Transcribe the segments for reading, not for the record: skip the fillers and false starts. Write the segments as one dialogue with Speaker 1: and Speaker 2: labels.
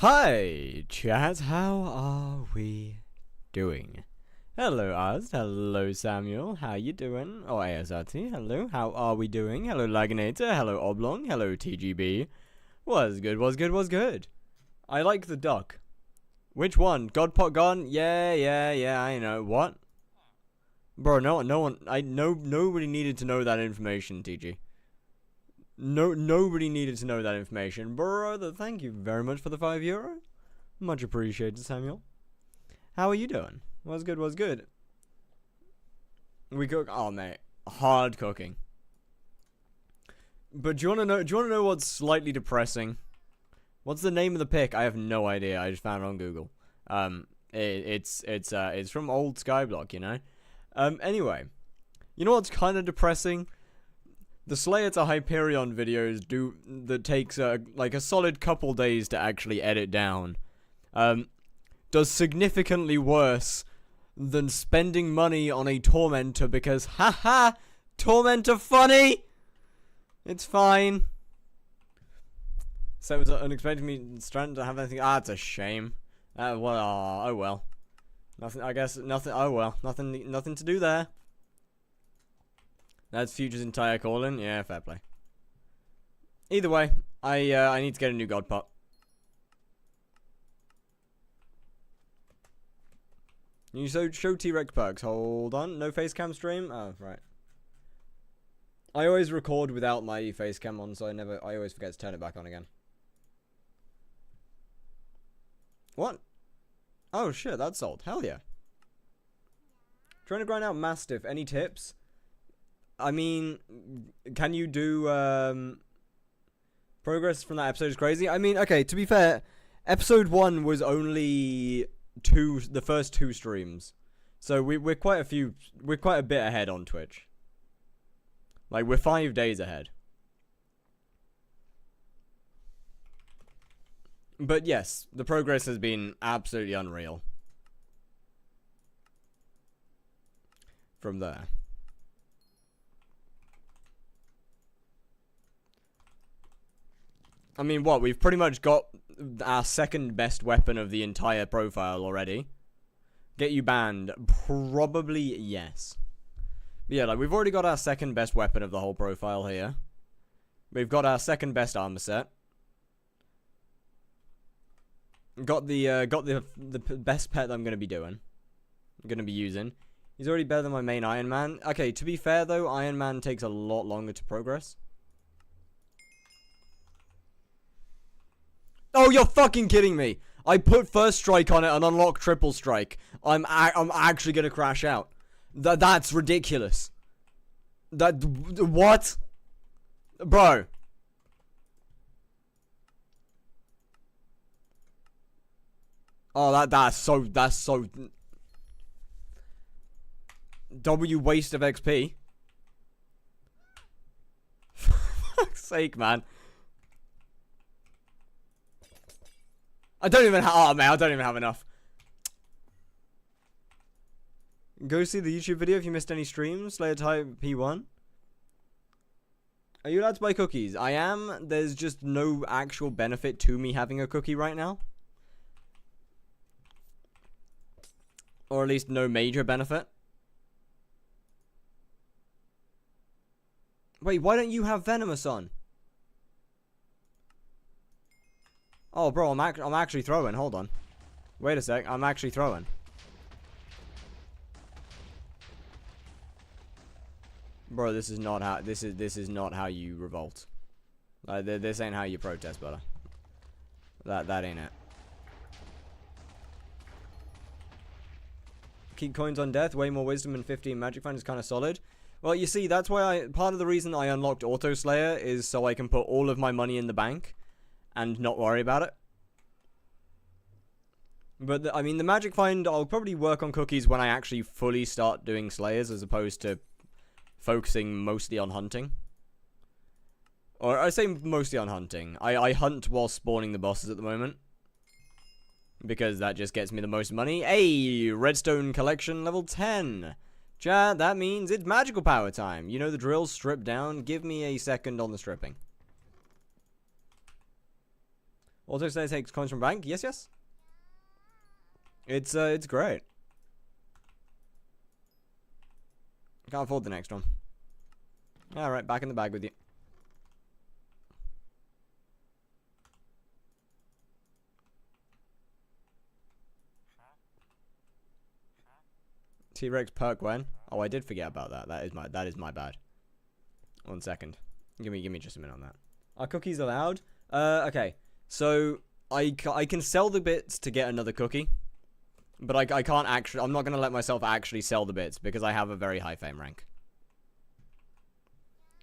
Speaker 1: Hi, chat, how are we doing? Hello, Oz. Hello, Samuel. How you doing? Oh, ASRT. Hello. How are we doing? Hello, Laginator. Hello, Oblong. Hello, TGB. Was good, was good, was good. I like the duck. Which one? Godpot gone? Yeah, I know. What? Bro, nobody needed to know that information, TG. Nobody needed to know that information. Brother, thank you very much for the €5. Much appreciated, Samuel. How are you doing? Was good, was good. We cook. Oh, mate. Hard cooking. But do you want to know what's slightly depressing? What's the name of the pick? I have no idea. I just found it on Google. It's from old Skyblock, you know? Anyway. You know what's kind of depressing? The Slayer to Hyperion videos that takes like a solid couple days to actually edit down, does significantly worse than spending money on a Tormentor because, haha, Tormentor funny! It's fine. So it was unexpected me stranded to have anything. Ah, it's a shame. Well, oh well. Nothing, I guess, nothing, oh well. Nothing to do there. That's Future's entire calling. Yeah, fair play. Either way, I need to get a new god pot. You show T-Rex perks. Hold on. No face cam stream? Oh, right. I always record without my face cam on, so I always forget to turn it back on again. What? Oh shit, that's sold. Hell yeah. Trying to grind out Mastiff. Any tips? I mean, can you do progress from that episode is crazy? I mean, okay, to be fair, episode 1 was only the first 2 streams. So we're quite a bit ahead on Twitch. Like, we're 5 days ahead. But yes, the progress has been absolutely unreal. From there. I mean, what? We've pretty much got our second best weapon of the entire profile already. Get you banned? Probably yes. But yeah, like, we've already got our second best weapon of the whole profile here. We've got our second best armor set. Got the best pet that I'm gonna be doing. I'm gonna be using. He's already better than my main Iron Man. Okay, to be fair though, Iron Man takes a lot longer to progress. Oh, you're fucking kidding me! I put first strike on it and unlock triple strike. I'm actually gonna crash out. That's ridiculous. What? Bro. Oh, that's so W waste of XP. For fuck's sake, man. I don't even have. Oh man, I don't even have enough. Go see the YouTube video if you missed any streams. Slayer type P1. Are you allowed to buy cookies? I am. There's just no actual benefit to me having a cookie right now. Or at least no major benefit. Wait, why don't you have Venomous on? Oh, bro, I'm actually throwing. Hold on. Wait a sec. I'm actually throwing. Bro, this is not how this is not how you revolt. This ain't how you protest, brother. That ain't it. Keep coins on death. Way more wisdom and 15 magic find is kind of solid. Well, you see, that's why part of the reason I unlocked Auto Slayer is so I can put all of my money in the bank and not worry about it. But, I mean, the magic find, I'll probably work on cookies when I actually fully start doing Slayers as opposed to focusing mostly on hunting. Or, I say mostly on hunting. I hunt while spawning the bosses at the moment. Because that just gets me the most money. Hey, Redstone Collection level 10. Chat, that means it's magical power time. You know the drill, strip down. Give me a second on the stripping. Auto Slayer takes coins from bank. Yes, yes. It's great. Can't afford the next one. Alright, back in the bag with you. T-Rex perk when? Oh, I did forget about that. That is my bad. 1 second. Give me just a minute on that. Are cookies allowed? Okay. So I can sell the bits to get another cookie, but I can't actually. I'm not gonna let myself actually sell the bits because I have a very high fame rank.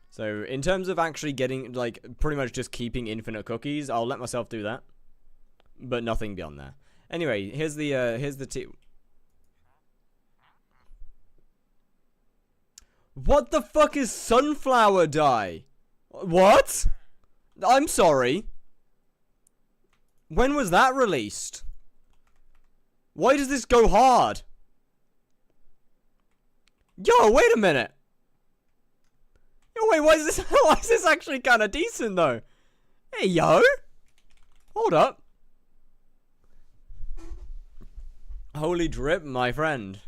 Speaker 1: So in terms of actually getting, like, pretty much just keeping infinite cookies, I'll let myself do that, but nothing beyond there. Anyway, here's the tea. What the fuck is sunflower dye? What? I'm sorry. When was that released? Why does this go hard? Yo, wait a minute. Yo, wait, why is this actually kind of decent, though? Hey, yo. Hold up. Holy drip, my friend.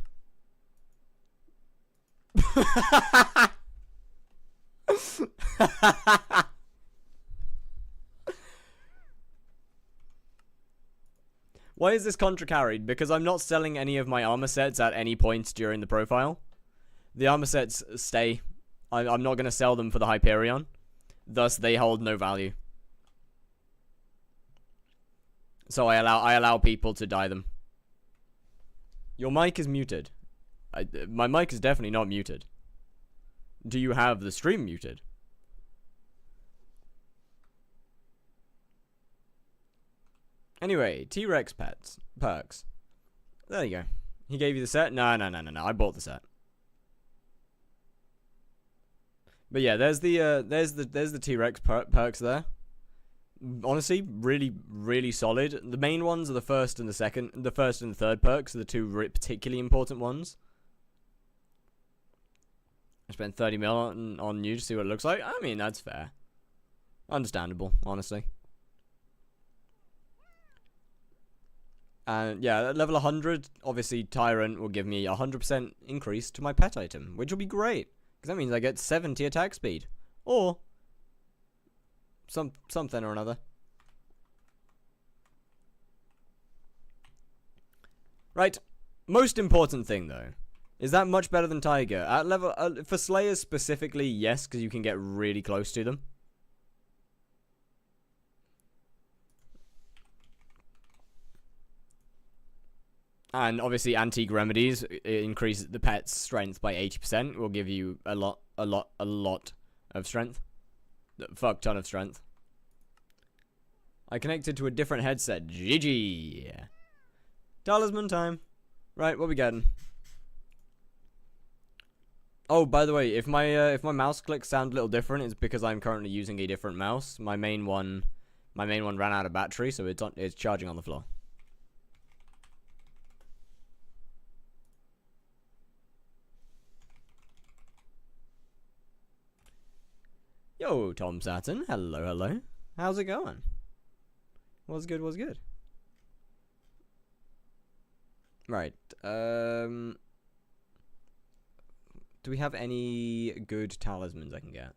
Speaker 1: Why is this contra carried? Because I'm not selling any of my armor sets at any point during the profile. The armor sets stay. I'm not going to sell them for the Hyperion. Thus, they hold no value. So I allow people to dye them. Your mic is muted. My mic is definitely not muted. Do you have the stream muted? Anyway, T-Rex perks. There you go. He gave you the set? No. I bought the set. But yeah, there's the T-Rex perks there. Honestly, really solid. The main ones are the first and the third perks are the two particularly important ones. I spent 30 mil on you to see what it looks like. I mean, that's fair. Understandable, honestly. And yeah, at level 100, obviously Tyrant will give me a 100% increase to my pet item, which will be great. Because that means I get 70 attack speed. Or something or another. Right. Most important thing, though. Is that much better than Tiger? At level for Slayers specifically, yes, because you can get really close to them. And obviously, Antique Remedies increase the pet's strength by 80%. Will give you a lot of strength. Fuck ton of strength. I connected to a different headset. GG. Talisman time. Right, what we getting? Oh, by the way, if my mouse clicks sound a little different, it's because I'm currently using a different mouse. My main one ran out of battery, so it's charging on the floor. Yo, Tom Saturn. Hello. How's it going? What's good? Right. Do we have any good talismans I can get?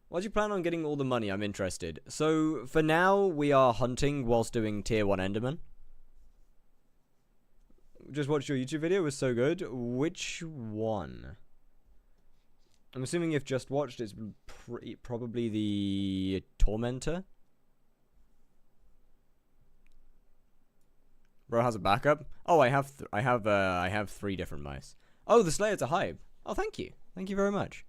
Speaker 1: What do you plan on getting all the money? I'm interested. So, for now, we are hunting whilst doing tier 1 Enderman. Just watched your YouTube video. It was so good. Which one? I'm assuming if just watched, it's probably the Tormentor. Bro has a backup. Oh, I have 3 different mice. Oh, the Slayer's a hype. Oh, thank you very much.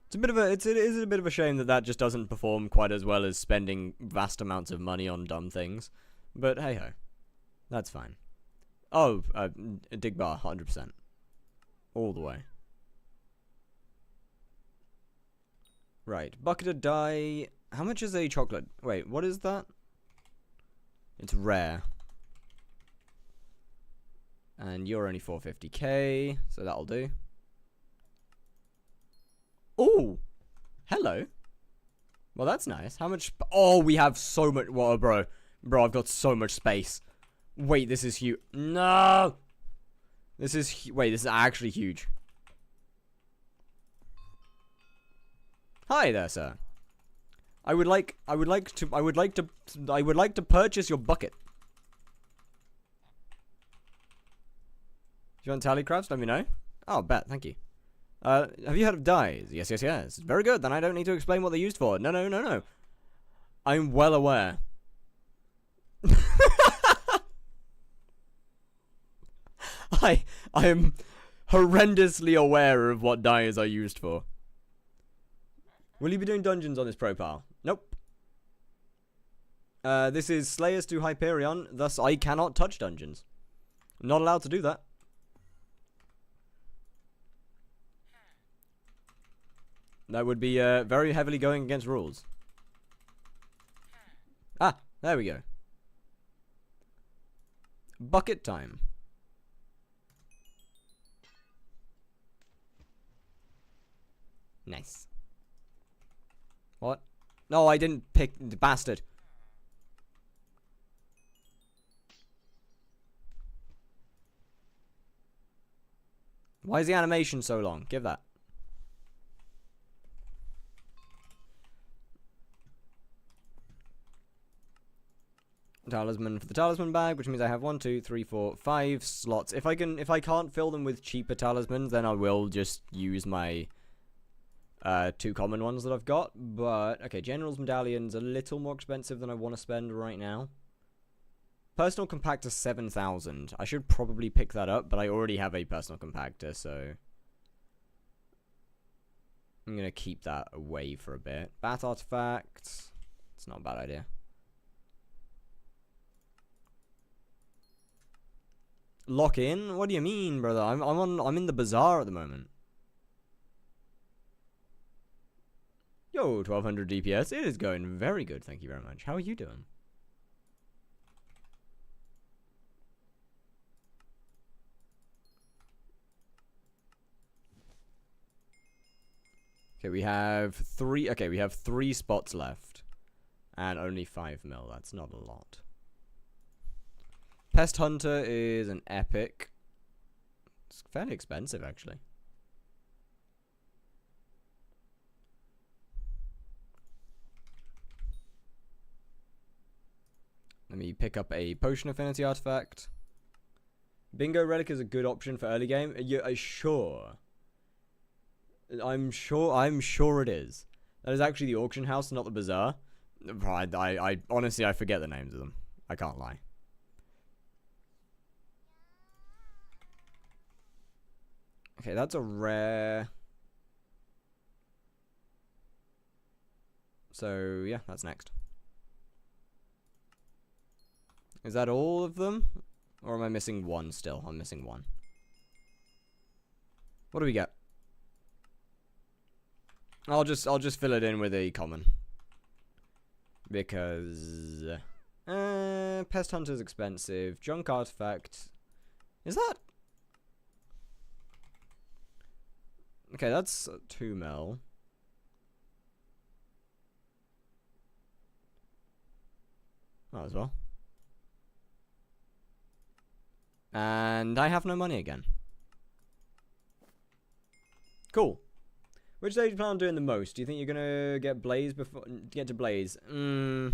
Speaker 1: It's a bit of it is a bit of a shame that just doesn't perform quite as well as spending vast amounts of money on dumb things. But hey ho, that's fine. Oh, dig bar 100%, all the way. Right, bucket of dye. How much is a chocolate? Wait, what is that? It's rare. And you're only 450k, so that'll do. Oh, hello. Well, that's nice. How much? Oh, we have so much. Whoa, bro. Bro, I've got so much space. Wait, this is huge. No! This is... Wait, this is actually huge. Hi there, sir. I would like to purchase your bucket. If you want tallycrafts, let me know. Oh, bet, thank you. Have you heard of dyes? Yes, yes, yes. Very good, then I don't need to explain what they're used for. No, no, no, no. I'm well aware. I am horrendously aware of what dyes are used for. Will you be doing dungeons on this profile? Nope. This is Slayers to Hyperion, thus I cannot touch dungeons. I'm not allowed to do that. That would be very heavily going against rules. Ah, there we go. Bucket time. Nice. What? No, I didn't pick the bastard. Why is the animation so long? Give that. Talisman for the talisman bag, which means I have 1, 2, 3, 4, 5 slots. If I can't fill them with cheaper talismans, then I will just use my 2 common ones that I've got. But okay, General's Medallion's a little more expensive than I want to spend right now. Personal Compactor 7,000. I should probably pick that up, but I already have a Personal Compactor, so I'm gonna keep that away for a bit. Bat Artifact. It's not a bad idea. Lock in? What do you mean, brother? I'm in the bazaar at the moment. Yo, 1200 DPS. It is going very good, thank you very much. How are you doing? Okay, we have 3. Okay, we have 3 spots left, and only 5 mil. That's not a lot. Pest Hunter is an epic. It's fairly expensive, actually. Let me pick up a Potion Affinity artifact. Bingo Relic is a good option for early game. You're sure? I'm sure it is. That is actually the auction house, not the bazaar. I honestly, I forget the names of them. I can't lie. Okay, that's a rare. So, yeah, that's next. Is that all of them? Or am I missing one still? I'm missing one. What do we get? I'll just fill it in with a common. Because Pest Hunter's expensive. Junk Artifact. Is that? Okay, that's 2 mil. Might as well. And I have no money again. Cool. Which stage do you plan on doing the most? Do you think you're gonna get Blaze before get to Blaze? I'm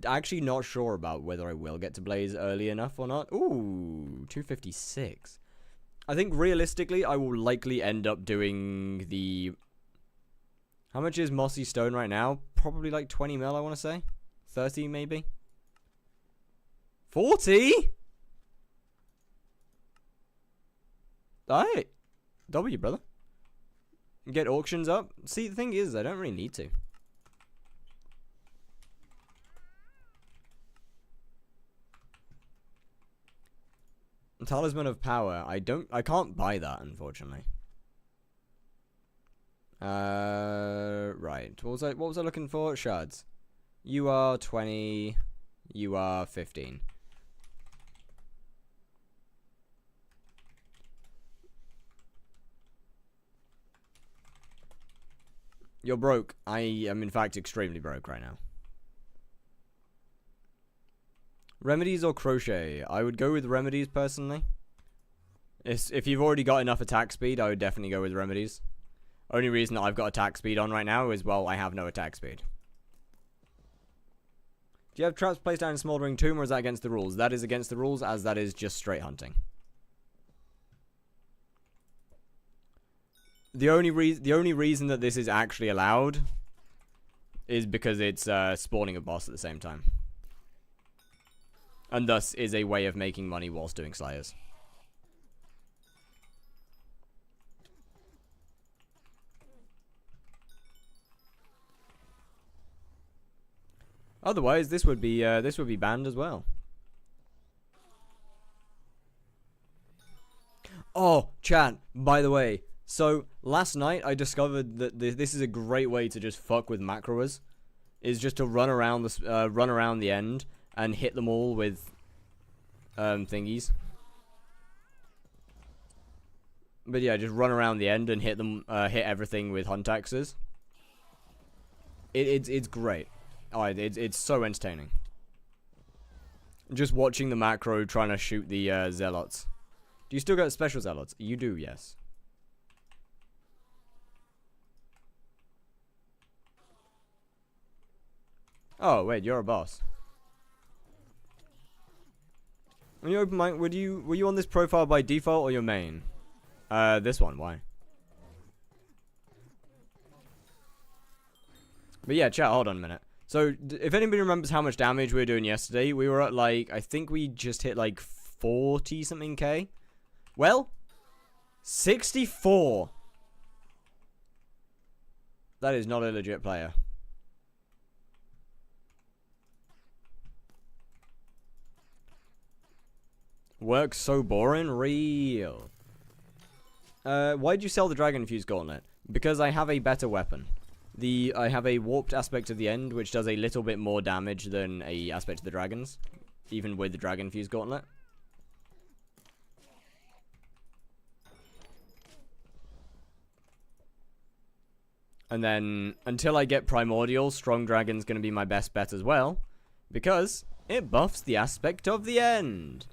Speaker 1: actually not sure about whether I will get to Blaze early enough or not. Ooh, 256. I think realistically, I will likely end up doing the... How much is Mossy Stone right now? Probably like 20 mil, I want to say. 30 maybe. 40? Alright. W, brother. Get auctions up. See, the thing is, I don't really need to. Talisman of Power. I can't buy that, unfortunately. Right. What was I looking for? Shards. You are 20. You are 15. You're broke. I am, in fact, extremely broke right now. Remedies or crochet? I would go with remedies, personally. If you've already got enough attack speed, I would definitely go with remedies. Only reason that I've got attack speed on right now is, well, I have no attack speed. Do you have traps placed down in Smoldering Tomb, or is that against the rules? That is against the rules, as that is just straight hunting. The only reason that this is actually allowed is because it's spawning a boss at the same time. And thus is a way of making money whilst doing Slayers. Otherwise, this would be banned as well. Oh, chat, by the way, so last night I discovered that this is a great way to just fuck with macros, is just to run around the end and hit them all with thingies. But yeah, just run around the end and hit them, hit everything with hunt axes. It's great. Oh, it's so entertaining. Just watching the macro trying to shoot the zealots. Do you still get special zealots? You do, yes. Oh wait, you're a boss. When you open were you on this profile by default or your main? This one. Why? But yeah, chat. Hold on a minute. So, if anybody remembers how much damage we were doing yesterday, we were at, like, I think we just hit, like, 40-something K. Well, 64. That is not a legit player. Work's so boring. Real. Why'd you sell the Dragon Infused Gauntlet? Because I have a better weapon. I have a warped aspect of the end, which does a little bit more damage than a aspect of the dragons, even with the Dragon Fuse Gauntlet. And then, until I get Primordial, Strong Dragon's going to be my best bet as well, because it buffs the aspect of the end.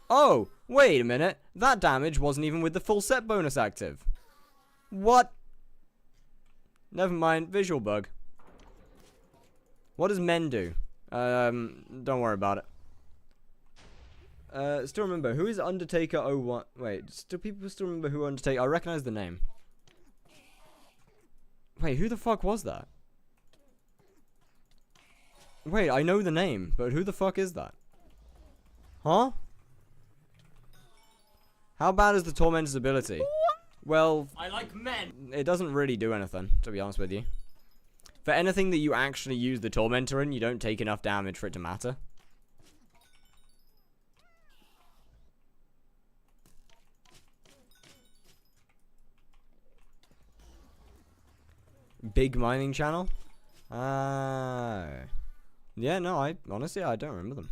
Speaker 1: Oh, wait a minute, that damage wasn't even with the full set bonus active. What? Never mind, visual bug. What does men do? Don't worry about it. Still remember, who is Undertaker 01? Wait, do people still remember who Undertaker? I recognize the name. Wait, who the fuck was that? Wait, I know the name, but who the fuck is that? Huh? How bad is the Tormentor's ability? Well, I like men. It doesn't really do anything, to be honest with you. For anything that you actually use the Tormentor in, you don't take enough damage for it to matter. Big mining channel? Yeah, no, honestly, I don't remember them.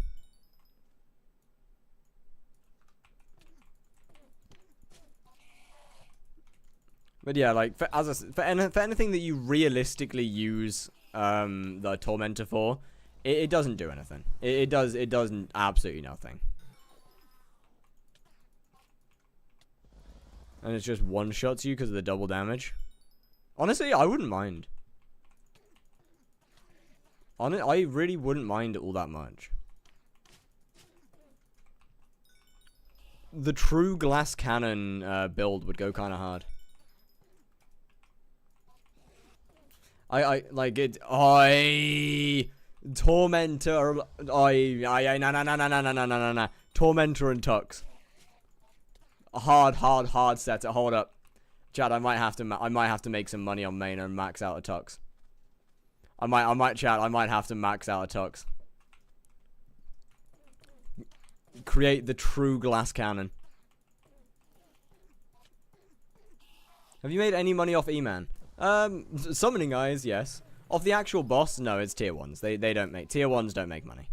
Speaker 1: But yeah, like, for anything that you realistically use the Tormentor for, it doesn't do anything. It does absolutely nothing. And it's just one-shots you because of the double damage. Honestly, I wouldn't mind. I really wouldn't mind all that much. The true glass cannon build would go kind of hard. Tormentor, no. Tormentor and Tux. A hard set. Hold up, Chad. I might have to make some money on main and max out a Tux. I might have to max out a Tux. Create the true glass cannon. Have you made any money off E-Man? Summoning eyes, yes. Off the actual boss, no, it's tier 1s. They don't make... Tier 1s don't make money.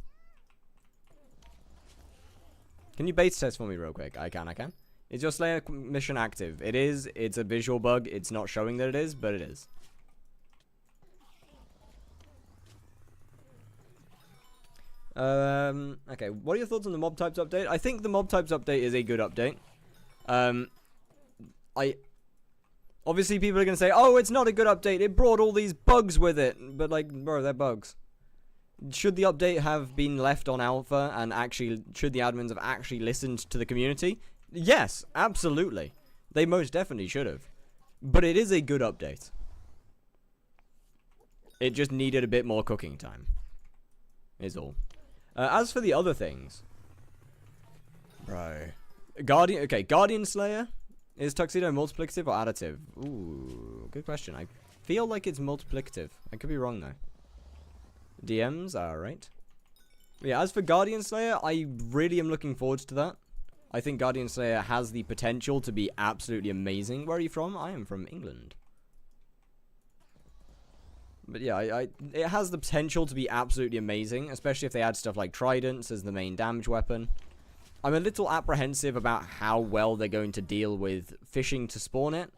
Speaker 1: Can you beta test for me real quick? I can. Is your Slayer mission active? It is. It's a visual bug. It's not showing that it is, but it is. Okay, what are your thoughts on the mob types update? I think the mob types update is a good update. Obviously people are going to say, oh, it's not a good update, it brought all these bugs with it. But, like, bro, they're bugs. Should the update have been left on alpha and actually, should the admins have actually listened to the community? Yes, absolutely. They most definitely should have. But it is a good update. It just needed a bit more cooking time. Is all. As for the other things. Bro. Guardian Slayer. Is Tuxedo multiplicative or additive? Ooh, good question. I feel like it's multiplicative. I could be wrong though. DMs, alright. Yeah, as for Guardian Slayer, I really am looking forward to that. I think Guardian Slayer has the potential to be absolutely amazing. Where are you from? I am from England. But yeah, it has the potential to be absolutely amazing, especially if they add stuff like Tridents as the main damage weapon. I'm a little apprehensive about how well they're going to deal with fishing to spawn it,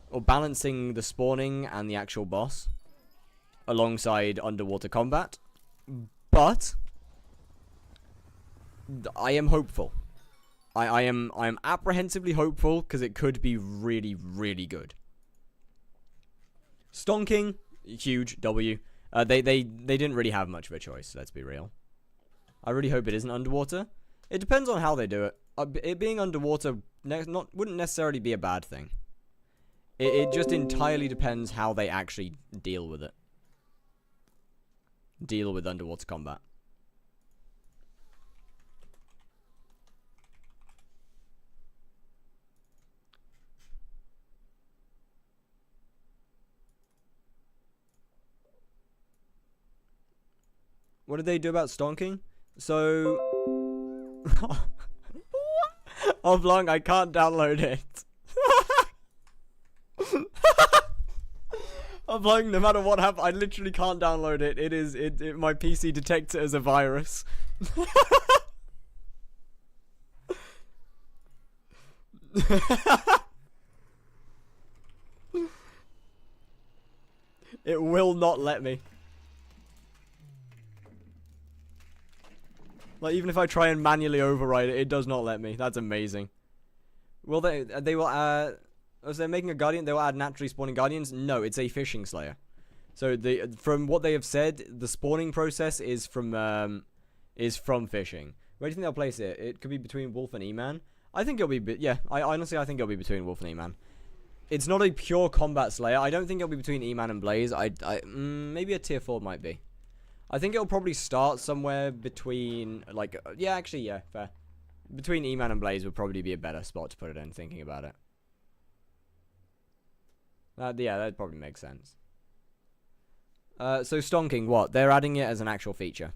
Speaker 1: or balancing the spawning and the actual boss alongside underwater combat. But I am hopeful. I am apprehensively hopeful because it could be really, really good. Stonking, huge W. They didn't really have much of a choice, let's be real. I really hope it isn't underwater. It depends on how they do it. It being underwater wouldn't necessarily be a bad thing. It just entirely depends how they actually deal with it. Deal with underwater combat. What did they do about stonking? So... Oblong, I can't download it. Oblong, no matter what happens, I literally can't download it. My PC detects it as a virus. It will not let me. Like, even if I try and manually override it, it does not let me. That's amazing. Will they will as they're making a guardian, they will add naturally spawning guardians? No, it's a fishing slayer. So from what they have said, the spawning process is from fishing. Where do you think they'll place it? It could be between Wolf and E-Man. I think it'll be I honestly think it'll be between Wolf and E-Man. It's not a pure combat slayer. I don't think it'll be between E-Man and Blaze. Maybe a tier 4 might be. I think it'll probably start somewhere between, like, yeah, fair. Between E-Man and Blaze would probably be a better spot to put it in, thinking about it. Yeah, that probably makes sense. So stonking, what? They're adding it as an actual feature.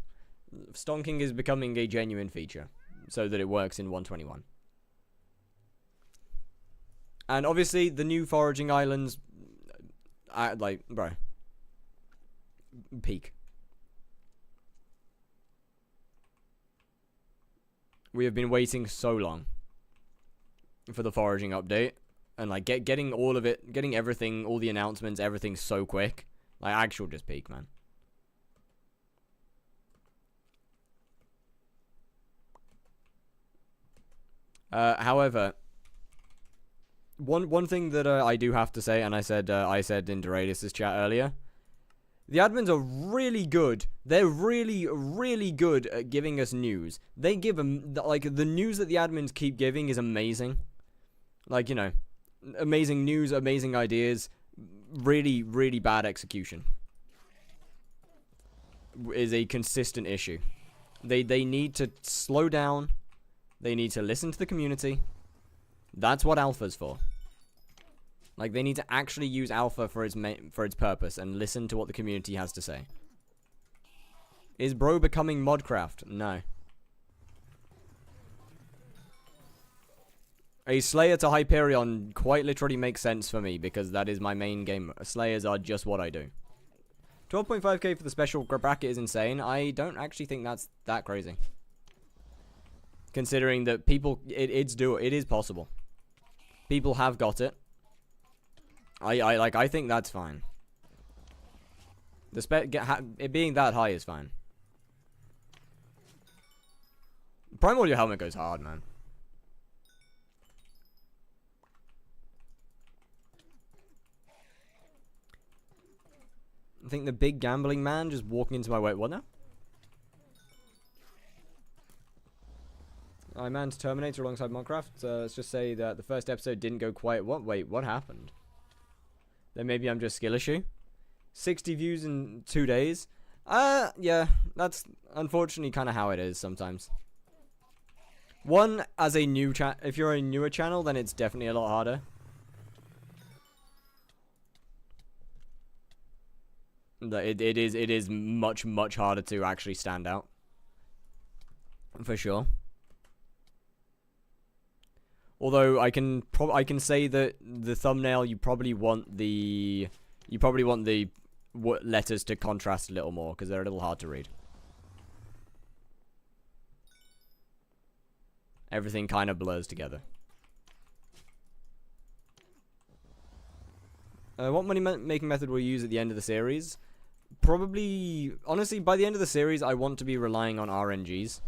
Speaker 1: Stonking is becoming a genuine feature, so that it works in 121. And obviously, the new foraging islands, bro. Peak. We have been waiting so long for the foraging update, and like getting all of it, getting everything, all the announcements, everything so quick. Like, actual just peak, man. However, one thing that I do have to say, and I said in Doradius' chat earlier, the admins are really good. They're really, really good at giving us news. They give them, like, the news that the admins keep giving is amazing. Like, you know, amazing news, amazing ideas, really, really bad execution is a consistent issue. They need to slow down. They need to listen to the community. That's what alpha's for. Like, they need to actually use alpha for its purpose and listen to what the community has to say. Is bro becoming Modcraft? No. A Slayer to Hyperion quite literally makes sense for me, because that is my main game. Slayers are just what I do. 12.5k for the special bracket is insane. I don't actually think that's that crazy. Considering that people, it is possible. People have got it. I think that's fine. It being that high is fine. Primordial helmet goes hard, man. I think the big gambling man just walking into my way. What now? I manned Terminator alongside Minecraft. Let's just say that the first episode didn't go quite. What? Wait, what happened? Then maybe I'm just skill issue. 60 views in 2 days. Yeah, that's unfortunately kind of how it is sometimes. One, as a new if you're a newer channel, then it's definitely a lot harder. It is much harder to actually stand out. For sure. Although I can say that the thumbnail you probably want the letters to contrast a little more because they're a little hard to read. Everything kind of blurs together. What money making method will you use at the end of the series? Probably, honestly, by the end of the series, I want to be relying on RNGs.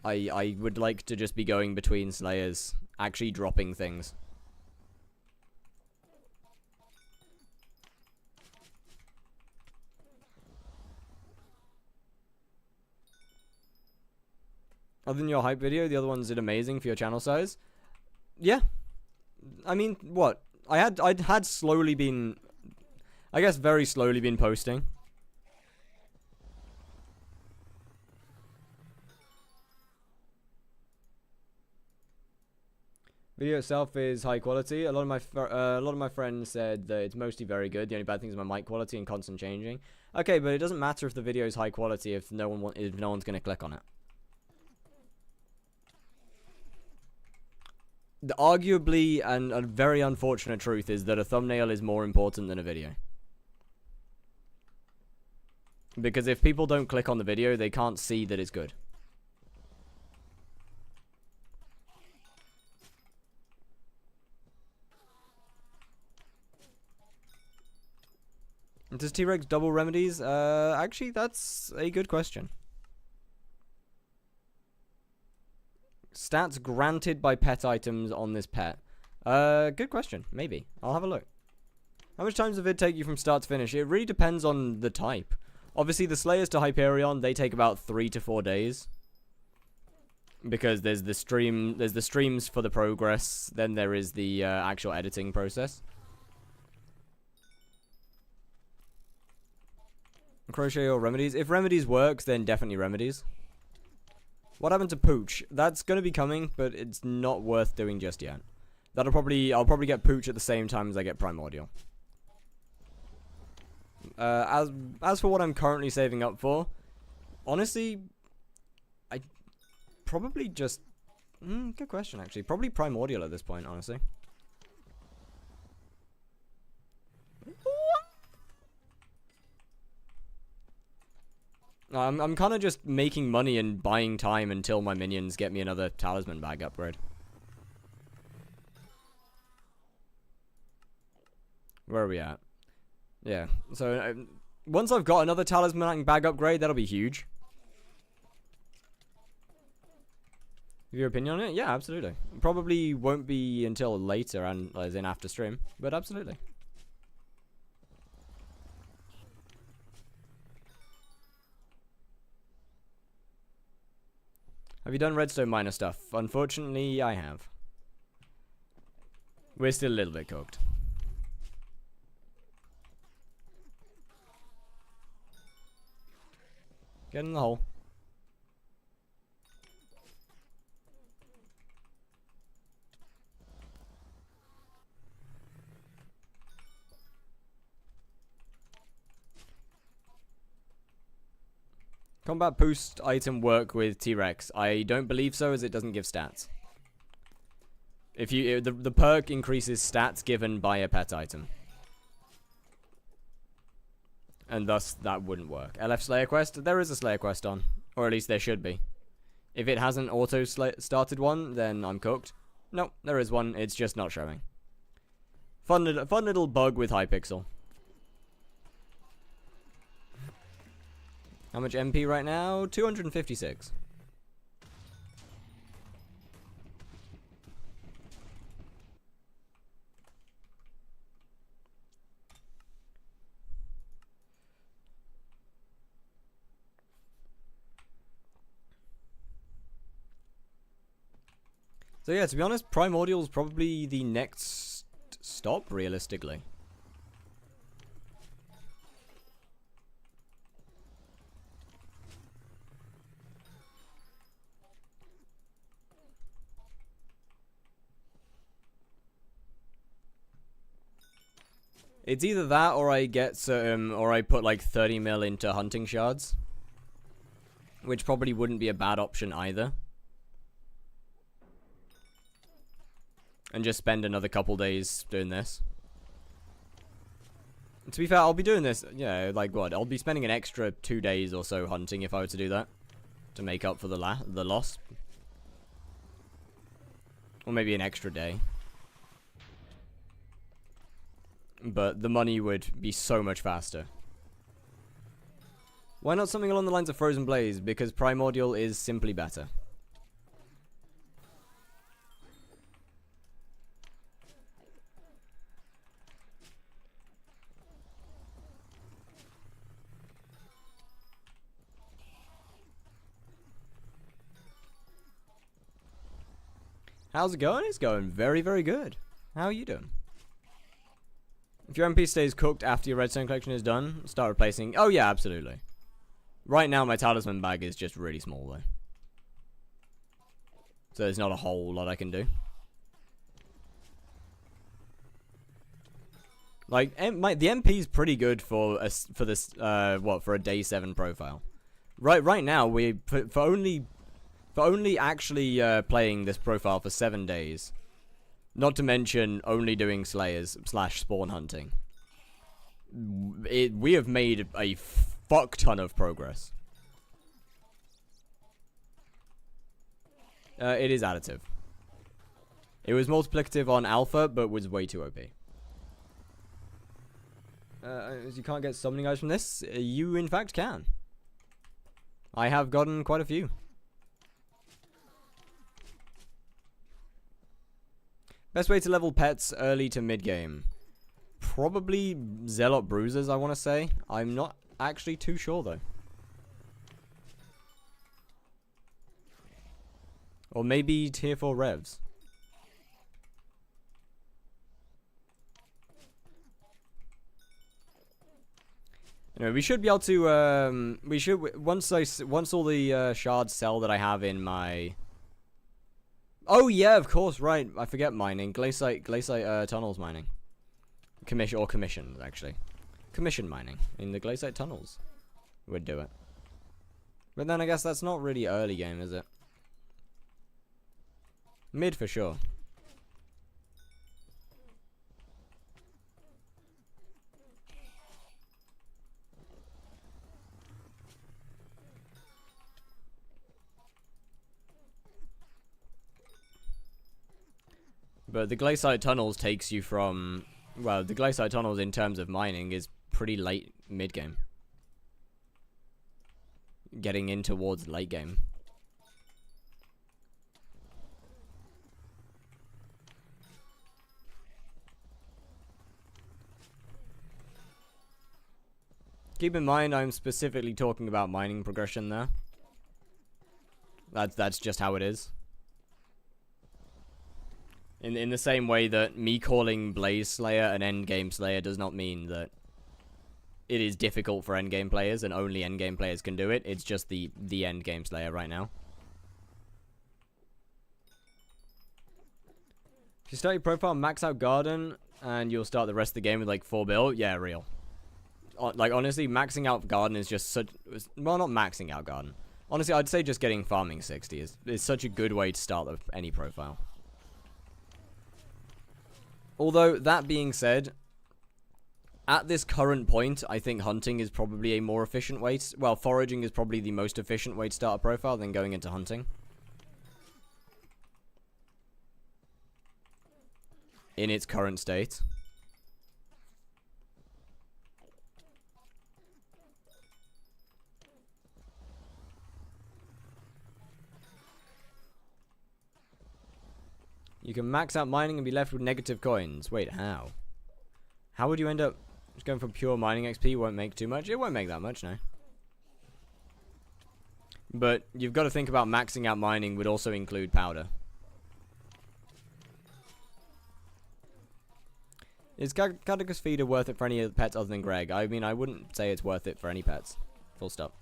Speaker 1: I would like to just be going between Slayers, actually dropping things. Other than your hype video, the other ones did amazing for your channel size. Yeah. I mean, what? I'd had slowly been, I guess very slowly been posting. Video itself is high quality. A lot of my friends said that it's mostly very good. The only bad thing is my mic quality and constant changing. Okay, but it doesn't matter if the video is high quality if no one's gonna click on it. The arguably and a very unfortunate truth is that a thumbnail is more important than a video. Because if people don't click on the video, they can't see that it's good. Does T-Rex double remedies? Actually, that's a good question. Stats granted by pet items on this pet. Good question. Maybe. I'll have a look. How much time does the vid take you from start to finish? It really depends on the type. Obviously, the Slayers to Hyperion, they take about 3 to 4 days. Because there's the streams for the progress, then there is the actual editing process. Crochet or remedies? If remedies works, then definitely remedies. What happened to Pooch? That's going to be coming, but it's not worth doing just yet. I'll probably get Pooch at the same time as I get Primordial. As for what I'm currently saving up for, honestly, I probably just good question actually. Probably Primordial at this point, honestly. I'm kind of just making money and buying time until my minions get me another Talisman bag upgrade. Where are we at? Yeah, so once I've got another Talisman bag upgrade, that'll be huge. Your opinion on it? Yeah, absolutely. Probably won't be until later, and as in after stream, but absolutely. Have you done redstone miner stuff? Unfortunately, I have. We're still a little bit cooked. Get in the hole. Combat boost item work with T-Rex? I don't believe so, as it doesn't give stats. If you the perk increases stats given by a pet item, and thus that wouldn't work. LF Slayer quest? There is a Slayer quest on, or at least there should be. If it hasn't auto started one, then I'm cooked. Nope, there is one. It's just not showing. Fun little bug with HYPIXEL. How much MP right now? 256. So yeah, to be honest, Primordial is probably the next stop, realistically. It's either that or I get some, or I put like 30 mil into hunting shards. Which probably wouldn't be a bad option either. And just spend another couple days doing this. To be fair, I'll be doing this, yeah, like what? I'll be spending an extra 2 days or so hunting if I were to do that. To make up for the loss. Or maybe an extra day. But the money would be so much faster. Why not something along the lines of Frozen Blaze? Because Primordial is simply better. How's it going? It's going very, very good. How are you doing? If your MP stays cooked after your redstone collection is done, start replacing... Oh yeah, absolutely. Right now my talisman bag is just really small though. So there's not a whole lot I can do. Like, the MP is pretty good for this, for a day 7 profile. Right now, for only actually playing this profile for 7 days, not to mention only doing slayers / spawn hunting, we have made a fuck ton of progress. It is additive. It was multiplicative on alpha, but was way too OP. You can't get summoning eyes from this? You in fact can. I have gotten quite a few. Best way to level pets early to mid-game. Probably Zealot Bruisers, I want to say. I'm not actually too sure, though. Or maybe tier 4 revs. Anyway, we should be able to, once all the shards sell that I have in my... Oh yeah, of course, right. I forget mining. Glaciate tunnels mining. Commission, actually. Commission mining in the glaciate tunnels would do it. But then I guess that's not really early game, is it? Mid for sure. But the glaciate tunnels takes you from... Well, the glaciate tunnels in terms of mining is pretty late mid-game. Getting in towards late game. Keep in mind, I'm specifically talking about mining progression there. That's just how it is. In the same way that me calling Blaze Slayer an endgame Slayer does not mean that it is difficult for endgame players and only endgame players can do it. It's just the endgame Slayer right now. If you start your profile, max out Garden, and you'll start the rest of the game with like 4 bill, yeah, real. Like, honestly, maxing out Garden is just such... Well, not maxing out Garden. Honestly, I'd say just getting farming 60 is such a good way to start any profile. Although, that being said, at this current point, I think hunting is probably a more efficient way to... Well, foraging is probably the most efficient way to start a profile than going into hunting. In its current state. You can max out mining and be left with negative coins. Wait, how? How would you end up just going for pure mining XP? Won't make too much? It won't make that much, no. But you've got to think about maxing out mining would also include powder. Is Cadicus feeder worth it for any pets other than Greg? I mean, I wouldn't say it's worth it for any pets. Full stop.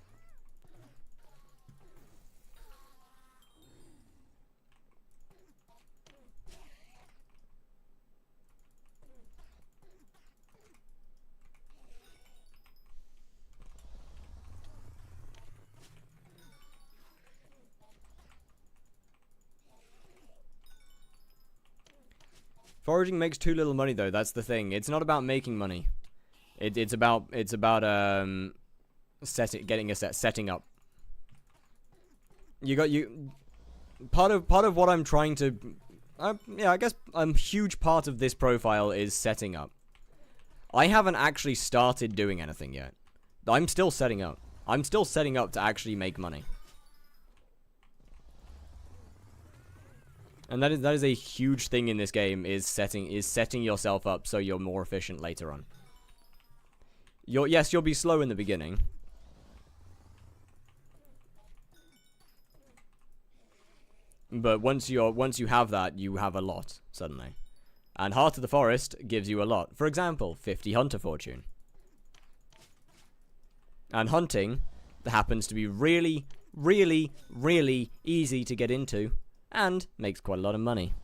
Speaker 1: Foraging makes too little money though. That's the thing. It's not about making money. It's about setting up. Part of what I'm trying to yeah, I guess a huge part of this profile is setting up. I haven't actually started doing anything yet. I'm still setting up. I'm still setting up to actually make money. And that is a huge thing in this game, is setting yourself up so you're more efficient later on. Yes, you'll be slow in the beginning. But once you have that, you have a lot suddenly. And Heart of the Forest gives you a lot. For example, 50 hunter fortune. And hunting happens to be really, really, really easy to get into. And makes quite a lot of money.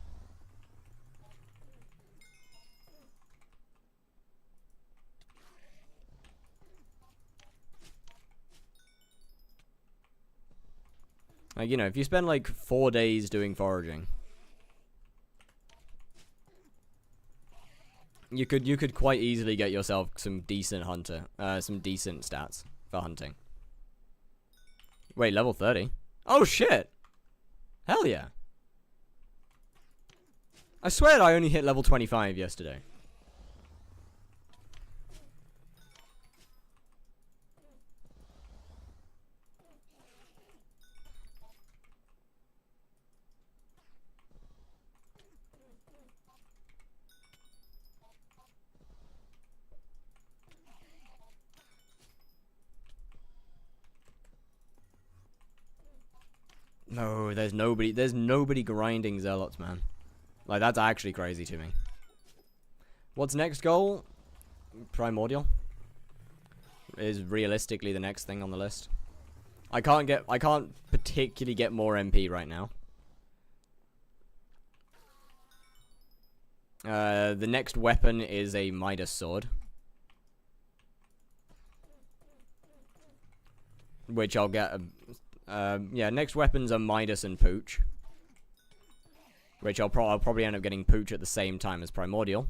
Speaker 1: Like, you know, if you spend like 4 days doing foraging, you could quite easily get yourself some decent stats for hunting. Wait, level 30? Oh shit! Hell yeah! I swear I only hit level 25 yesterday. No, there's nobody grinding zealots, man. Like, that's actually crazy to me. What's next goal? Primordial is realistically the next thing on the list. I can't particularly get more MP right now. The next weapon is a Midas sword, which I'll get. Yeah, next weapons are Midas and Pooch. Which I'll probably end up getting Pooch at the same time as Primordial.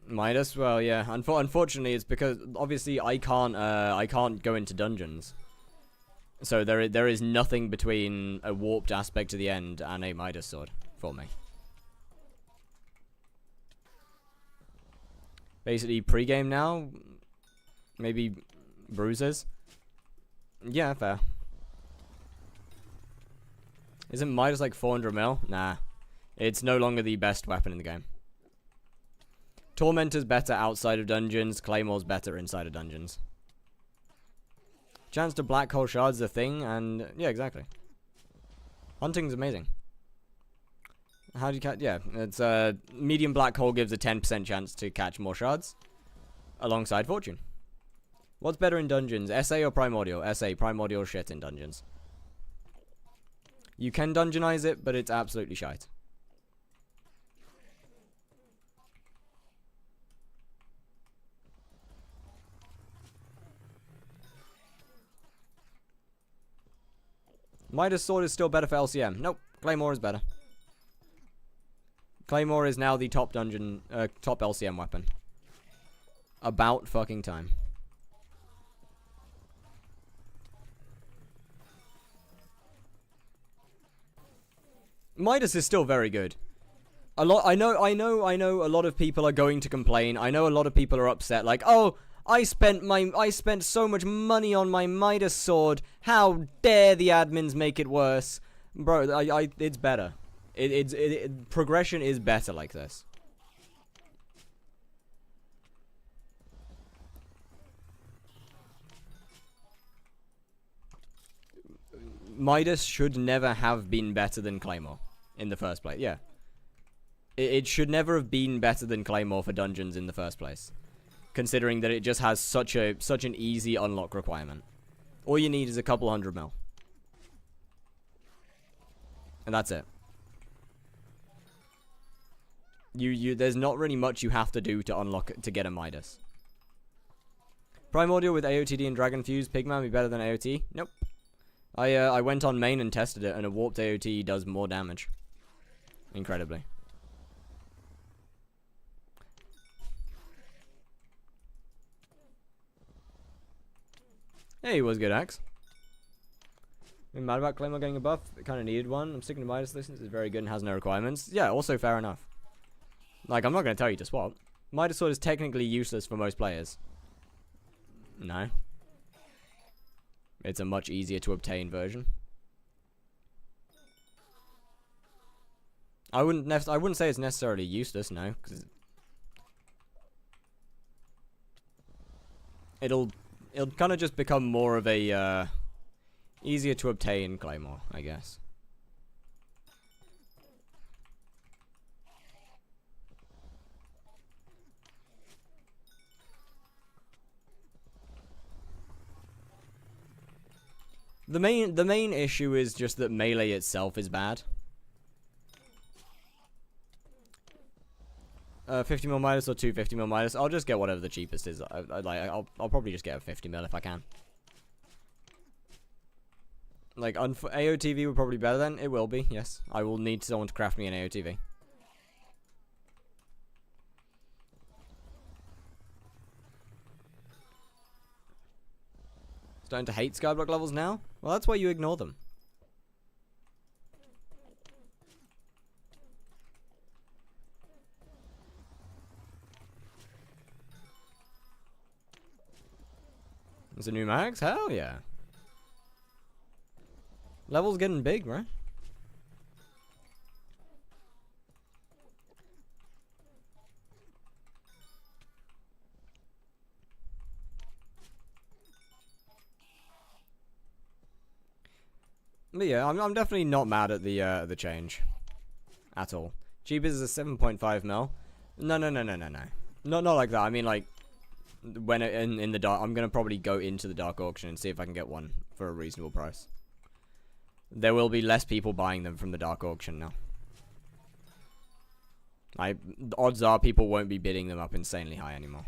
Speaker 1: Midas, well, yeah. Unfortunately, it's because obviously I can't go into dungeons. So there is nothing between a warped aspect to the end and a Midas sword for me. Basically, pre-game now. Maybe bruises. Yeah, fair. Isn't Midas like 400 mil? Nah. It's no longer the best weapon in the game. Tormentor's better outside of dungeons. Claymore's better inside of dungeons. Chance to black hole shards is a thing, and yeah, exactly. Hunting's amazing. How do you catch? Yeah, it's medium black hole gives a 10% chance to catch more shards, alongside fortune. What's better in dungeons, SA or Primordial? SA, Primordial shit in dungeons. You can dungeonize it, but it's absolutely shite. Midas sword is still better for LCM. Nope, Claymore is better. Claymore is now the top LCM weapon. About fucking time. Midas is still very good. I know a lot of people are going to complain. I know a lot of people are upset, like, oh, I spent so much money on my Midas sword. How dare the admins make it worse? Bro, it's better. Progression is better like this. Midas should never have been better than Claymore in the first place. Yeah. It should never have been better than Claymore for dungeons in the first place. Considering that it just has such an easy unlock requirement. All you need is a couple 100 mil. And that's it. There's not really much you have to do to unlock to get a Midas. Primordial with AOTD and Dragon Fuse, Pigman be better than AOT? Nope. I went on main and tested it, and a warped AOT does more damage. Incredibly. Hey, was good, Axe. I'm mad about Claymore getting a buff. It kind of needed one. I'm sticking to Midas since it's very good and has no requirements. Yeah, also fair enough. Like, I'm not going to tell you to swap. Midas Sword is technically useless for most players. No. It's a much easier to obtain version. I wouldn't say it's necessarily useless, no, because it'll kind of just become more of a easier to obtain Claymore, I guess. The main issue is just that melee itself is bad. 50 mil Midas or 250 mil Midas. I'll just get whatever the cheapest is. I'll probably just get a 50 mil if I can. Like, AOTV would probably be better then. It will be, yes. I will need someone to craft me an AOTV. Starting to hate skyblock levels now? Well, that's why you ignore them. There's a new max? Hell yeah. Level's getting big, right? But yeah, I'm definitely not mad at the change. At all. Cheapest is a 7.5 mil. No. Not like that. I mean, like, when in the dark, I'm gonna probably go into the dark auction and see if I can get one for a reasonable price. There will be less people buying them from the dark auction now. Odds are people won't be bidding them up insanely high anymore.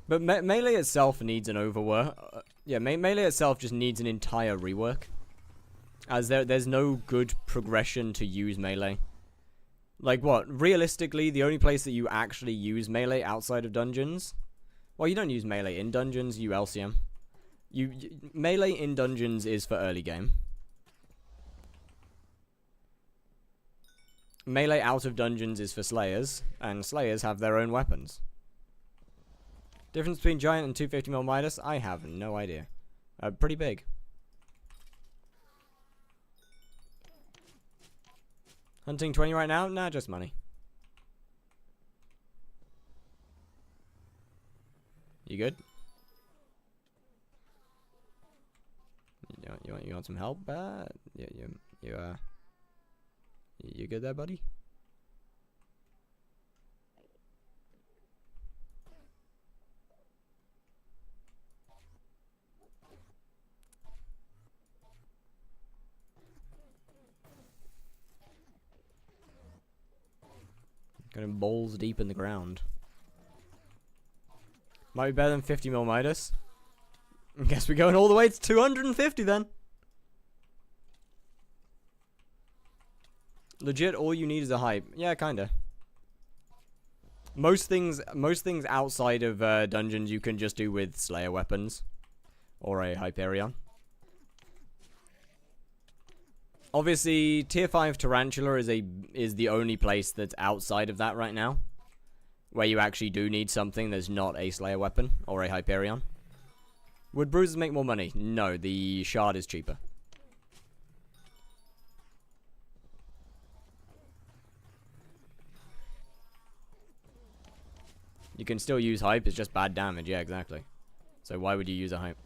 Speaker 1: But melee itself needs an overwork. Yeah, melee itself just needs an entire rework. As there's no good progression to use melee. Like what? Realistically, the only place that you actually use melee outside of dungeons... Well, you don't use melee in dungeons, you LCM. Melee in dungeons is for early game. Melee out of dungeons is for slayers, and slayers have their own weapons. Difference between giant and 250 mil Midas? I have no idea. Pretty big. Hunting 20 right now? Nah, just money. You good? You want some help? You good there, buddy? Going balls deep in the ground. Might be better than 50 mil Midas. I guess we're going all the way to 250 then. Legit, all you need is a hype. Yeah, kinda. Most things outside of dungeons you can just do with Slayer weapons. Or a Hyperion. Obviously, tier 5 Tarantula is the only place that's outside of that right now. Where you actually do need something that's not a Slayer weapon or a Hyperion. Would bruises make more money? No, the shard is cheaper. You can still use hype, it's just bad damage. Yeah, exactly. So why would you use a hype?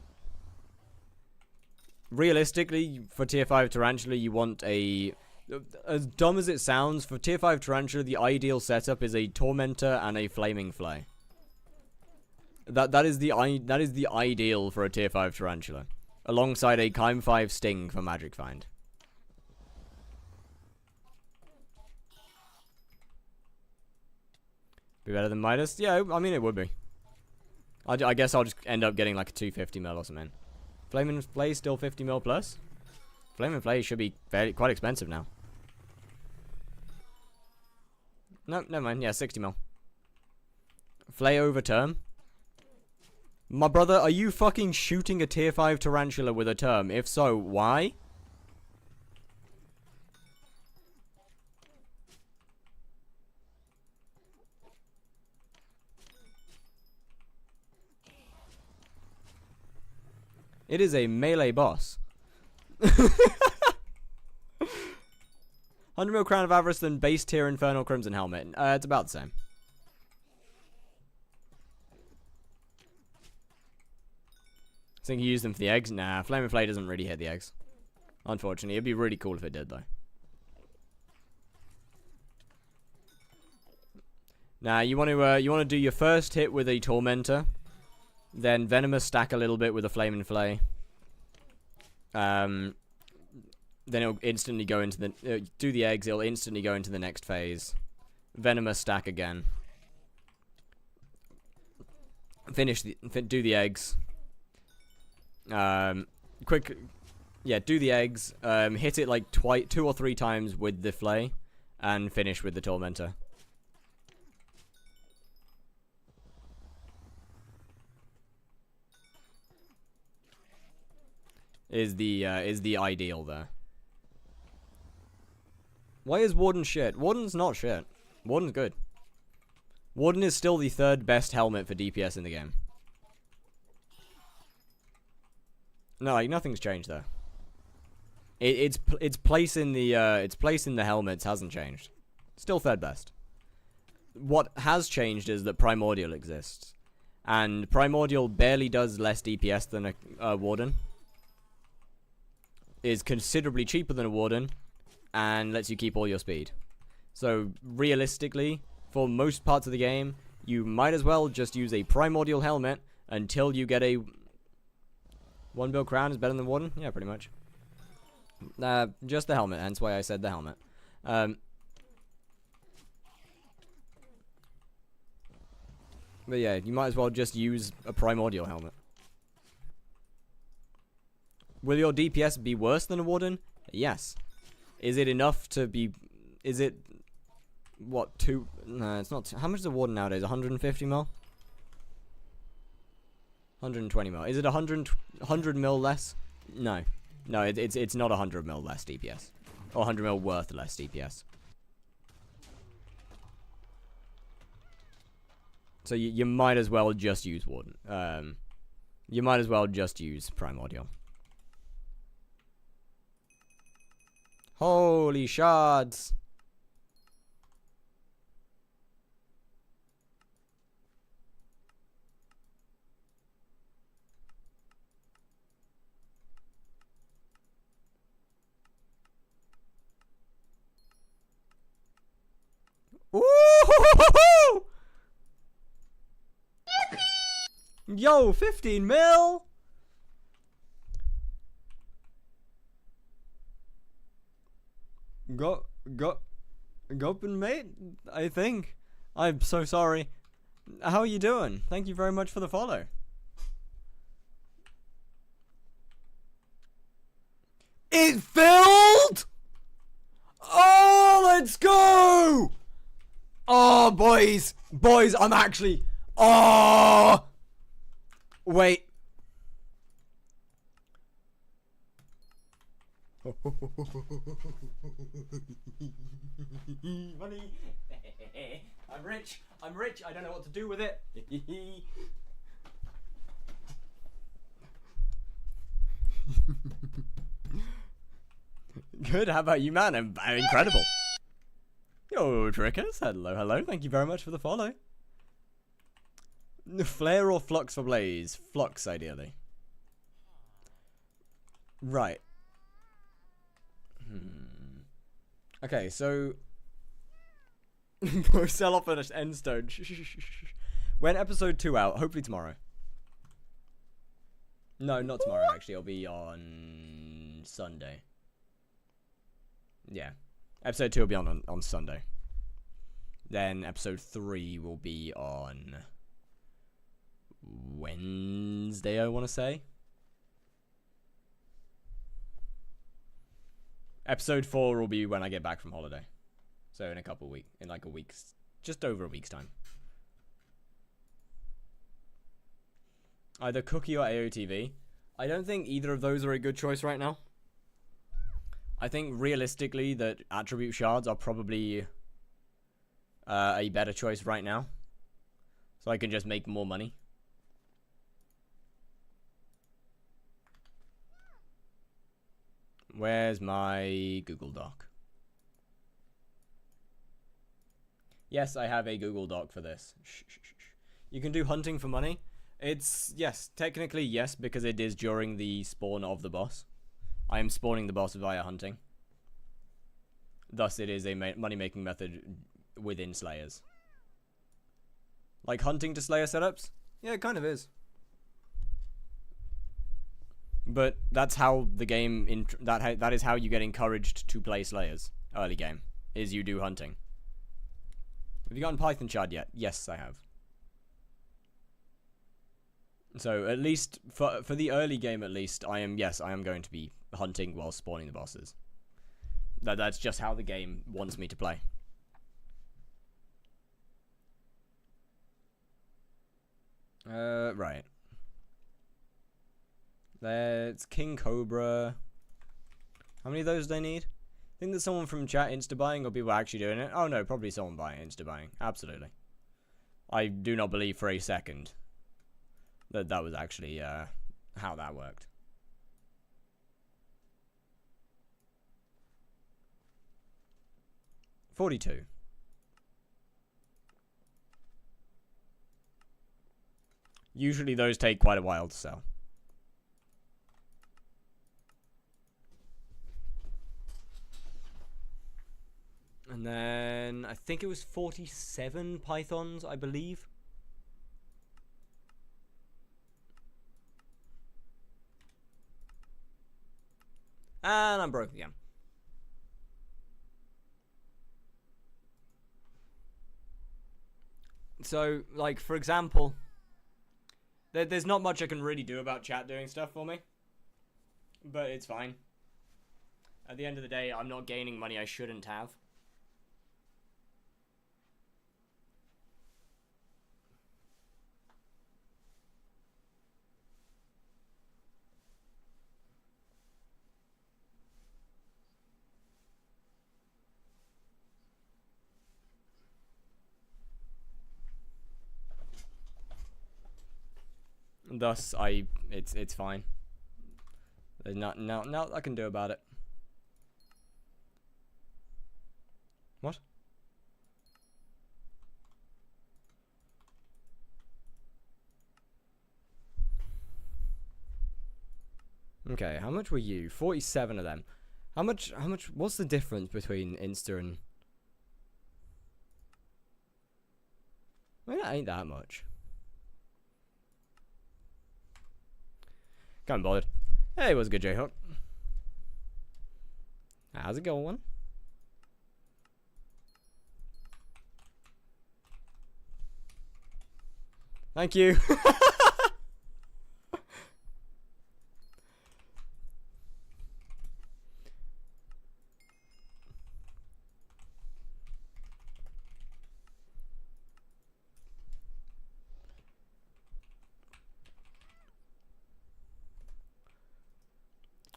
Speaker 1: Realistically, for tier 5 Tarantula, you want a... As dumb as it sounds, for tier 5 Tarantula, the ideal setup is a Tormentor and a Flaming Flay. That is the ideal for a tier 5 Tarantula. Alongside a Kime 5 Sting for Magic Find. Be better than Midas? Yeah, I mean it would be. I guess I'll just end up getting like a 250 mil or something. Flaming Flay still 50 mil plus? Flaming Flay should be quite expensive now. No, never mind. Yeah, 60 mil. Flay over term. My brother, are you fucking shooting a tier 5 Tarantula with a term? If so, why? It is a melee boss. 100 mil Crown of Avarice than base tier Infernal Crimson Helmet. It's about the same. I think you use them for the eggs. Nah, Flaming Flay doesn't really hit the eggs. Unfortunately, it'd be really cool if it did though. Now you want to do your first hit with a Tormentor, then Venomous stack a little bit with a Flaming Flay. Then it'll instantly go into the do the eggs. It'll instantly go into the next phase. Venomous stack again. Do the eggs. Do the eggs. Hit it like 2 or 3 times with the Flay, and finish with the Tormentor. Is the ideal there. Why is Warden shit? Warden's not shit. Warden's good. Warden is still the 3rd best helmet for DPS in the game. No, like nothing's changed there. Its place in the helmets hasn't changed. Still 3rd best. What has changed is that Primordial exists, and Primordial barely does less DPS than a Warden. Is considerably cheaper than a Warden, and lets you keep all your speed. So realistically, for most parts of the game, you might as well just use a Primordial helmet until you get a 1 bill crown is better than Warden? Yeah, pretty much. Just the helmet, hence why I said the helmet. But yeah, you might as well just use a Primordial helmet. Will your DPS be worse than a Warden? Yes. Is it enough to be... Is it... What, 2... No, it's not... How much is a Warden nowadays? 150 mil? 120 mil. Is it 100 mil less? No. No, it's not 100 mil less DPS. Or 100 mil worth less DPS. So you might as well just use Warden. You might as well just use Primordial. Holy shards! Ooh! Yo, 15 mil! Go, mate, I think. I'm so sorry. How are you doing? Thank you very much for the follow. It filled! Oh, let's go! Oh, boys. Boys, I'm actually... Oh! Wait. Money. I'm rich. I'm rich. I don't know what to do with it. Good. How about you, man? I'm incredible. Yo, Trickers. Hello, hello. Thank you very much for the follow. Flare or Flux for Blaze? Flux, ideally. Right. Okay, so... Sell off an endstone. When episode 2 out? Hopefully tomorrow. No, not tomorrow, actually. It'll be on Sunday. Yeah. Episode 2 will be on Sunday. Then episode 3 will be on Wednesday, I want to say. Episode 4 will be when I get back from holiday. So in a couple of weeks, in like a week's, just over a week's time. Either Cookie or AOTV. I don't think either of those are a good choice right now. I think realistically that attribute shards are probably a better choice right now. So I can just make more money. Where's my Google Doc? Yes, I have a Google Doc for this. Shh, shh, shh. You can do hunting for money. It's, yes, technically yes, because it is during the spawn of the boss. I am spawning the boss via hunting. Thus, it is a money-making method within Slayers. Like hunting to Slayer setups? Yeah, it kind of is. But that's how the game, that is how you get encouraged to play Slayers. Early game. Is you do hunting. Have you gotten Python Shard yet? Yes, I have. So, at least, for the early game at least, I am going to be hunting while spawning the bosses. That's just how the game wants me to play. Right. That's King Cobra. How many of those do they need? Think that someone from chat insta-buying or people actually doing it? Oh no, probably someone buying insta-buying. Absolutely. I do not believe for a second that was actually how that worked. $42. Usually those take quite a while to sell. And then I think it was 47 pythons, I believe. And I'm broke again. So, like, for example, there's not much I can really do about chat doing stuff for me. But it's fine. At the end of the day, I'm not gaining money I shouldn't have. Thus, it's fine. There's nothing I can do about it. What? Okay, how much were you? 47 of them. How much, what's the difference between Insta and... I mean, that ain't that much. Can't be bothered. Hey, what's good, J-Hook? How's it going? Thank you.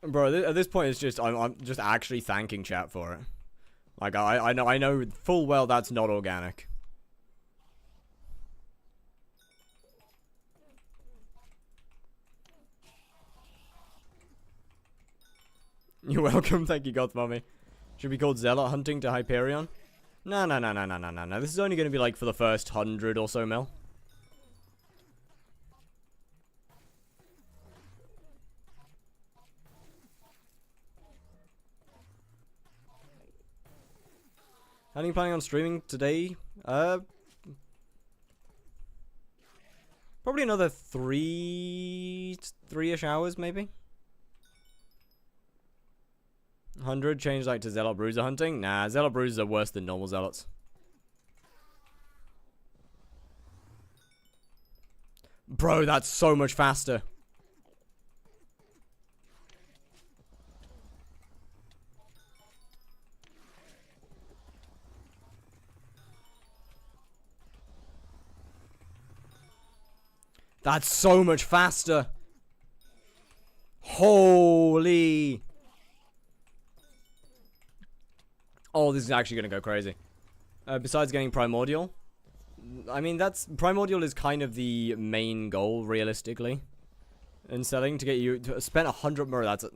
Speaker 1: Bro, at this point, it's just I'm just actually thanking chat for it. Like I know full well that's not organic. You're welcome, thank you, Goth Mommy. Should be called Zealot Hunting to Hyperion. No. This is only going to be like for the first 100 or so mil. How are you planning on streaming today? Probably another three-ish hours, maybe. 100 change like to Zealot Bruiser hunting? Nah, Zealot Bruisers are worse than normal Zealots. Bro, that's so much faster. That's so much faster. Holy. Oh, this is actually going to go crazy. Besides getting Primordial. I mean, Primordial is kind of the main goal, realistically. In selling, to get you to spend 100 more. That's a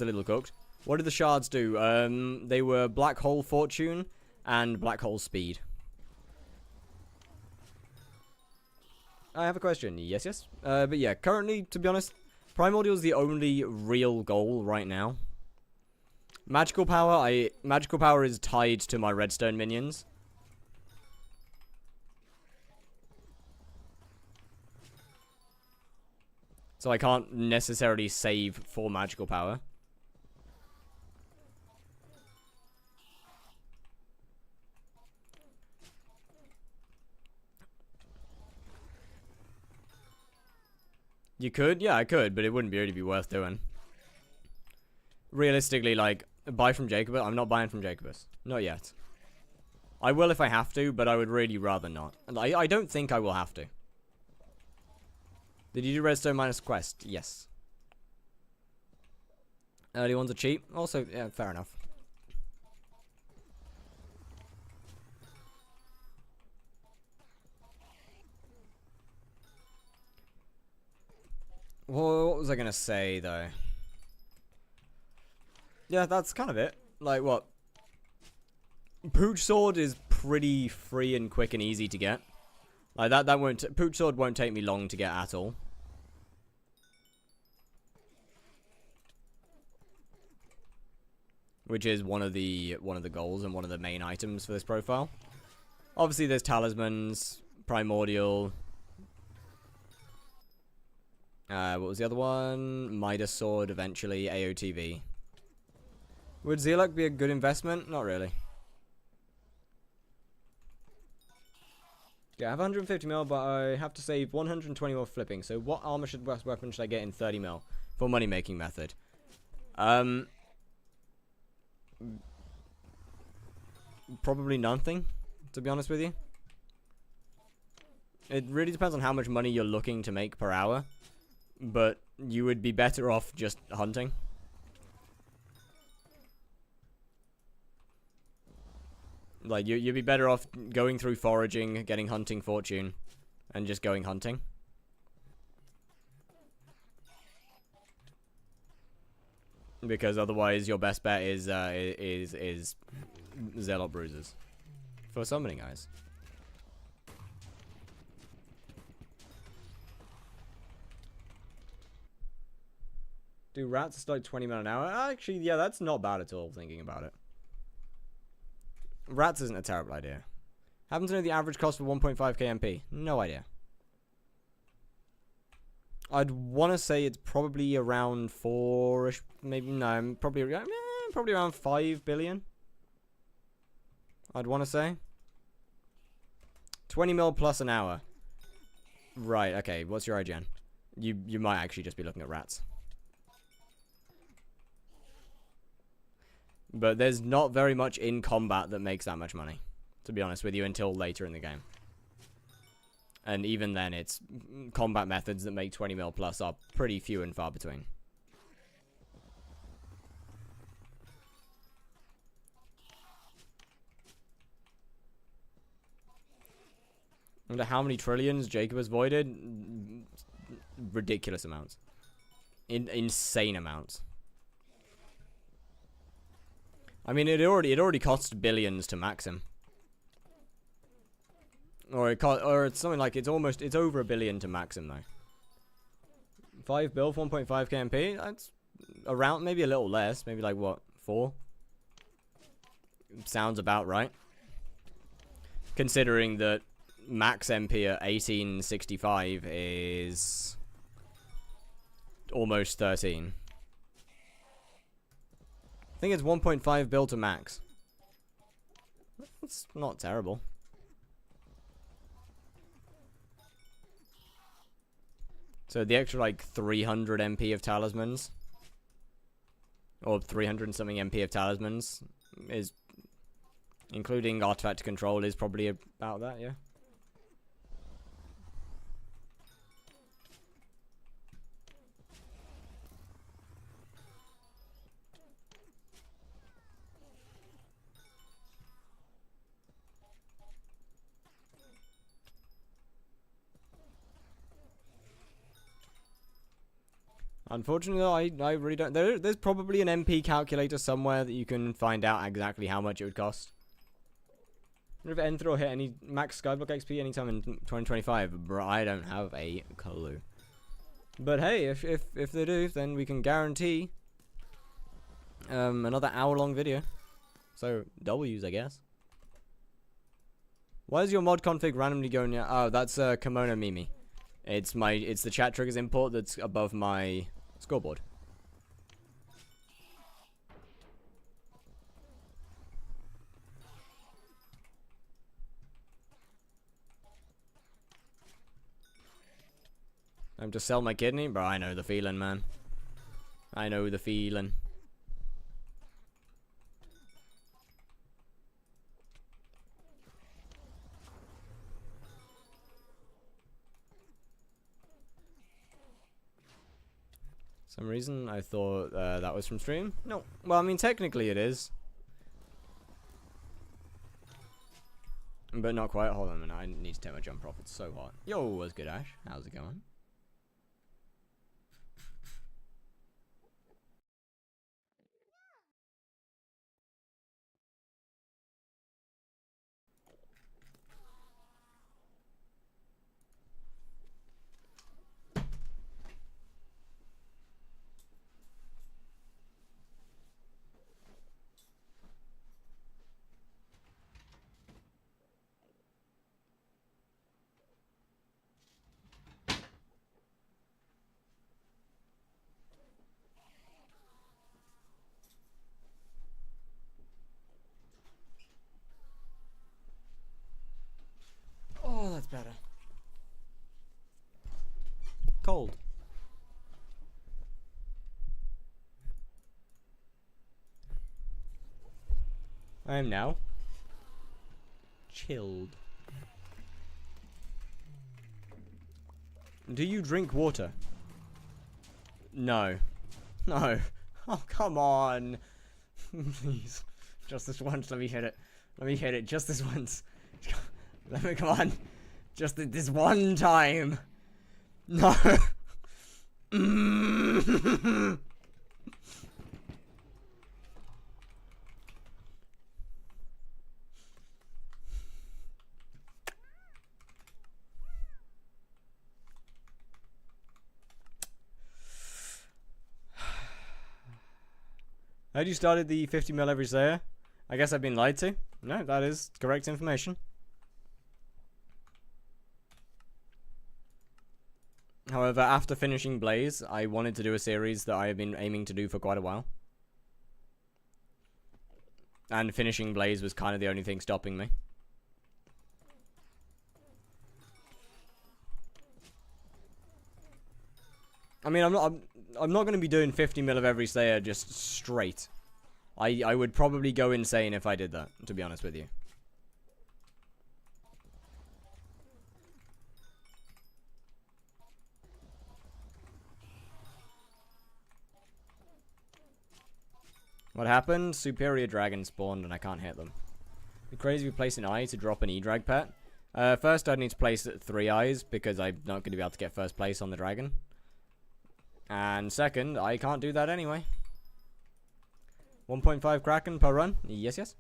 Speaker 1: little cooked. What did the shards do? They were Black Hole Fortune and Black Hole Speed. I have a question. Yes. But yeah, currently, to be honest, Primordial is the only real goal right now. Magical power is tied to my redstone minions. So I can't necessarily save for magical power. You could? Yeah, I could, but it wouldn't really be worth doing. Realistically, like, buy from Jacobus? I'm not buying from Jacobus. Not yet. I will if I have to, but I would really rather not. And I don't think I will have to. Did you do redstone minus quest? Yes. Early ones are cheap. Also, yeah, fair enough. Well, what was I gonna say, though? Yeah, that's kind of it. Like, what? Pooch Sword is pretty free and quick and easy to get. Like, that won't... Pooch Sword won't take me long to get at all. Which is one of the goals and one of the main items for this profile. Obviously, there's Talismans, Primordial... what was the other one? Midas Sword, eventually, AOTV. Would Zealot be a good investment? Not really. Yeah, I have 150 mil, but I have to save 120 more flipping. So what armor weapon should I get in 30 mil for money making method? Probably nothing, to be honest with you. It really depends on how much money you're looking to make per hour. But you would be better off just hunting. Like, you'd be better off going through foraging, getting hunting fortune, and just going hunting. Because otherwise, your best bet is Zealot Bruisers. For summoning eyes. Do rats start 20 mil an hour? Actually, yeah, that's not bad at all, thinking about it. Rats isn't a terrible idea. Happen to know the average cost for 1.5k MP? No idea. I'd want to say it's probably around 4-ish, maybe, no, probably around 5 billion. I'd want to say. 20 mil plus an hour. Right, okay, what's your IGN? You might actually just be looking at rats. But there's not very much in combat that makes that much money, to be honest with you, until later in the game. And even then, it's combat methods that make 20 mil plus are pretty few and far between. I wonder how many trillions Jacob has voided? Ridiculous amounts. Insane amounts. I mean, it already cost billions to max him. Or it's something like it's over $1 billion to max him though. 5 bill, 1.5 KMP. That's around, maybe a little less, maybe like what, 4? sounds about right. Considering that max MP at 1865 is almost 13. I think it's 1.5 build to max. That's not terrible. So the extra like 300 MP of talismans, or 300 and something MP of talismans, is, including artifact control, is probably about that, yeah. Unfortunately, I really don't. There's probably an MP calculator somewhere that you can find out exactly how much it would cost. If Enthro hit any max skyblock XP anytime in 2025, bro, I don't have a clue. But hey, if they do, then we can guarantee another hour-long video. So W's, I guess. Why is your mod config randomly going? Yeah, oh, that's Kimono Mimi. It's the chat triggers import that's above my scoreboard. I'm to sell my kidney? Bro, I know the feeling, man. I know the feeling. Some reason I thought that was from stream. No. Well, I mean, technically it is. But not quite. Hold on a minute. I need to take my jumper off. It's so hot. Yo, what's good, Ash? How's it going? Oh, that's better. Cold. I am now chilled. Do you drink water? No. No. Oh, come on. Please. Just this once, let me hit it. Let me hit it just this once. Let me, come on. Just this one time. No. Heard you started the 50 mil every Slayer. I guess I've been lied to. No, that is correct information. However, after finishing Blaze, I wanted to do a series that I have been aiming to do for quite a while. And finishing Blaze was kind of the only thing stopping me. I mean, I'm not going to be doing 50 mil of every Slayer just straight. I would probably go insane if I did that, to be honest with you. What happened? Superior Dragon spawned and I can't hit them. It'd be crazy if we place an eye to drop an E-Drag pet. First I'd need to place 3 eyes because I'm not going to be able to get first place on the dragon. And second, I can't do that anyway. 1.5 Kraken per run? Yes, yes.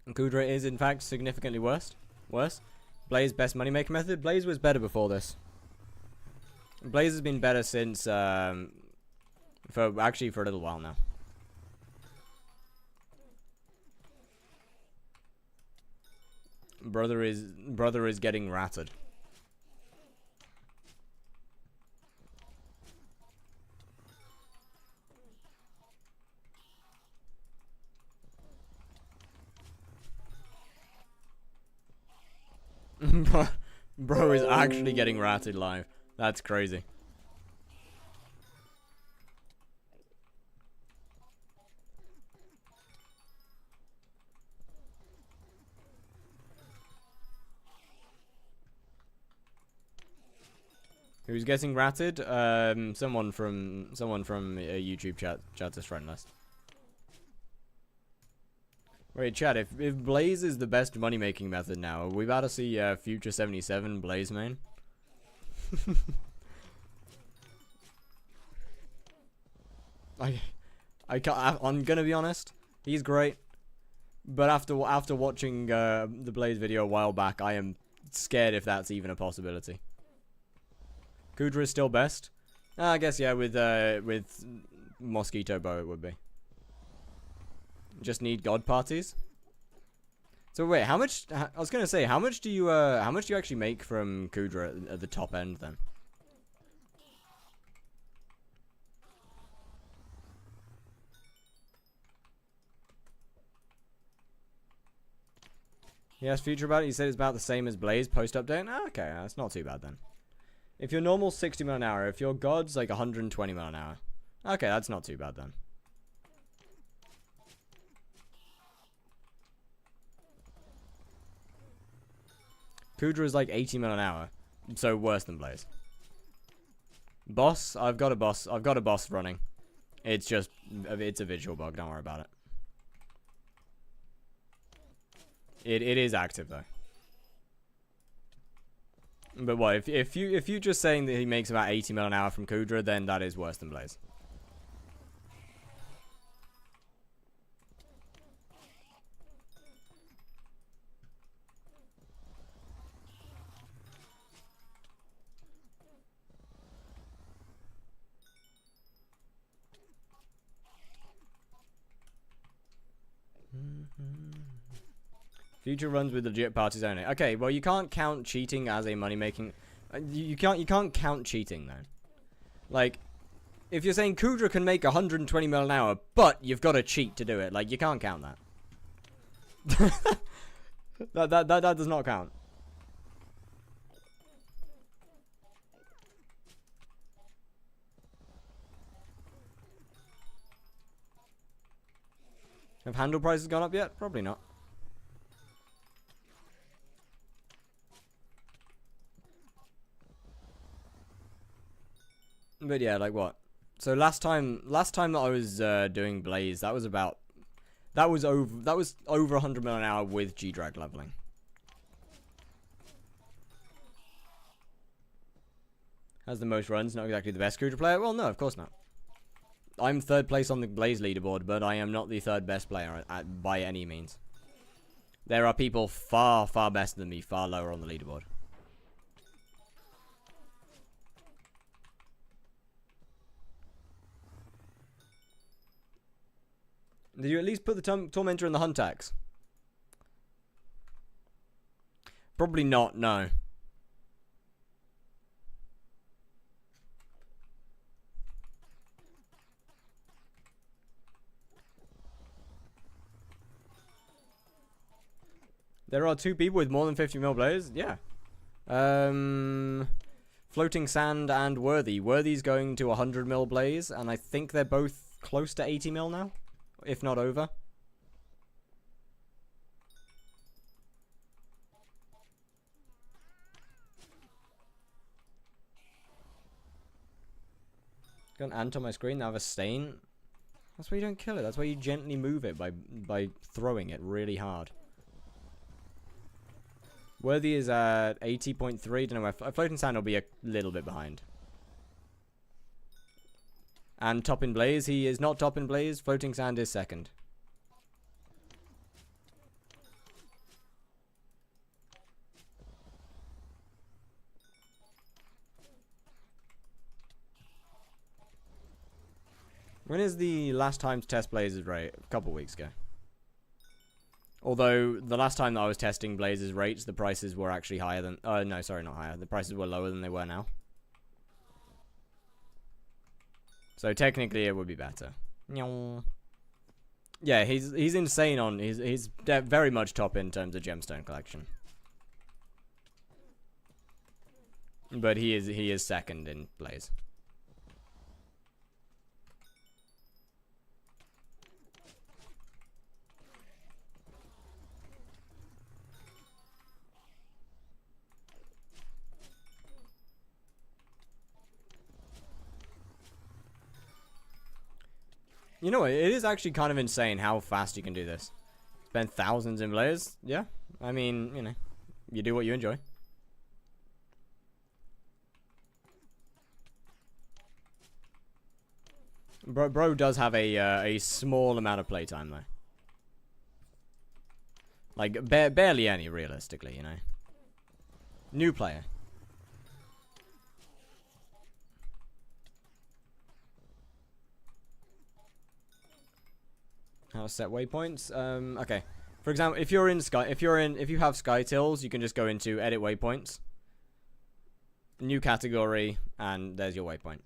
Speaker 1: Kudra is in fact significantly worse. Blaze best moneymaker method? Blaze was better before this. Blaze has been better since, for a little while now. Brother is getting ratted. Bro is actually getting ratted live. That's crazy. Who's getting ratted? Someone from a YouTube chat's friend list. Wait, chat. If Blaze is the best money making method now, are we about to see Future 77 Blaze main? I can't. I'm gonna be honest. He's great, but after watching the Blaze video a while back, I am scared if that's even a possibility. Kudra is still best. I guess yeah. With Mosquito Bow it would be. Just need god parties. So wait, how much? I was gonna say, how much do you actually make from Kudra at the top end then? He asked Future about it. He said it's about the same as Blaze post update. Oh, okay, that's not too bad then. If you're normal 60 mil an hour, if your god's like 120 mil an hour, okay, that's not too bad then. Kudra is like 80 mil an hour, so worse than Blaze. Boss, I've got a boss running. It's a visual bug, don't worry about it. It is active though. But what, if you're just saying that he makes about 80 mil an hour from Kudra, then that is worse than Blaze. Future runs with legit parties only. Okay, well you can't count cheating as a money making. You can't count cheating though. Like, if you're saying Kudra can make 120 mil an hour, but you've got to cheat to do it, like you can't count that. that does not count. Have handle prices gone up yet? Probably not. But yeah, like what? So last time that I was doing Blaze, that was over 100 mil an hour with G-Drag leveling. Has the most runs, not exactly the best Kudra player. Well, no, of course not. I'm third place on the Blaze leaderboard, but I am not the third best player by any means. There are people far, far better than me, far lower on the leaderboard. Did you at least put the Tormentor in the Hunt Axe? Probably not, no. There are 2 people with more than 50 mil Blaze? Yeah. Floating Sand and Worthy. Worthy's going to 100 mil Blaze, and I think they're both close to 80 mil now, if not over. Got an ant on my screen, now I have a stain. That's why you don't kill it, that's why you gently move it by throwing it really hard. Worthy is at 80.3. Don't know where. Floating Sand will be a little bit behind. And top in Blaze, he is not top in Blaze. Floating Sand is second. When is the last time to test Blaze's rate? A couple weeks ago. Although, the last time that I was testing Blaze's rates, the prices were actually higher than... no, sorry, not higher. The prices were lower than they were now. So, technically, it would be better. Yeah, he's insane on... He's very much top in terms of gemstone collection. But he is second in Blaze. You know what, it is actually kind of insane how fast you can do this. Spend thousands in Blaze, yeah. I mean, you know, you do what you enjoy. Bro does have a small amount of playtime, though. Like, barely any, realistically, you know. New player. How to set waypoints? Okay. For example, if you have SkyTills, you can just go into edit waypoints, new category, and there's your waypoint.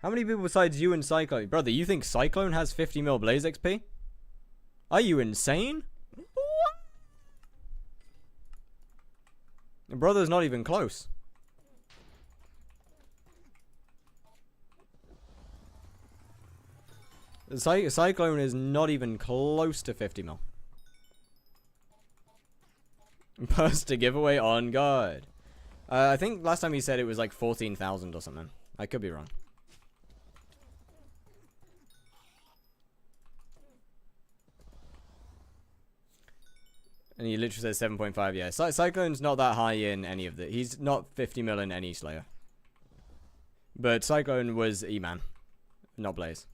Speaker 1: How many people besides you and Cyclone? Brother, you think Cyclone has 50 mil Blaze XP? Are you insane? Your brother's not even close. Cyclone is not even close to 50 mil. Poster giveaway on God. I think last time he said it was like 14,000 or something. I could be wrong. And he literally says 7.5, yeah. Cyclone's not that high in any of the... He's not 50 mil in any Slayer. But Cyclone was E-Man, not Blaze.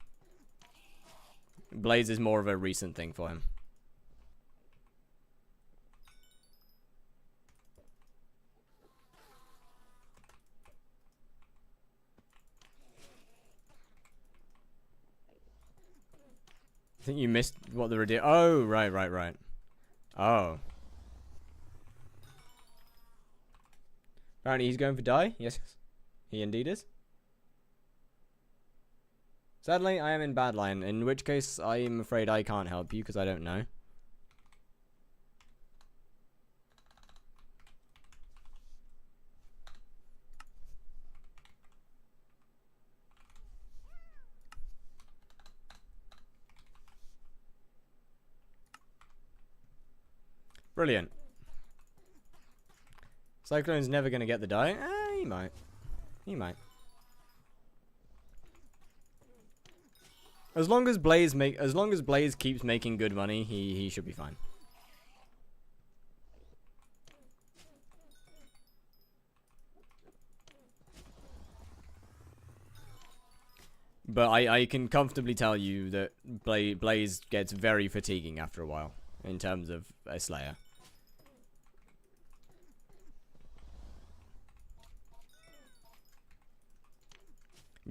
Speaker 1: Blaze is more of a recent thing for him. I think you missed what the redeem... Oh, right. Oh. Apparently he's going for die. Yes. He indeed is. Sadly, I am in bad line, in which case I am afraid I can't help you because I don't know. Brilliant. Cyclone's never going to get the die. He might. He might. As long as Blaze keeps making good money, he should be fine. But I can comfortably tell you that Blaze gets very fatiguing after a while in terms of a Slayer.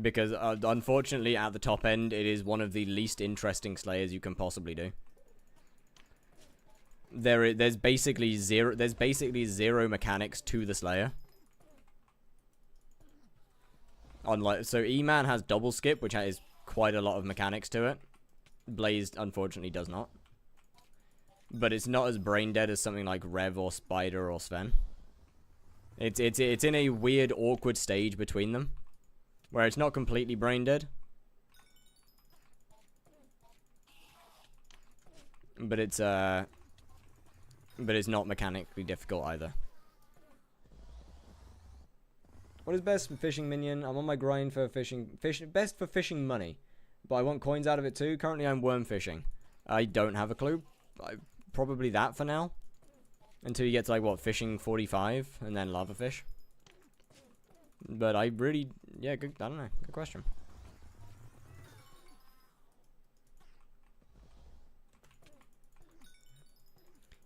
Speaker 1: Because, unfortunately, at the top end, it is one of the least interesting Slayers you can possibly do. There's basically zero mechanics to the Slayer. So E-Man has double skip, which has quite a lot of mechanics to it. Blaze, unfortunately, does not. But it's not as brain dead as something like Rev or Spider or Sven. It's in a weird, awkward stage between them. Where it's not completely brain dead. But it's not mechanically difficult either. What is best for fishing minion? I'm on my grind for best for fishing money. But I want coins out of it too. Currently I'm worm fishing. I don't have a clue. Probably that for now. Until you get to like what, fishing 45 and then lava fish. But I really, yeah, I don't know. Good question.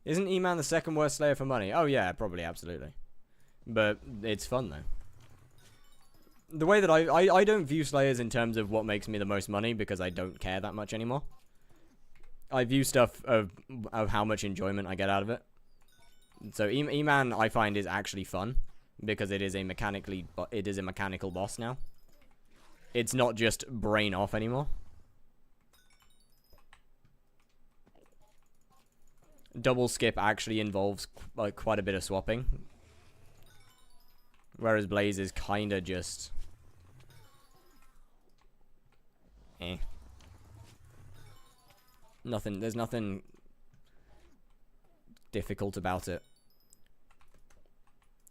Speaker 1: Isn't E-Man the second worst Slayer for money? Oh yeah, probably, absolutely. But it's fun though. the way that I don't view Slayers in terms of what makes me the most money, because I don't care that much anymore. I view stuff of how much enjoyment I get out of it. So E-Man I find is actually fun, because it is a mechanical boss now. It's not just brain off anymore. Double skip actually involves like quite a bit of swapping, whereas Blaze is kind of just nothing. There's nothing difficult about it.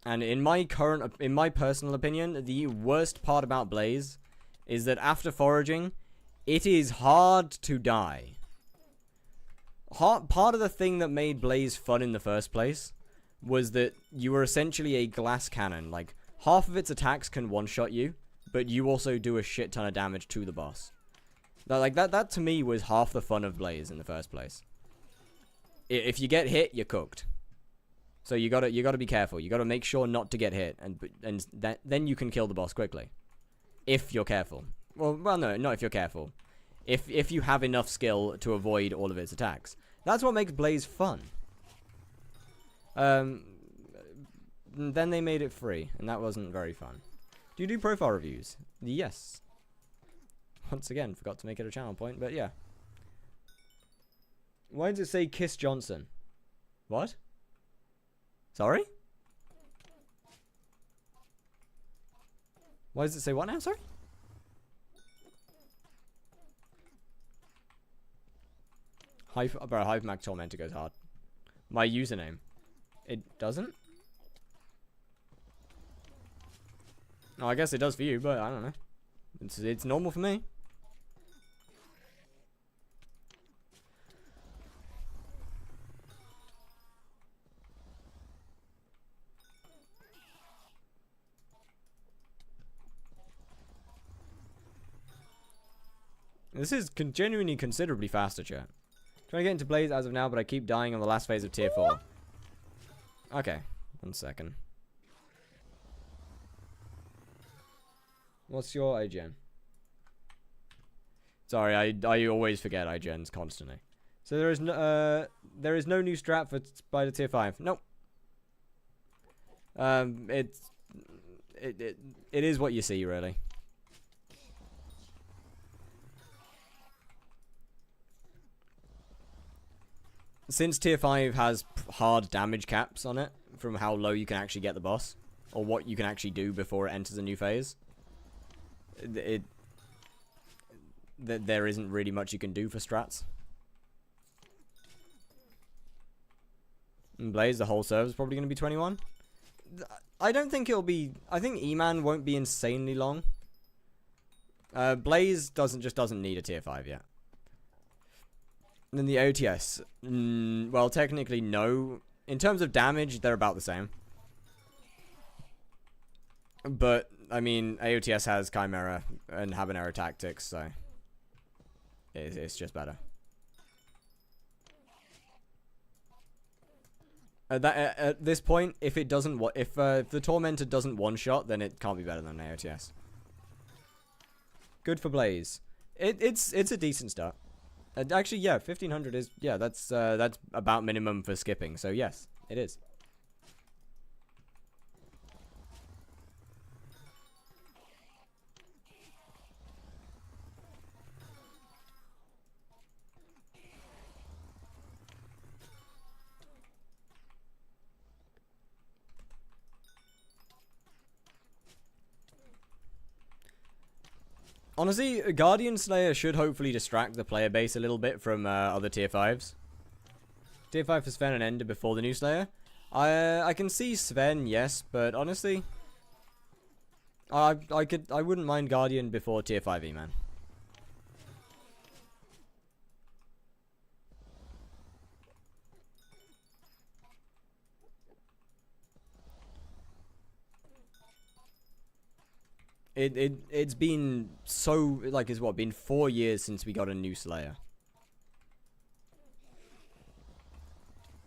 Speaker 1: And in my personal opinion, the worst part about Blaze is that after foraging, it is hard to die. Part of the thing that made Blaze fun in the first place was that you were essentially a glass cannon. Like, half of its attacks can one-shot you, but you also do a shit ton of damage to the boss. That to me was half the fun of Blaze in the first place. If you get hit, you're cooked. So you gotta be careful. You gotta make sure not to get hit, and then you can kill the boss quickly, if you're careful. Well, no, not if you're careful. If you have enough skill to avoid all of its attacks. That's what makes Blaze fun. Then they made it free, and that wasn't very fun. Do you do profile reviews? Yes. Once again, forgot to make it a channel point, but yeah. Why does it say Kiss Johnson? What? Sorry? Why does it say what now? Sorry? Bro, Hypemac Tormentor goes hard. My username. It doesn't? Oh, I guess it does for you, but I don't know. It's normal for me. This is genuinely considerably faster, chat. Trying to get into Blaze as of now, but I keep dying on the last phase of tier 4. Okay, 1 second. What's your IGN? Sorry, I always forget IGNs constantly. So there is no new strat for Spider tier 5. Nope. It is what you see, really. Since tier 5 has hard damage caps on it, from how low you can actually get the boss, or what you can actually do before it enters a new phase, there isn't really much you can do for strats. And Blaze, the whole server is probably going to be 21. I don't think it'll be... I think E-Man won't be insanely long. Blaze just doesn't need a tier 5 yet. And then the OTS. Well, technically, no. In terms of damage, they're about the same. But, I mean, AOTS has Chimera and Habanero Tactics, so... It's just better. At this point, if the Tormentor doesn't one-shot, then it can't be better than AOTS. Good for Blaze. It's a decent start. Actually, yeah, 1500 is... Yeah, that's about minimum for skipping. So, yes, it is. Honestly, Guardian Slayer should hopefully distract the player base a little bit from other tier 5s. Tier 5 for Sven and Ender before the new Slayer. I can see Sven, yes, but honestly, I wouldn't mind Guardian before tier 5 E-Man. It's been so, like, it's what, been 4 years since we got a new Slayer.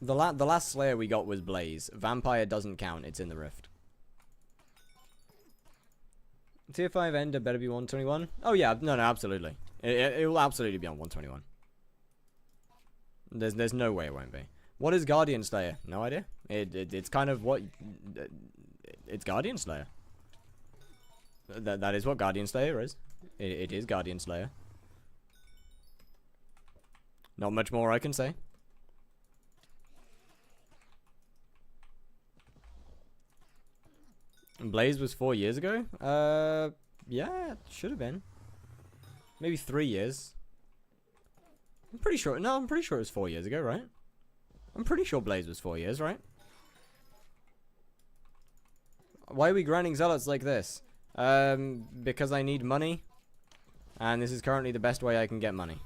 Speaker 1: The last Slayer we got was Blaze. Vampire doesn't count, it's in the Rift. Tier 5 Ender better be 121. Oh yeah, no, absolutely. It will absolutely be on 121. There's no way it won't be. What is Guardian Slayer? No idea. It's kind of what... It's Guardian Slayer. That is what Guardian Slayer is. It is Guardian Slayer. Not much more I can say. Blaze was 4 years ago? Yeah, it should have been. Maybe 3 years. I'm pretty sure. No, I'm pretty sure it was 4 years ago, right? I'm pretty sure Blaze was 4 years, right? Why are we grinding zealots like this? Because I need money. And this is currently the best way I can get money.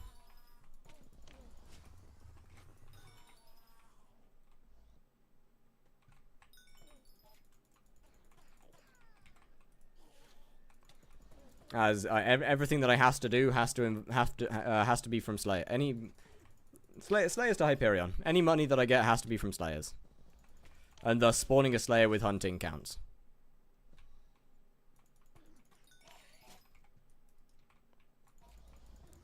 Speaker 1: As everything that I has to do has to be from Slayer. Slayers to Hyperion. Any money that I get has to be from Slayers. And thus spawning a Slayer with hunting counts.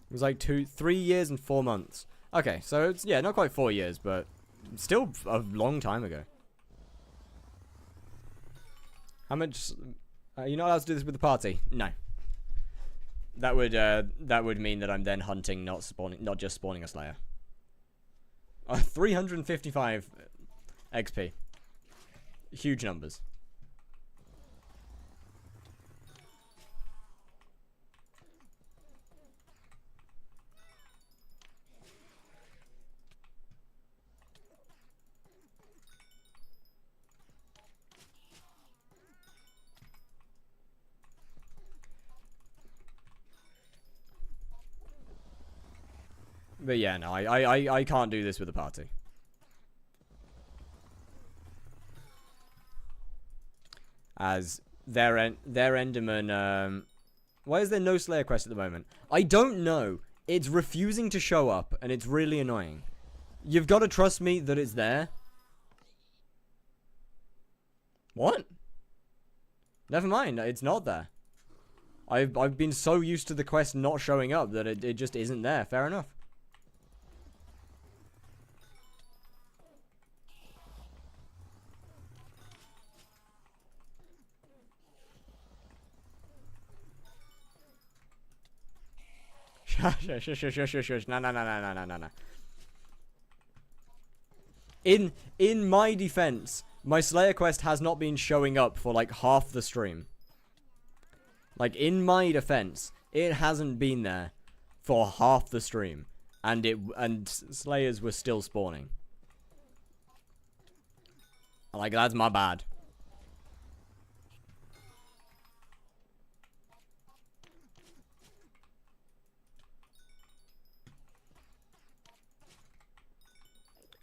Speaker 1: It was like 3 years and 4 months. Okay, so it's, yeah, not quite 4 years, but still a long time ago. How much... you're not allowed to do this with the party? No. That would mean that I'm then hunting, not just spawning a Slayer. 355 XP. Huge numbers. But yeah, no, I can't do this with a party. As their Enderman, why is there no Slayer quest at the moment? I don't know. It's refusing to show up, and it's really annoying. You've got to trust me that it's there. What? Never mind, it's not there. I've been so used to the quest not showing up that it just isn't there. Fair enough. Shush. No. In my defense, my Slayer quest has not been showing up for like half the stream. Like, in my defense, it hasn't been there for half the stream. And Slayers were still spawning. Like, that's my bad.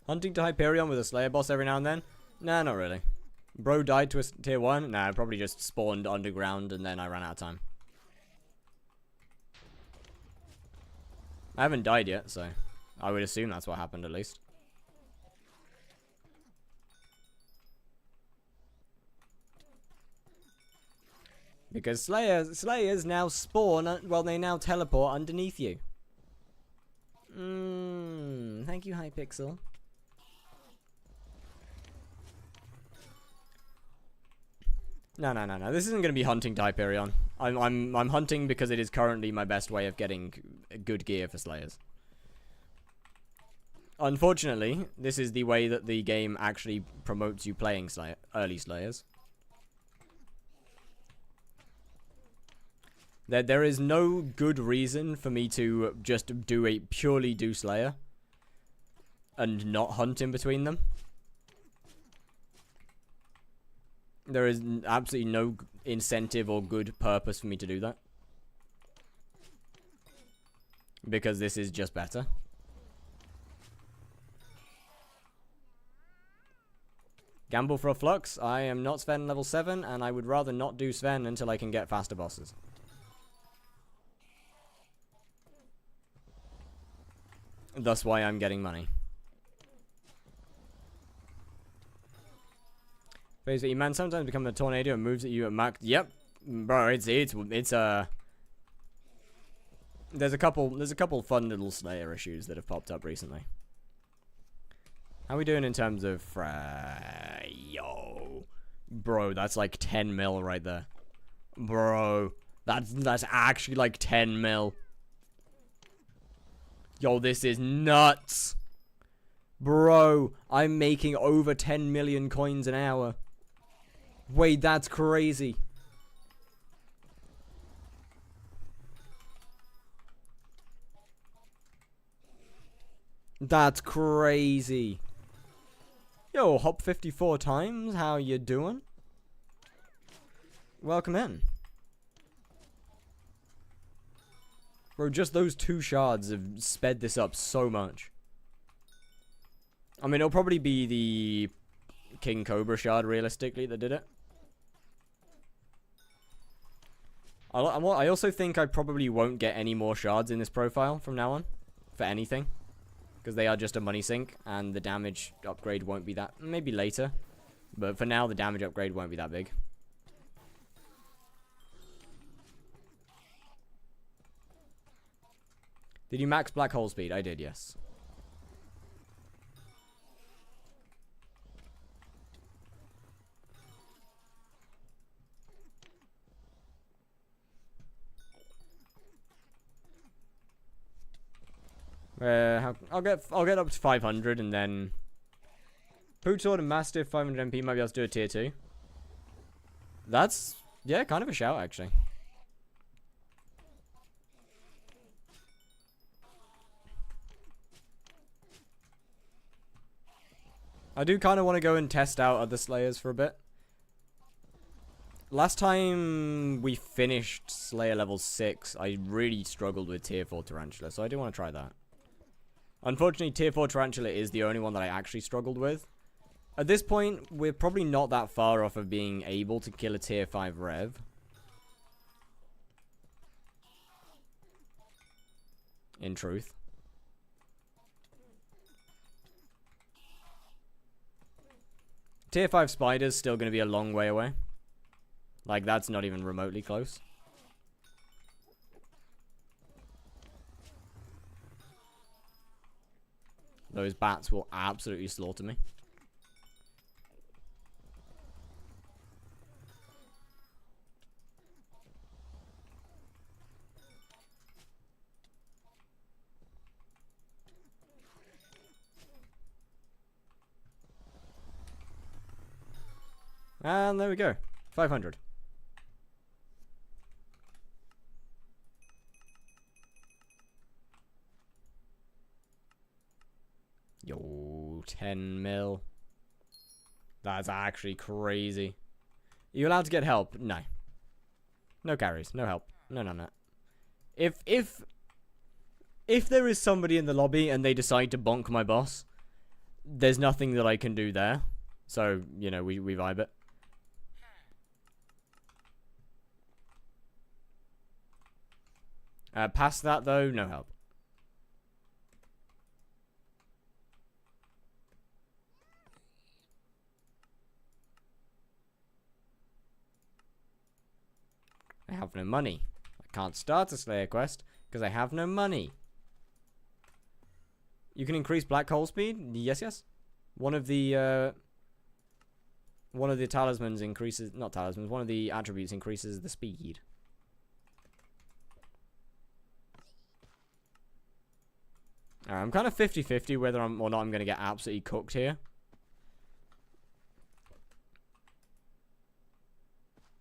Speaker 1: Hunting to Hyperion with a Slayer boss every now and then? Nah, not really. Bro died to a tier 1? Nah, I probably just spawned underground and then I ran out of time. I haven't died yet, so I would assume that's what happened at least. Because Slayers now spawn, well, they now teleport underneath you. Thank you, HYPIXEL. No. This isn't going to be hunting to Hyperion. I'm hunting because it is currently my best way of getting good gear for Slayers. Unfortunately, this is the way that the game actually promotes you playing early Slayers. There is no good reason for me to just purely do Slayer and not hunt in between them. There is absolutely no incentive or good purpose for me to do that. Because this is just better. Gamble for a flux. I am not Sven level 7, and I would rather not do Sven until I can get faster bosses. Thus why I'm getting money. Basically, man sometimes becomes a tornado and moves at you at max. Yep. Bro, it's there's a couple fun little Slayer issues that have popped up recently. How are we doing in terms of yo, bro, that's like 10 mil right there. Bro, that's actually like 10 mil. Yo, this is nuts. Bro, I'm making over 10 million coins an hour. Wait, that's crazy. That's crazy. Yo, hop 54 times, how you doing? Welcome in. Bro, just those 2 shards have sped this up so much. I mean, it'll probably be the King Cobra shard, realistically, that did it. I also think I probably won't get any more shards in this profile from now on. For anything. Because they are just a money sink, and the damage upgrade won't be that... Maybe later. But for now, the damage upgrade won't be that big. Did you max black hole speed? I did, yes. I'll get up to 500 and then Poot Sword and Mastiff 500 MP might be able to do a tier 2. That's yeah, kind of a shout actually. I do kind of want to go and test out other Slayers for a bit. Last time we finished Slayer level 6, I really struggled with tier 4 Tarantula, so I do want to try that. Unfortunately, tier 4 Tarantula is the only one that I actually struggled with. At this point, we're probably not that far off of being able to kill a tier 5 Rev. In truth. Tier 5 Spider's still going to be a long way away. Like, that's not even remotely close. Those bats will absolutely slaughter me. And there we go. 500. Yo, 10 mil. That's actually crazy. Are you allowed to get help? No. No carries. No help. No, no, no. If there is somebody in the lobby and they decide to bonk my boss, there's nothing that I can do there. So, you know, we vibe it. Past that, though, no help. I have no money. I can't start a Slayer quest because I have no money. You can increase black hole speed? Yes, yes. One of the talismans increases... Not talismans. One of the attributes increases the speed. I'm kind of 50-50 whether or not I'm going to get absolutely cooked here.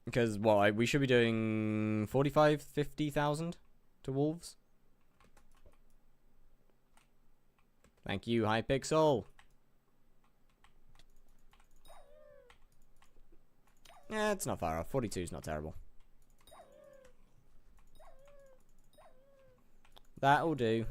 Speaker 1: Because, well, we should be doing 50,000 to wolves. Thank you, HYPIXEL. Yeah, it's not far off. 42 is not terrible. That'll do.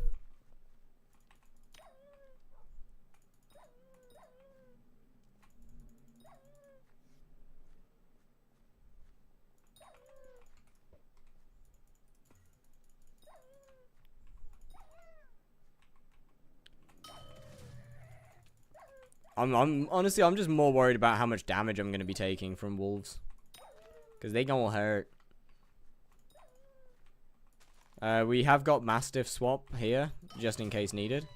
Speaker 1: I'm honestly just more worried about how much damage I'm going to be taking from wolves. Because they gonna hurt. We have got Mastiff swap here, just in case needed.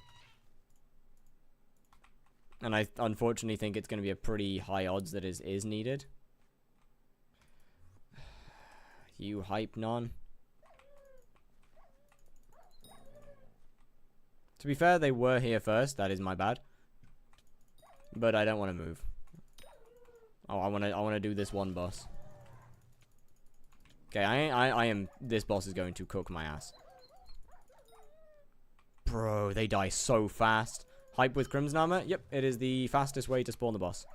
Speaker 1: And I unfortunately think it's going to be a pretty high odds that it is needed. You hype non. To be fair, they were here first. That is my bad. But I don't want to move. Oh, I want to do this one boss. Okay, I am. This boss is going to cook my ass. Bro, they die so fast. Hype with Crimson Armor? Yep, it is the fastest way to spawn the boss.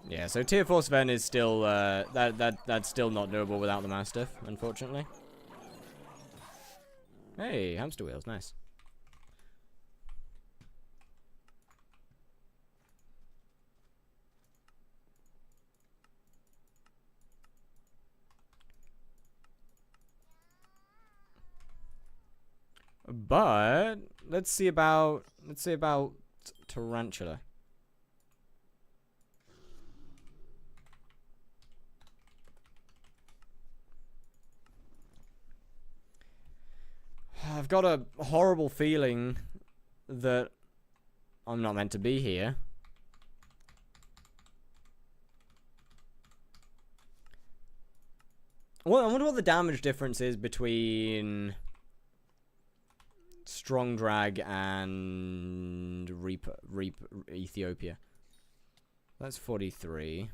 Speaker 1: Yeah, so Tier 4 Sven is still, that's still not doable without the Mastiff, unfortunately. Hey, hamster wheels, nice. But let's see about Tarantula. I've got a horrible feeling that I'm not meant to be here. Well, I wonder what the damage difference is between Strong Drag and Reap Ethiopia. That's 43.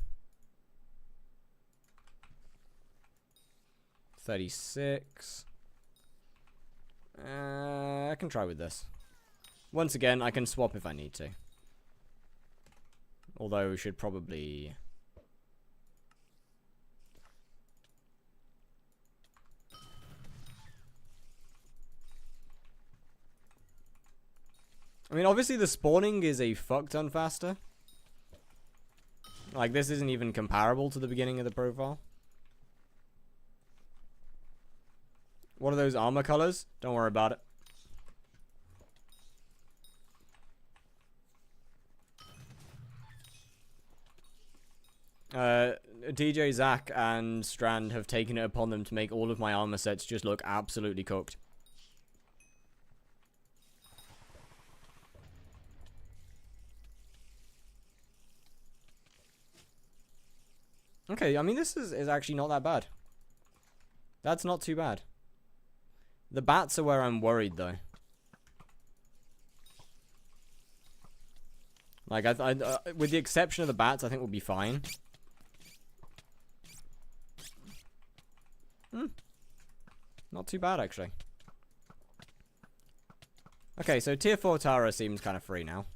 Speaker 1: 36. I can try with this. Once again, I can swap if I need to. Although we should probably... I mean, obviously the spawning is a fuck ton faster. Like, this isn't even comparable to the beginning of the profile. What are those armor colors? Don't worry about it. DJ, Zach, and Strand have taken it upon them to make all of my armor sets just look absolutely cooked. Okay, I mean, this is actually not that bad. That's not too bad. The bats are where I'm worried, though. Like, with the exception of the bats, I think we'll be fine. Not too bad, actually. Okay, so Tier 4 Tara seems kind of free now.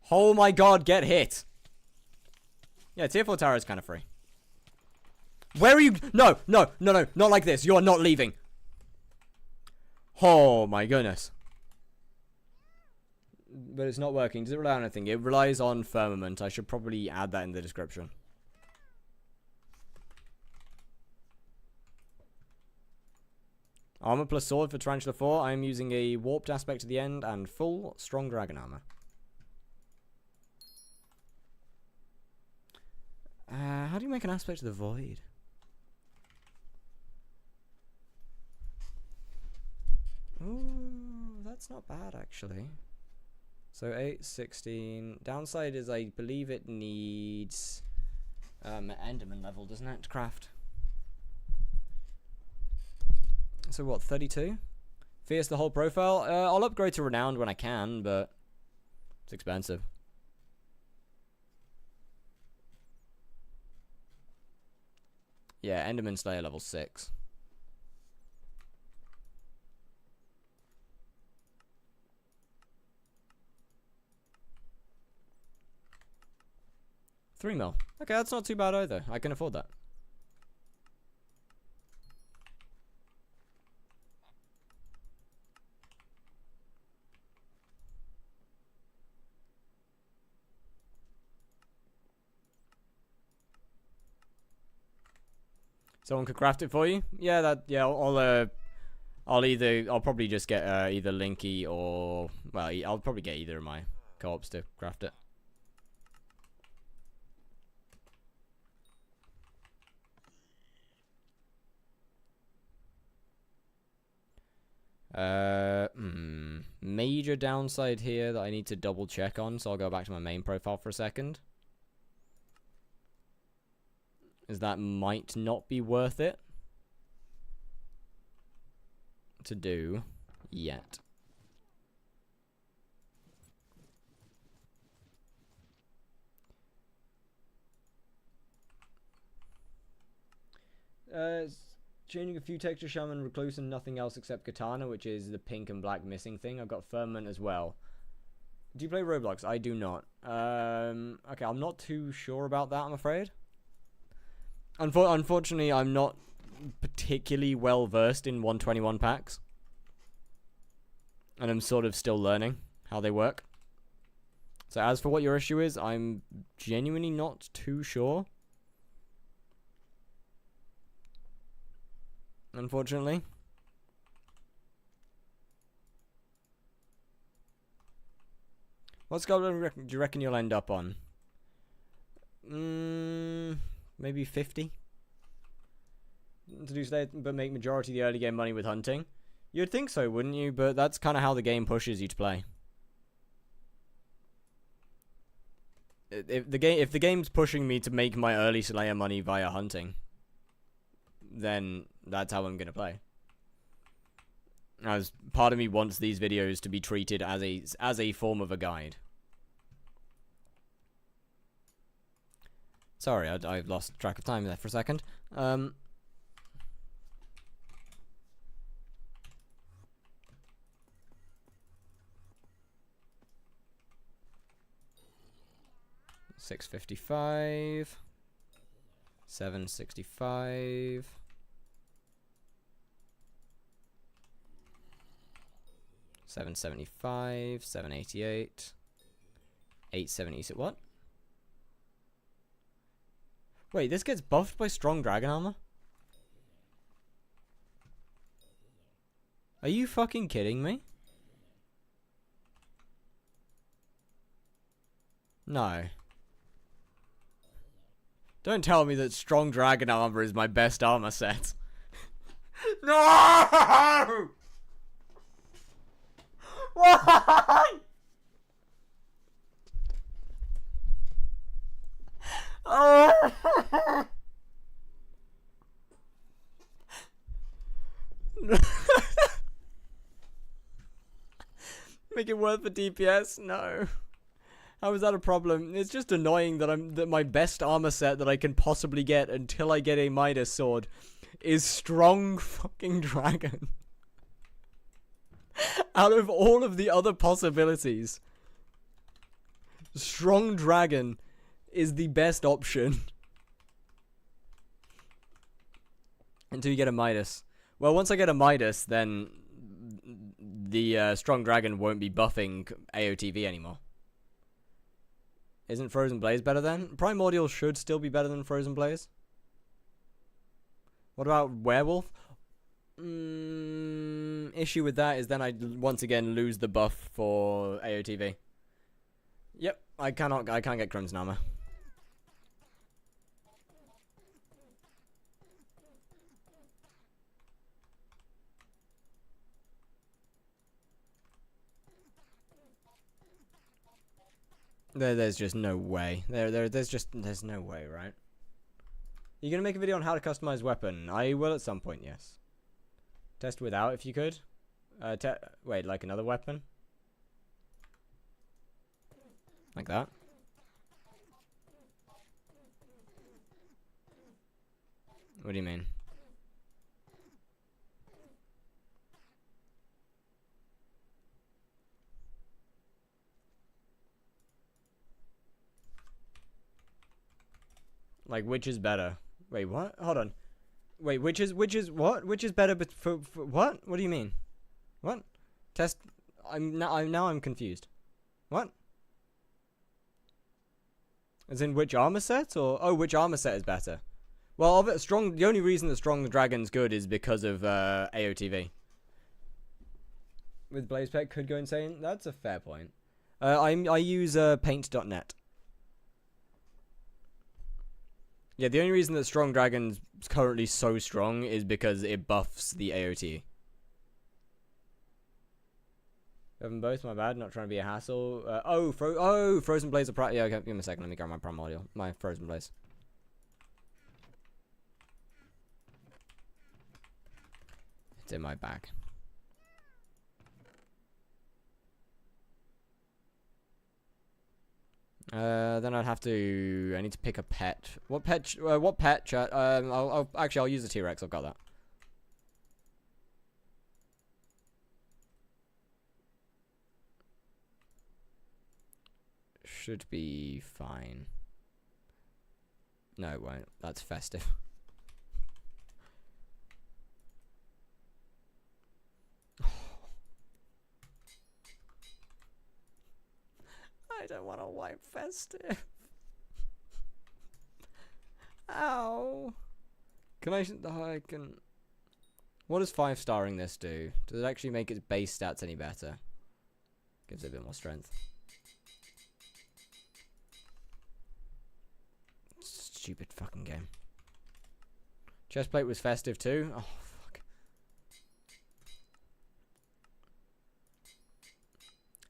Speaker 1: Oh my god, get hit! Yeah, Tier 4 Tara is kind of free. Where are you? No, no, no, no, not like this. You are not leaving. Oh my goodness. But it's not working. Does it rely on anything? It relies on firmament. I should probably add that in the description. Armor plus sword for Tarantula 4. I am using a warped aspect to the end and full strong dragon armor. How do you make an aspect of the void? Ooh, that's not bad, actually. So 8, 16. Downside is I believe it needs Enderman level, doesn't it, to craft? So what, 32? Fierce the whole profile? I'll upgrade to Renowned when I can, but it's expensive. Yeah, Enderman Slayer level 6. $3 mil. Okay, that's not too bad either. I can afford that. Someone could craft it for you? Yeah, I'll probably just get either Linky or, well, I'll probably get either of my co-ops to craft it. Major downside here that I need to double check on, so I'll go back to my main profile for a second. Is that might not be worth it to do yet. Changing a few texture, shaman, recluse, and nothing else except katana, which is the pink and black missing thing. I've got firmament as well. Do you play Roblox? I do not. Okay, I'm not too sure about that, I'm afraid. Unfortunately, I'm not particularly well versed in 121 packs, and I'm sort of still learning how they work. So as for what your issue is, I'm genuinely not too sure. Unfortunately. What skyblock do you reckon you'll end up on? Maybe 50? To do so, but make majority of the early game money with hunting? You'd think so, wouldn't you? But that's kind of how the game pushes you to play. If the game's pushing me to make my early Slayer money via hunting, then that's how I'm gonna play. As part of me wants these videos to be treated as a form of a guide. Sorry, I've lost track of time there for a second. 655, 765, 775, 788, 870. Is it what? Wait, this gets buffed by strong dragon armor? Are you fucking kidding me? No. Don't tell me that strong dragon armor is my best armor set. No! Why? Oh! Make it worth the DPS? No. How is that a problem? It's just annoying that my best armor set that I can possibly get until I get a Midas sword is strong fucking dragon. Out of all of the other possibilities, strong dragon is the best option. Until you get a Midas. Well, once I get a Midas, then the strong dragon won't be buffing AOTV anymore. Isn't Frozen Blaze better then? Primordial should still be better than Frozen Blaze. What about Werewolf? Issue with that is then I once again lose the buff for AOTV. Yep, I can't get Crimson Armor. There's just no way. There's no way, right? You're gonna make a video on how to customize weapon. I will at some point, yes. Test without if you could. Wait, like another weapon? Like that? What do you mean? Like, which is better? Wait, what? Hold on. Wait, which is what? Which is better? But for what? What do you mean? What? Test. Now I'm confused. What? As in which armor set, or which armor set is better? Well, the only reason that Strong Dragon's good is because of AOTV. With Blaze Pet could go insane. That's a fair point. I use paint.net. Yeah, the only reason that Strong Dragon's currently so strong is because it buffs the AOT. Have them both, my bad, not trying to be a hassle. Frozen Blaze are yeah, okay, give me a second, let me grab my Primordial. My Frozen Blaze. It's in my bag. Then I'd have to. I need to pick a pet. What pet? What pet? Chat. I'll use the T-Rex. I've got that. Should be fine. No, it won't. That's festive. I don't want to wipe festive. Ow. Can I can... What does 5-starring this do? Does it actually make its base stats any better? Gives it a bit more strength. Stupid fucking game. Chestplate was festive too? Oh, fuck.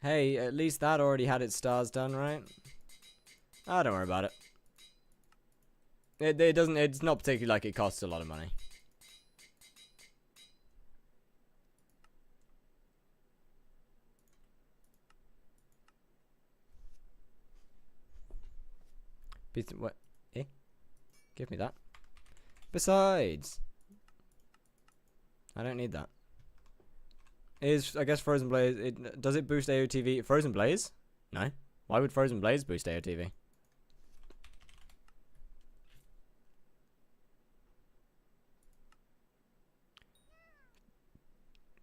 Speaker 1: Hey, at least that already had its stars done, right? Ah, don't worry about it. It doesn't, it's not particularly like it costs a lot of money. What? Eh? Give me that. Besides, I don't need that. I guess Frozen Blaze, does it boost AOTV? Frozen Blaze? No. Why would Frozen Blaze boost AOTV?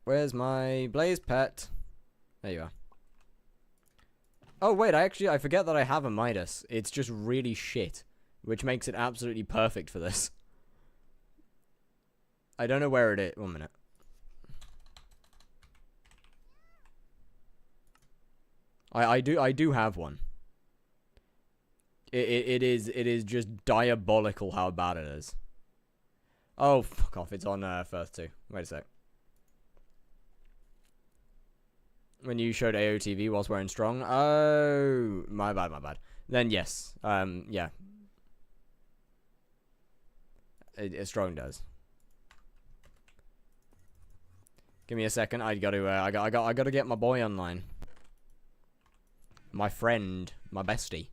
Speaker 1: Where's my Blaze pet? There you are. Oh wait, I forget that I have a Midas. It's just really shit, which makes it absolutely perfect for this. I don't know where it is. 1 minute. I do have one. It is just diabolical how bad it is. Oh fuck off! It's on first 2. Wait a sec. When you showed AOTV whilst wearing strong. Oh, my bad, my bad. Then yes, yeah. It strong does. Give me a second. I gotta get my boy online. My friend, my bestie.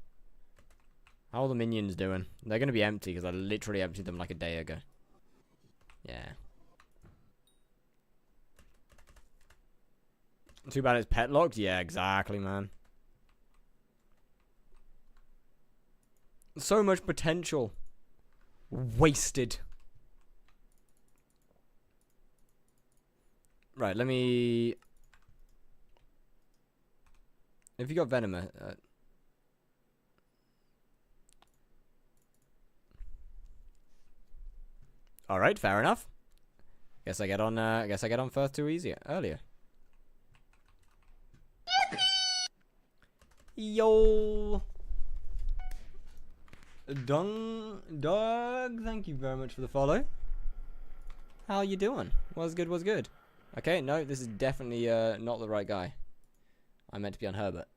Speaker 1: How are the minions doing? They're gonna be empty because I literally emptied them like a day ago. Yeah. Too bad it's pet locked? Yeah, exactly, man. So much potential. Wasted. Right, let me... If you got Venom... Alright, fair enough. Guess I get on first 2 earlier. Yo, dog, thank you very much for the follow. How you doing? What's good, what's good? Okay, no, this is definitely not the right guy. I meant to be on Herbert.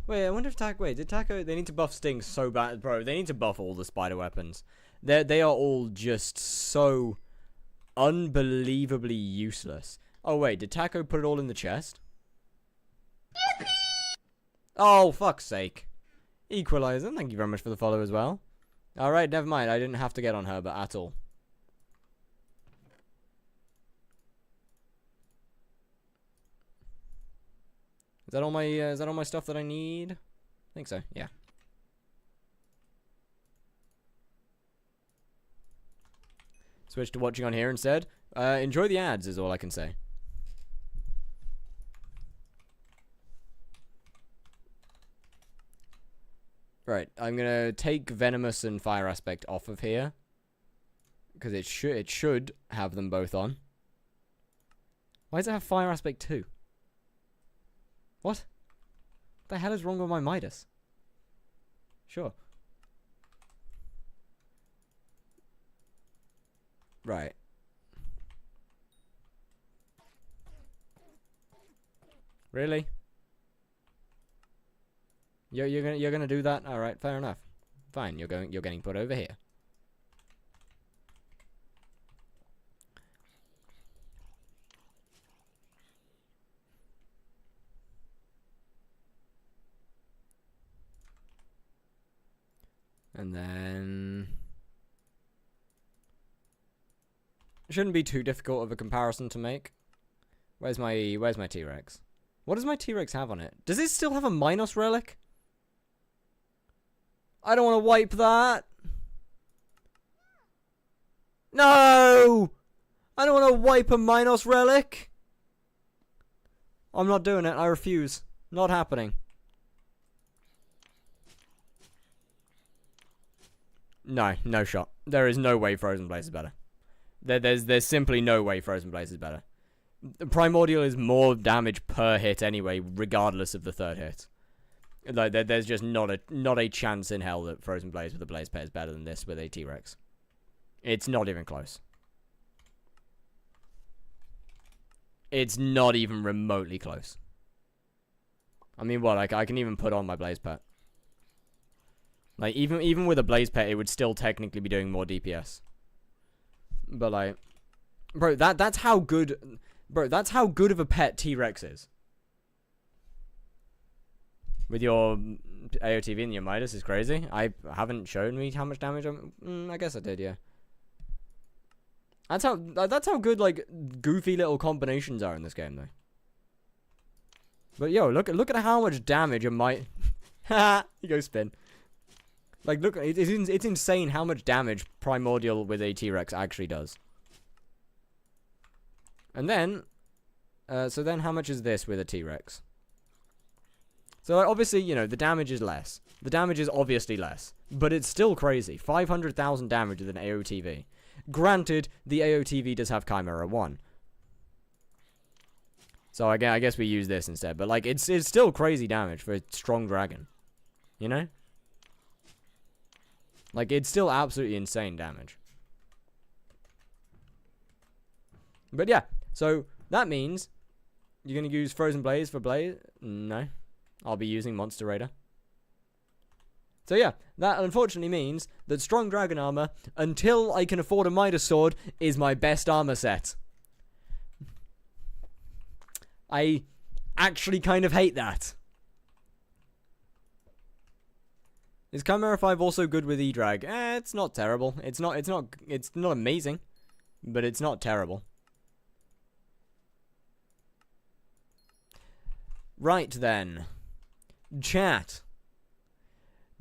Speaker 1: Wait, I wonder if did Taco, they need to buff Sting so bad, bro. They need to buff all the spider weapons. They are all just so unbelievably useless. Oh wait, did Taco put it all in the chest? Oh, fuck's sake. Equalizer, thank you very much for the follow as well. Alright, never mind. I didn't have to get on Herbert at all. Is that all my stuff that I need? I think so, yeah. Switch to watching on here instead. Enjoy the ads is all I can say. Right, I'm gonna take Venomous and Fire Aspect off of here. Because it should have them both on. Why does it have Fire Aspect too? What? What the hell is wrong with my Midas? Sure. Right. Really? You're gonna do that? All right, fair enough. Fine. You're getting put over here. And then it shouldn't be too difficult of a comparison to make. Where's my T-Rex? What does my T-Rex have on it? Does it still have a Minos relic? I don't want to wipe that. No! I don't want to wipe a Minos relic. I'm not doing it. I refuse. Not happening. No, no shot. There is no way Frozen Blaze is better. There's simply no way Frozen Blaze is better. Primordial is more damage per hit anyway, regardless of the third hit. Like there's just not a chance in hell that Frozen Blaze with a Blaze Pet is better than this with a T-Rex. It's not even close. It's not even remotely close. I mean, what? I can even put on my Blaze Pet. Like even with a Blaze Pet, it would still technically be doing more DPS. But like, bro, that's how good, bro. That's how good of a pet T-Rex is. With your AOTV and your Midas is crazy. I haven't shown me how much damage I guess I did, yeah. That's how good like goofy little combinations are in this game though. But yo, look at how much damage a might. Ha! You go spin. Like look, it's insane how much damage Primordial with a T-Rex actually does. And then, so then how much is this with a T-Rex? So like, obviously, you know, the damage is less. The damage is obviously less. But it's still crazy. 500,000 damage with an AOTV. Granted, the AOTV does have Chimera 1. So I guess we use this instead. But like, it's still crazy damage for a strong dragon. You know? Like, it's still absolutely insane damage. But yeah, so that means you're going to use Frozen Blaze for Blaze? No. I'll be using Monster Raider. So yeah, that unfortunately means that Strong Dragon Armor, until I can afford a Midas Sword, is my best armor set. I actually kind of hate that. Is Chimera 5 also good with E-Drag? It's not terrible. It's not amazing, but it's not terrible. Right then. Chat.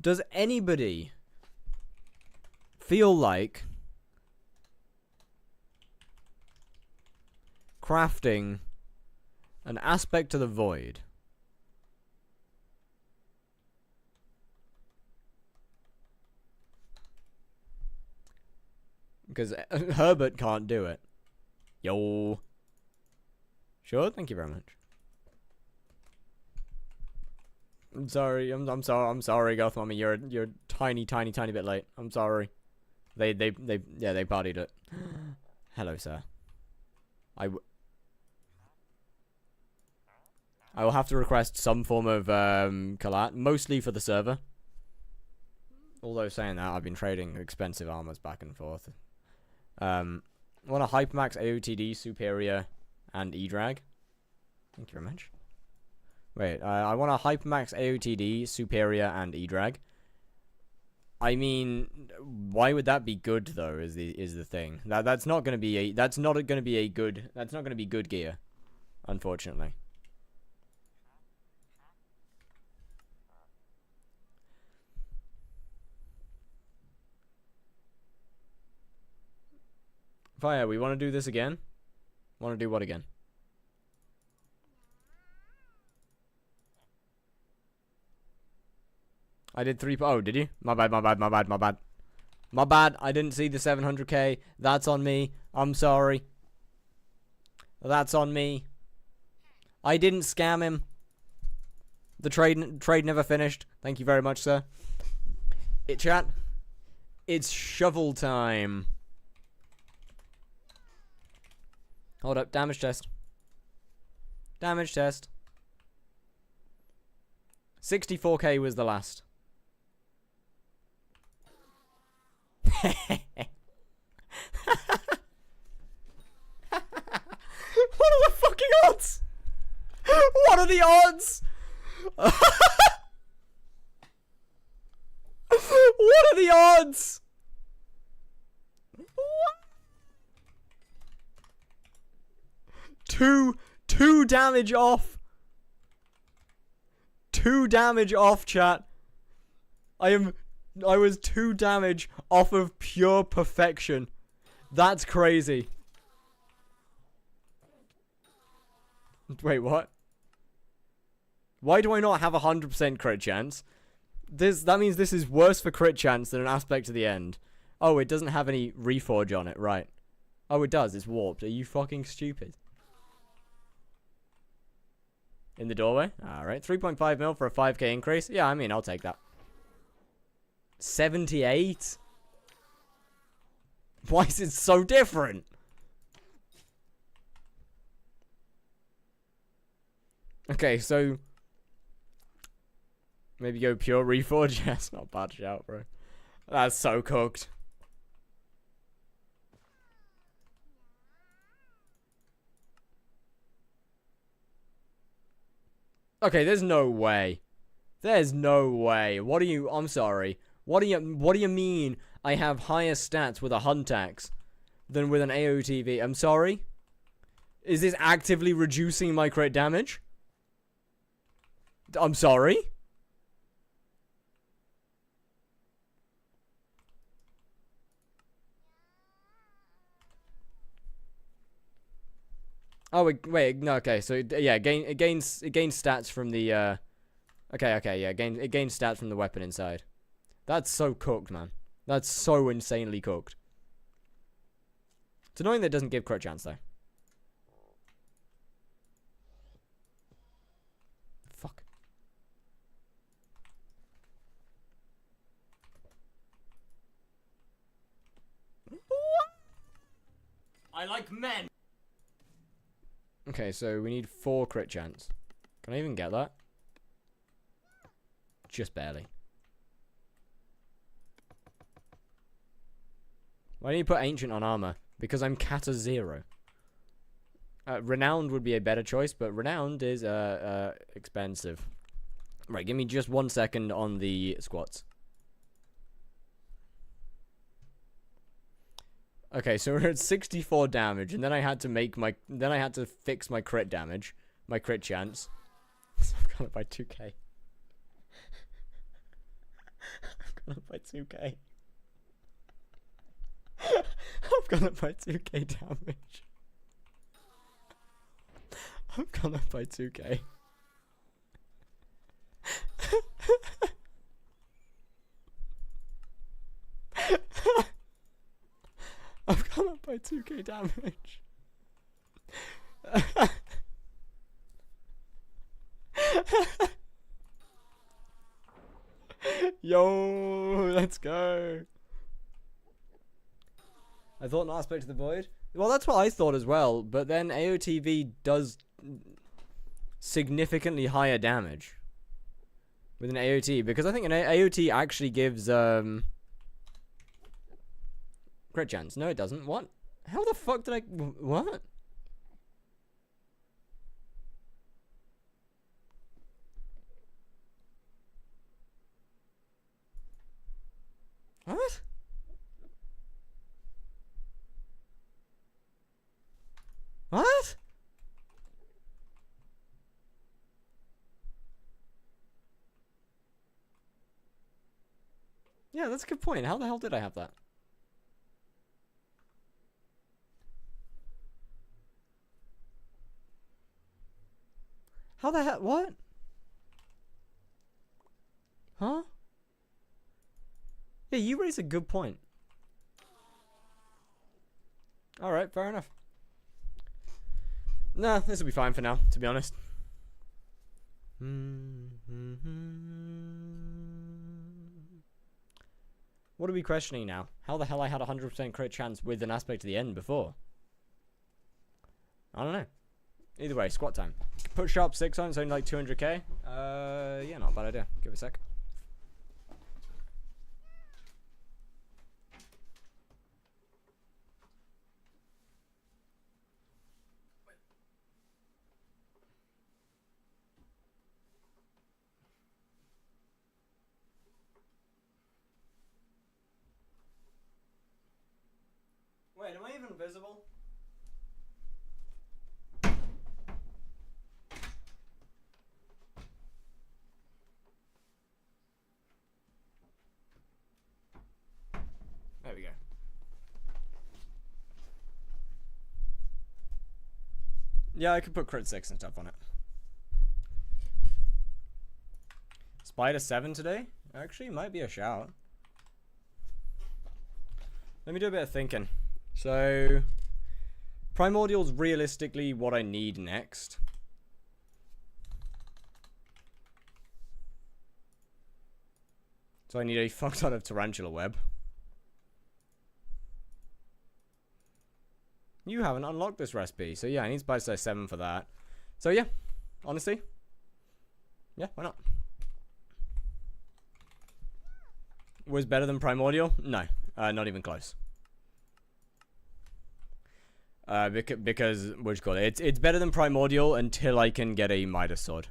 Speaker 1: Does anybody feel like crafting an aspect to the void? Because Herbert can't do it. Yo. Sure, thank you very much. I'm sorry, I'm sorry, Goth Mommy. You're tiny bit late. I'm sorry. They partied it. Hello, sir. I will have to request some form of collat, mostly for the server. Although saying that, I've been trading expensive armors back and forth. Want a Hypermax AOTD Superior and E-Drag? Thank you very much. Wait, I want a Hypermax AOTD Superior and E-Drag. I mean, why would that be good though? Is the thing that's not going to be good gear, unfortunately. Fire, we want to do this again? Want to do what again? I did 3. Oh, did you? My bad, my bad, my bad, my bad. My bad. I didn't see the 700k. That's on me. I'm sorry. That's on me. I didn't scam him. The trade never finished. Thank you very much, sir. Chat. It's shovel time. Hold up. Damage test. Damage test. 64k was the last. What are the fucking odds? What are the odds? What are the odds? Two damage off. 2 damage off, chat. I was 2 damage off of pure perfection. That's crazy. Wait, what? Why do I not have 100% crit chance? That means this is worse for crit chance than an aspect to the end. Oh, it doesn't have any reforge on it, right. Oh, it does. It's warped. Are you fucking stupid? In the doorway? Alright. 3.5 mil for a 5k increase. Yeah, I mean, I'll take that. 78? Why is it so different? Okay, so maybe go pure reforge. That's not a bad shout, bro. That's so cooked. Okay, there's no way. There's no way. What do you... I'm sorry. What do you mean I have higher stats with a hunt axe than with an AOTV? I'm sorry? Is this actively reducing my crit damage? I'm sorry? Oh, wait, no, okay, so, yeah, it gains stats from the, okay, yeah, it gains stats from the weapon inside. That's so cooked, man. That's so insanely cooked. It's annoying that it doesn't give crit chance, though. Fuck. I like men! Okay, so we need 4 crit chance. Can I even get that? Just barely. Why do you put Ancient on armor? Because I'm Kata 0. Renowned would be a better choice, but Renowned is expensive. Right, give me just 1 second on the squats. Okay, so we're at 64 damage, and then I had to fix my crit damage, my crit chance. So I've gone up by 2k. I've gone up by 2k. I've gone up by 2k damage. I've gone up by 2k. I've gone up by 2k damage. Yo, let's go. I thought an aspect of the void. Well, that's what I thought as well, but then AOTV does significantly higher damage with an AOT, because I think an AOT actually gives crit chance. No, it doesn't. What? How the fuck did I... What? What? What? Yeah, that's a good point. How the hell did I have that? How the hell? What? Huh? Yeah, you raise a good point. Alright, fair enough. Nah, this will be fine for now, to be honest. What are we questioning now? How the hell I had a 100% crit chance with an aspect to the end before? I don't know. Either way, squat time. Put sharp 6 on, it's only like 200k. Yeah, not a bad idea. Give it a sec. Wait, am I even visible? There we go. Yeah, I could put crit 6 and stuff on it. Spider 7 today? Actually, might be a shout. Let me do a bit of thinking. So, Primordial's realistically what I need next. So I need a fuck ton of Tarantula Web. You haven't unlocked this recipe, so yeah, I need Spider Size 7 for that. So yeah, honestly, yeah, why not? Was better than Primordial? No, not even close. Because what do you call it? It's better than Primordial until I can get a Midas sword.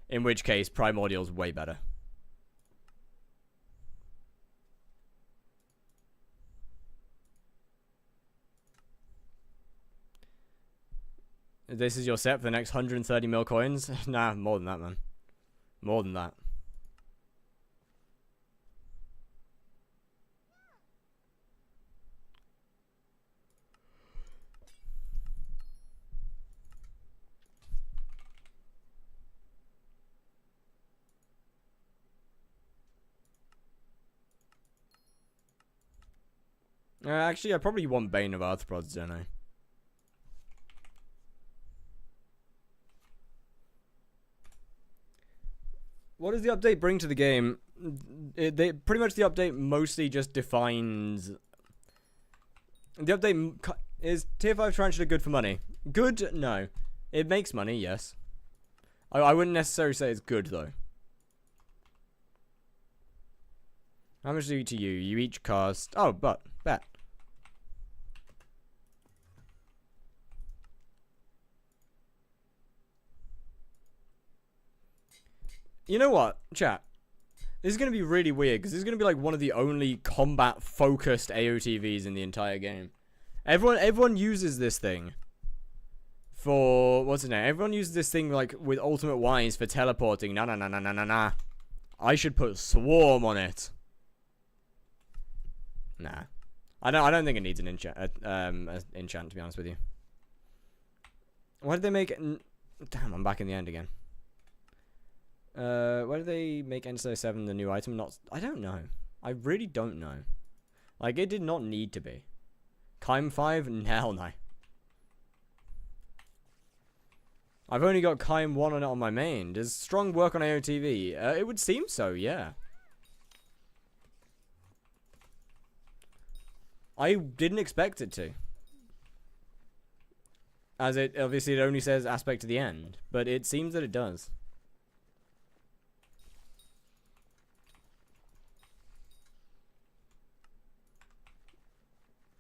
Speaker 1: In which case, Primordial's way better. This is your set for the next 130 mil coins? Nah, more than that, man. More than that. Actually, I probably want Bane of Arthropods, don't I? What does the update bring to the game? Pretty much the update mostly just defines... The update is tier 5 Tarantula good for money? Good? No. It makes money, yes. I wouldn't necessarily say it's good, though. How much do to you? You each cost... Oh, but... Bet. You know what, chat? This is going to be really weird, because this is going to be like one of the only combat-focused AOTVs in the entire game. Everyone uses this thing for... What's it name? Everyone uses this thing like with Ultimate Wise for teleporting. Nah. I should put Swarm on it. Nah. I don't think it needs an enchant, to be honest with you. Why did they make it... Damn, I'm back in the end again. Why did they make Endgame 7 the new item? I don't know. I really don't know. Like, it did not need to be. Kime 5? Hell no. I've only got Kime 1 on it on my main. Does strong work on AOTV? It would seem so, yeah. I didn't expect it to. As it only says aspect to the end. But it seems that it does.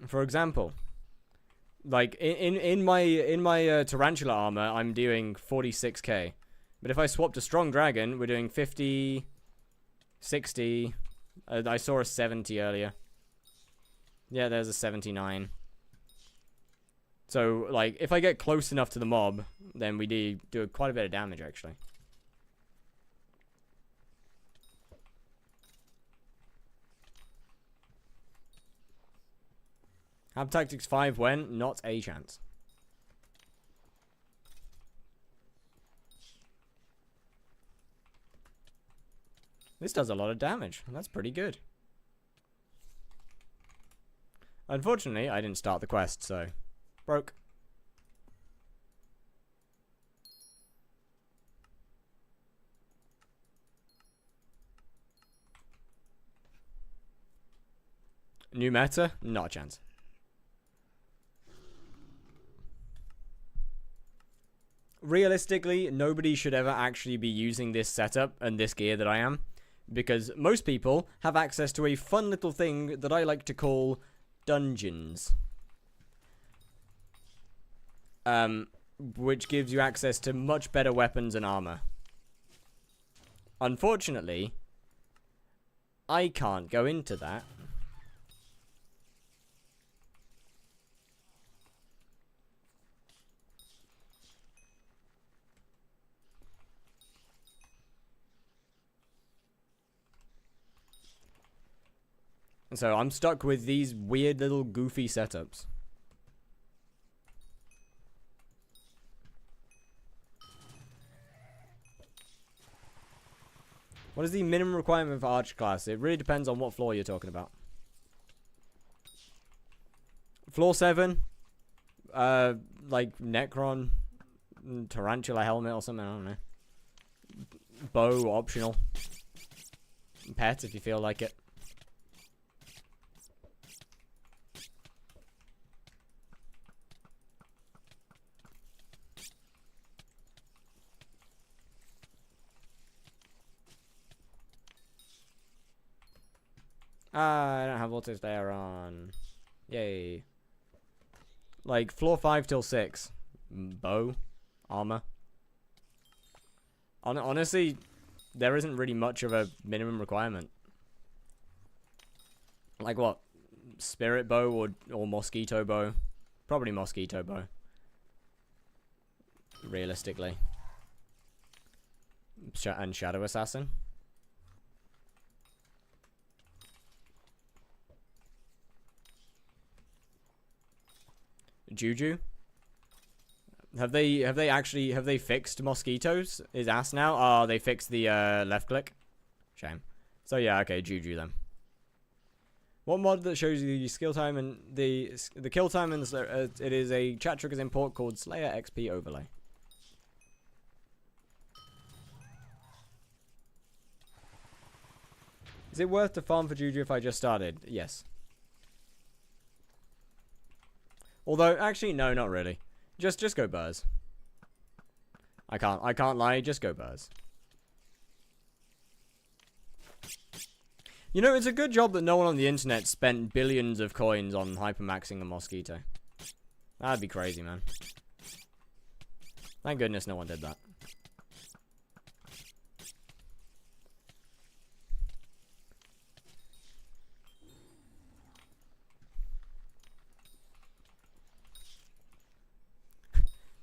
Speaker 1: For example, like in my Tarantula armor, I'm doing 46k, but if I swap to Strong Dragon, we're doing 50, 60. I saw a 70 earlier. Yeah, there's a 79. So like, if I get close enough to the mob, then we do quite a bit of damage actually. Hab Tactics 5 when? Not a chance. This does a lot of damage. That's pretty good. Unfortunately, I didn't start the quest, so... broke. New meta? Not a chance. Realistically, nobody should ever actually be using this setup and this gear that I am, because most people have access to a fun little thing that I like to call dungeons. Which gives you access to much better weapons and armor. Unfortunately, I can't go into that. So I'm stuck with these weird little goofy setups. What is the minimum requirement for Archer class? It really depends on what floor you're talking about. Floor 7, like Necron, Tarantula helmet or something, I don't know. Bow optional. Pet if you feel like it. I don't have auto there on. Yay. Like, floor 5 till 6. Bow. Armor. Honestly, there isn't really much of a minimum requirement. Like what? Spirit bow or mosquito bow? Probably mosquito bow. Realistically. And shadow assassin. Juju? Have they fixed mosquitoes? His ass now? Oh, they fixed the left click. Shame. So yeah, okay, Juju then. What mod that shows you the skill time and the kill time and it is a chat triggers import called Slayer XP overlay. Is it worth to farm for Juju if I just started? Yes. Although, actually, no, not really. Just go Burrs. I can't lie, just go Burrs. You know, it's a good job that no one on the internet spent billions of coins on hypermaxing a mosquito. That'd be crazy, man. Thank goodness no one did that.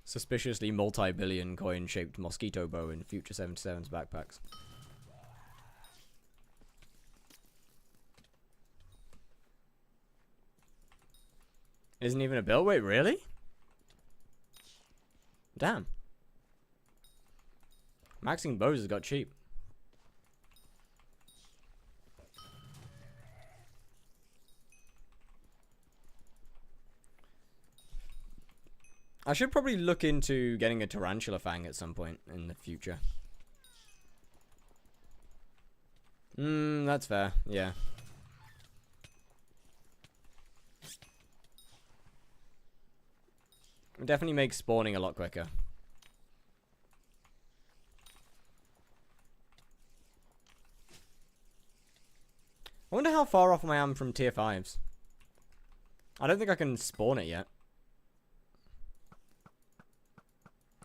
Speaker 1: Suspiciously multi-billion coin-shaped mosquito bow in Future 77's backpacks. Isn't even a bill? Wait, really? Damn. Maxing bows has got cheap. I should probably look into getting a tarantula fang at some point in the future. That's fair. Yeah. It definitely makes spawning a lot quicker. I wonder how far off I am from tier 5s. I don't think I can spawn it yet.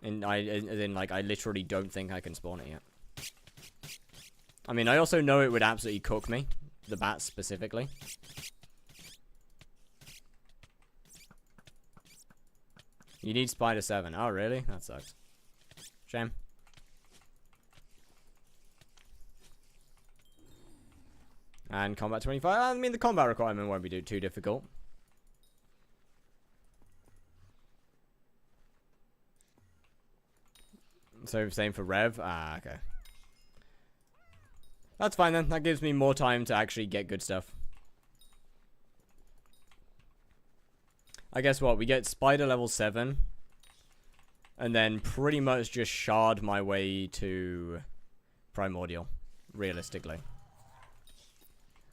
Speaker 1: I literally don't think I can spawn it yet. I mean, I also know it would absolutely cook me. The bats specifically. You need Spider 7. Oh, really? That sucks. Shame. And combat 25. I mean, the combat requirement won't be too difficult. So, same for Rev. Ah, okay. That's fine then. That gives me more time to actually get good stuff. I guess what? We get Spider level 7. And then pretty much just shard my way to Primordial. Realistically.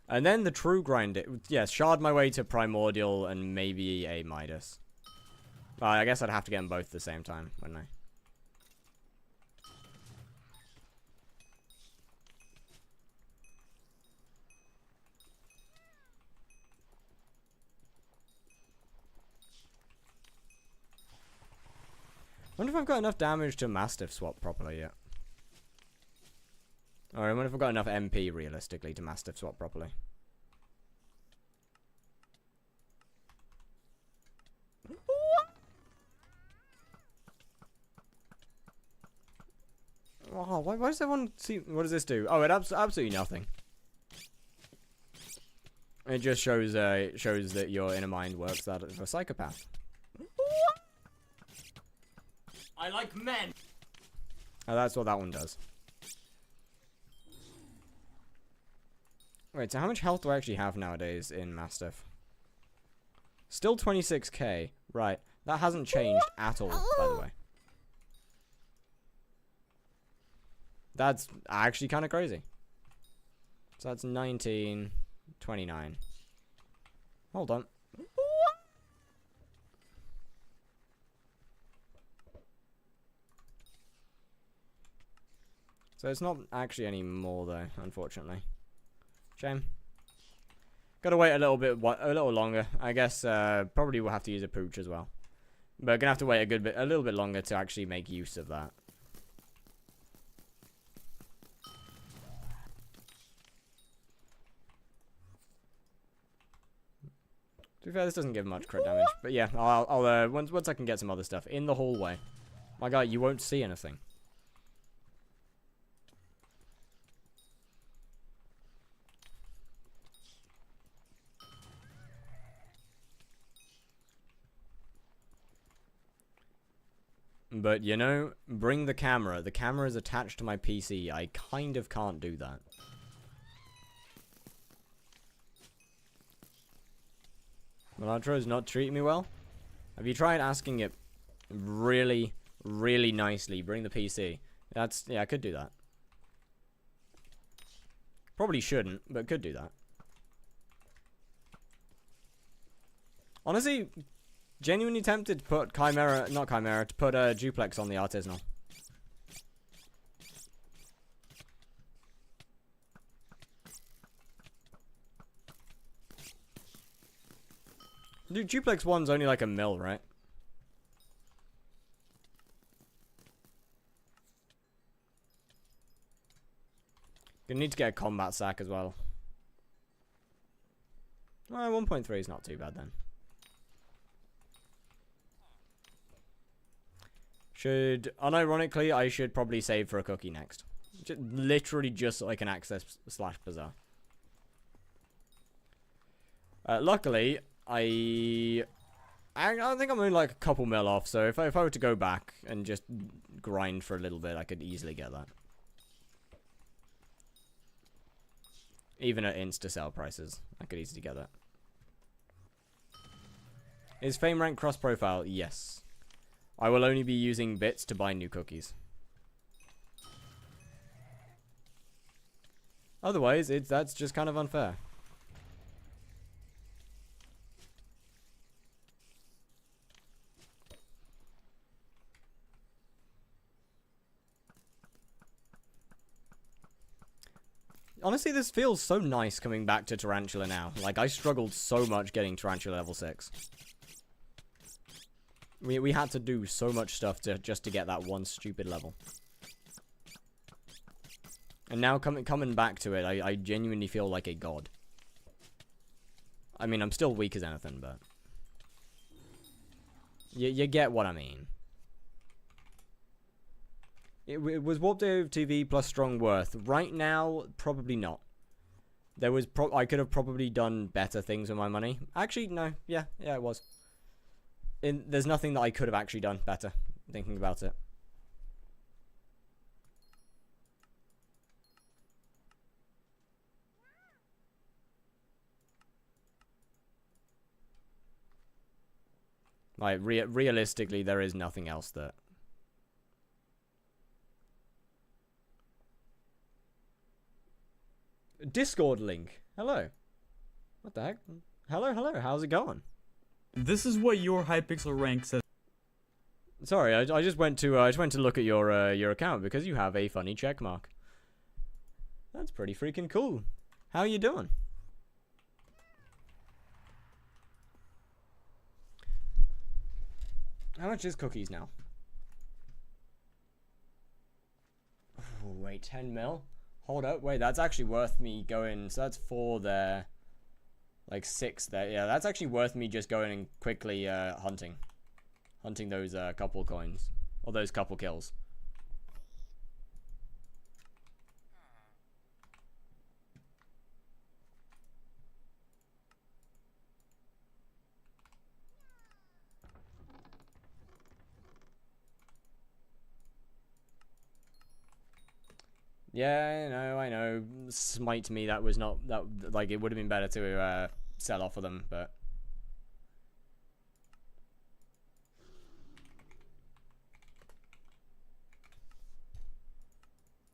Speaker 1: And then the true grind. Yes, shard my way to Primordial and maybe a Midas. I guess I'd have to get them both at the same time, wouldn't I? Wonder if I've got enough damage to Mastiff swap properly yet. Or I wonder if I've got enough MP realistically to Mastiff swap properly. Oh, why does everyone see? What does this do? Oh, it absolutely nothing. It just shows that your inner mind works that of a psychopath. I like men. Oh, that's what that one does. Wait, so how much health do I actually have nowadays in Mastiff? Still 26k. Right. That hasn't changed at all, by the way. That's actually kind of crazy. So that's 19, 29. Hold on. So it's not actually any more though, unfortunately. Shame. Gotta wait a little longer. I guess probably we'll have to use a pooch as well. But gonna have to wait a little bit longer to actually make use of that. To be fair, this doesn't give much crit damage, but yeah, I'll once I can get some other stuff in the hallway. My guy, you won't see anything. But, you know, bring the camera. The camera is attached to my PC. I kind of can't do that. Melantro's not treating me well? Have you tried asking it really, really nicely? Bring the PC. Yeah, I could do that. Probably shouldn't, but could do that. Honestly, genuinely tempted to put to put a duplex on the artisanal. Dude, duplex 1's only like a mil, right? Gonna need to get a combat sack as well. Well, 1.3 is not too bad then. Unironically, I should probably save for a cookie next. Literally just so I can access / bazaar. Luckily, I think I'm only like a couple mil off, so if I were to go back and just grind for a little bit, I could easily get that. Even at insta-sell prices, I could easily get that. Is Fame Rank cross-profile? Yes. I will only be using bits to buy new cookies. Otherwise, that's just kind of unfair. Honestly, this feels so nice coming back to Tarantula now. Like, I struggled so much getting Tarantula level 6. We had to do so much stuff just to get that one stupid level. And now coming back to it, I genuinely feel like a god. I mean, I'm still weak as anything, but... You get what I mean. It was Warp TV plus Strong worth. Right now, probably not. I could have probably done better things with my money. Actually, no. Yeah, it was. There's nothing that I could have actually done better, thinking about it. Like, realistically, there is nothing else that... Discord link. Hello. What the heck? Hello, hello. How's it going?
Speaker 2: This is what your HYPIXEL rank says.
Speaker 1: Sorry, I just went to look at your account because you have a funny check mark. That's pretty freaking cool. How you doing? How much is cookies now? Oh, wait, 10 mil? Hold up, wait, that's actually worth me going, so that's 4 there. Like 6 there, yeah, that's actually worth me just going and quickly hunting. Hunting those couple coins. Or those couple kills. Yeah, I know. Smite me, that was not... that like, it would have been better to sell off of them, but...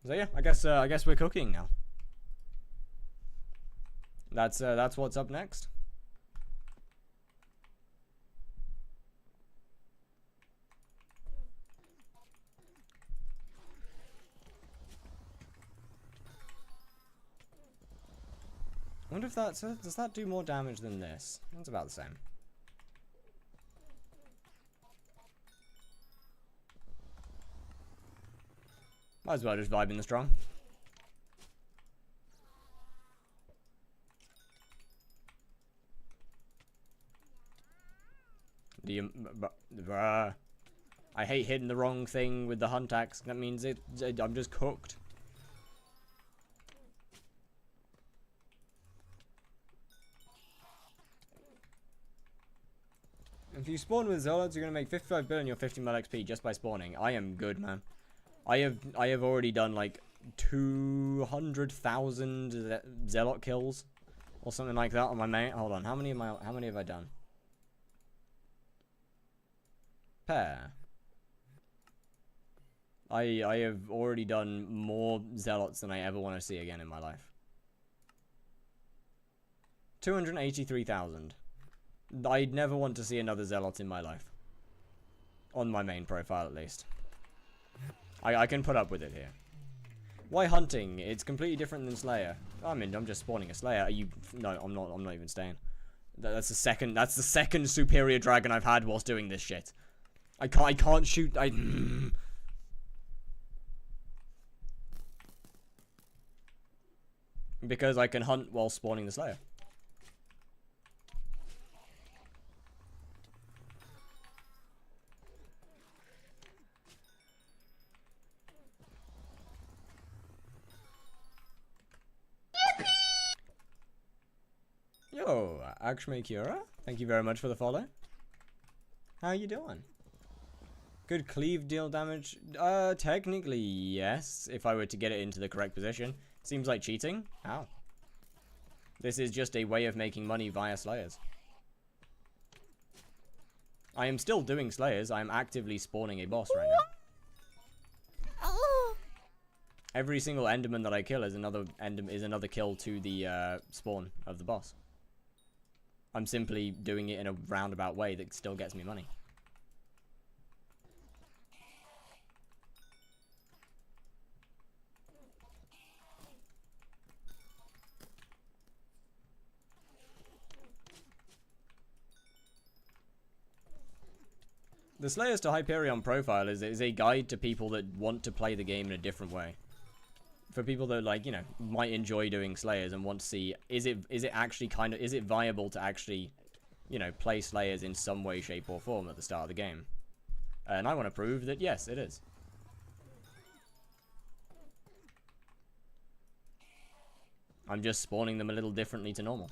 Speaker 1: So yeah, I guess we're cooking now. That's what's up next. I wonder if that's does that do more damage than this? That's about the same. Might as well just vibe in the strong. I hate hitting the wrong thing with the hunt axe. That means I'm just cooked. If you spawn with Zealots, you're gonna make 55 billion your 50 mil XP just by spawning. I am good, man. I have already done like 200,000 Zealot kills or something like that on my main. Hold on, how many have I done? Pair. I have already done more Zealots than I ever want to see again in my life. 283,000. I'd never want to see another Zealot in my life. On my main profile, at least. I can put up with it here. Why hunting? It's completely different than Slayer. I mean, I'm just spawning a Slayer. Are you... No, I'm not even staying. That's the second superior dragon I've had whilst doing this shit. I can't shoot... Because I can hunt while spawning the Slayer. Yo, Akshme Kura, thank you very much for the follow. How you doing? Could cleave deal damage? Technically, yes, if I were to get it into the correct position. Seems like cheating. How? This is just a way of making money via Slayers. I am still doing Slayers. I am actively spawning a boss right now. Every single Enderman that I kill is another kill to the spawn of the boss. I'm simply doing it in a roundabout way that still gets me money. The Slayers to Hyperion profile is a guide to people that want to play the game in a different way. For people that, like, you know, might enjoy doing Slayers and want to see, is it actually is it viable to actually, you know, play Slayers in some way, shape, or form at the start of the game? And I want to prove that, yes, it is. I'm just spawning them a little differently to normal.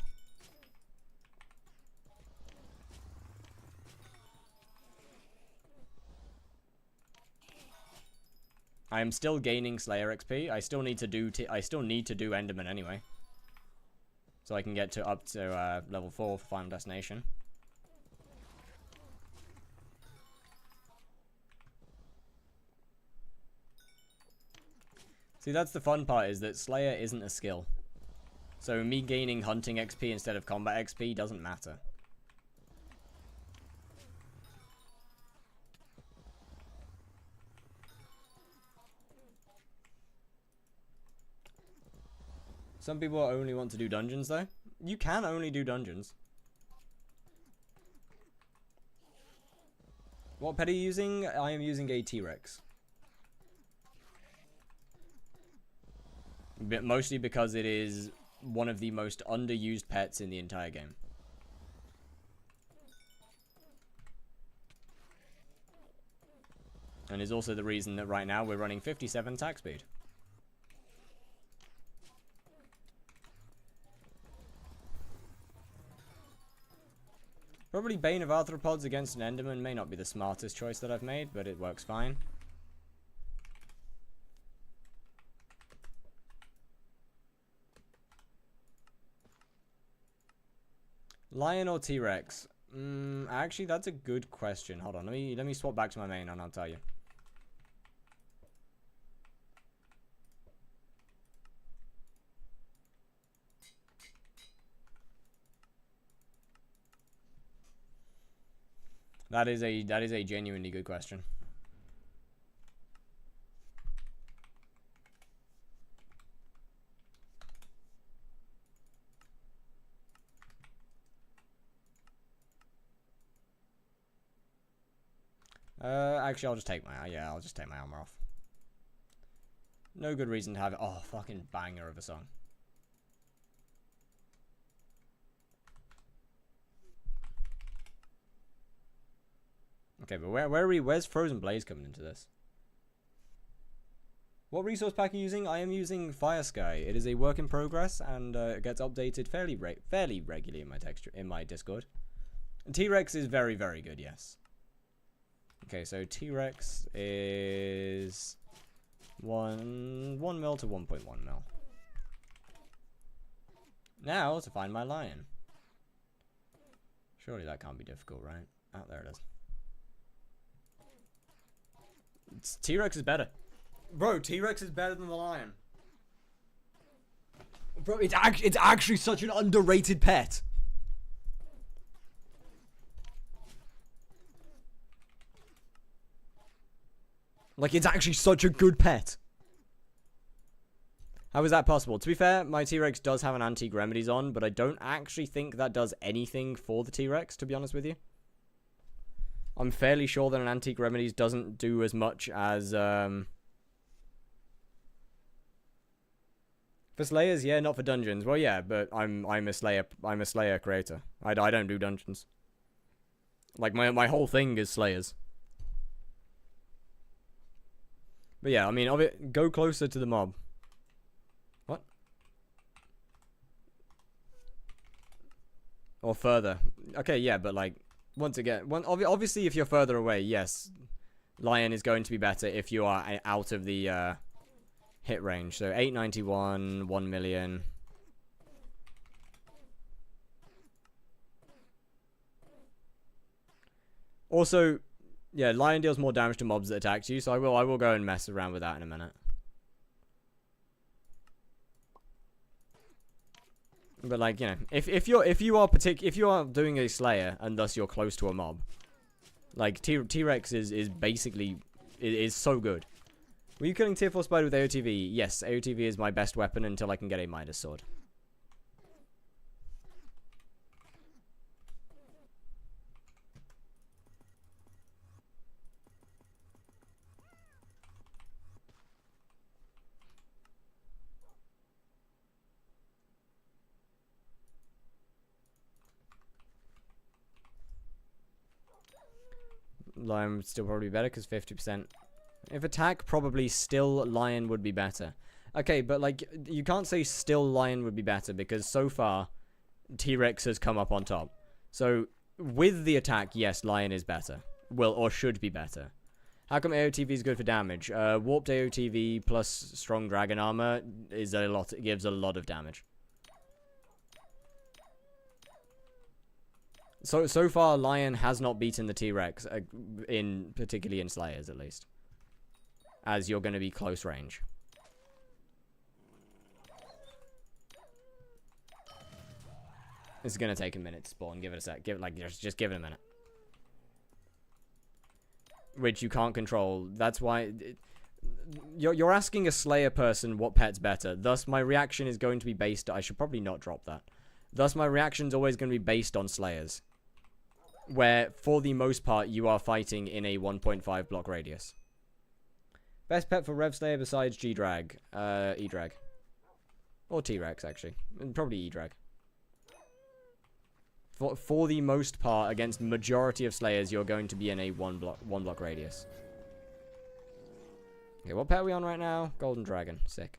Speaker 1: I am still gaining Slayer XP. I still need to do Enderman anyway, so I can get to up to level 4 for Final Destination. See, that's the fun part, is that Slayer isn't a skill. So me gaining hunting XP instead of combat XP doesn't matter. Some people only want to do dungeons, though. You can only do dungeons. What pet are you using? I am using a T-Rex. Mostly because it is one of the most underused pets in the entire game. And is also the reason that right now we're running 57 attack speed. Probably Bane of Arthropods against an Enderman may not be the smartest choice that I've made, but it works fine. Lion or T-Rex? Actually, that's a good question. Hold on, let me swap back to my main and I'll tell you. That is a genuinely good question. Actually, I'll just take my armor off. No good reason to have it. Oh, fucking banger of a song. Okay, but where's Frozen Blaze coming into this? What resource pack are you using? I am using Fire Sky. It is a work in progress and it gets updated fairly regularly in my Discord. T-Rex is very, very good, yes. Okay, so T-Rex is 1 mil to 1.1 mil. Now to find my lion. Surely that can't be difficult, right? Oh, there it is. T-Rex is better. Bro, T-Rex is better than the lion. Bro, it's actually such an underrated pet. Like, it's actually such a good pet. How is that possible? To be fair, my T-Rex does have an antique remedies on, but I don't actually think that does anything for the T-Rex, to be honest with you. I'm fairly sure that an antique remedies doesn't do as much as, for Slayers, yeah, not for dungeons. Well, yeah, but I'm a Slayer creator. I don't do dungeons. Like, my whole thing is Slayers. But yeah, I mean, go closer to the mob. What? Or further. Okay, yeah, but like, once again, obviously if you're further away, yes, Lion is going to be better if you are out of the hit range. So 891, 1 million. Also, yeah, Lion deals more damage to mobs that attack you, so I will go and mess around with that in a minute. But like, you know, if you are doing a Slayer and thus you're close to a mob, like T-Rex is basically is so good. Were you killing tier 4 spider with AOTV? Yes, AOTV is my best weapon until I can get a Midas sword. Lion would still probably be better because 50%. If attack, probably still Lion would be better. Okay, but like, you can't say still Lion would be better because so far, T-Rex has come up on top. So, with the attack, yes, Lion is better. Well, or should be better. How come AOTV is good for damage? Warped AOTV plus strong dragon armor is a lot. It gives a lot of damage. So far, Lion has not beaten the T-Rex, particularly in Slayers at least, as you're going to be close range. It's gonna take a minute to spawn. Give it a sec. Give it like just give it a minute. Which you can't control. That's why you're asking a Slayer person what pet's better. Thus, my reaction is going to be based. I should probably not drop that. Thus, my reaction's always going to be based on Slayers, where for the most part you are fighting in a 1.5 block radius. Best pet for Rev Slayer besides G-Drag, E-Drag, or T-Rex actually, and probably E-Drag. For the most part, against majority of Slayers, you're going to be in a one block radius. Okay, what pet are we on right now? Golden Dragon. Sick.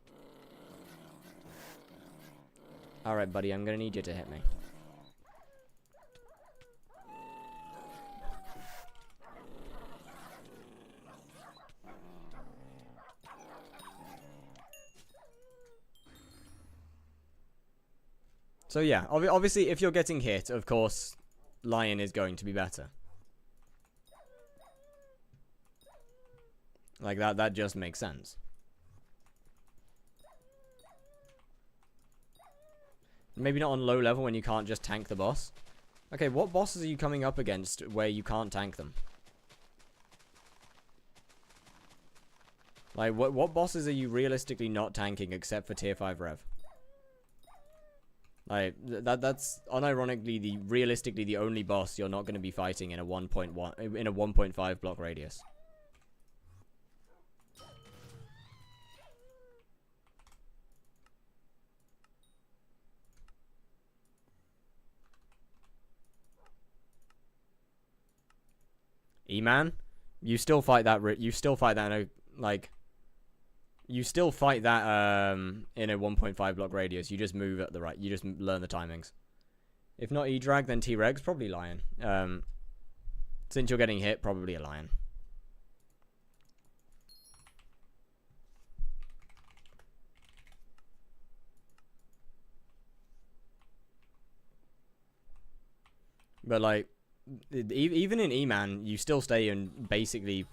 Speaker 1: Alright, buddy, I'm gonna need you to hit me. So yeah, obviously if you're getting hit, of course, Lion is going to be better. Like that just makes sense. Maybe not on low level when you can't just tank the boss. Okay, what bosses are you coming up against where you can't tank them? Like, what bosses are you realistically not tanking except for tier 5 Rev? Like, that's unironically realistically the only boss you're not going to be fighting in a 1.5 block radius. E-Man, you still fight that. You still fight that in a, like. You still fight that in a 1.5 block radius. You just move at the right. You just learn the timings. If not E-Drag, then T-Rex, probably Lion. Since you're getting hit, probably a Lion. But like, even in E-Man, you still stay in basically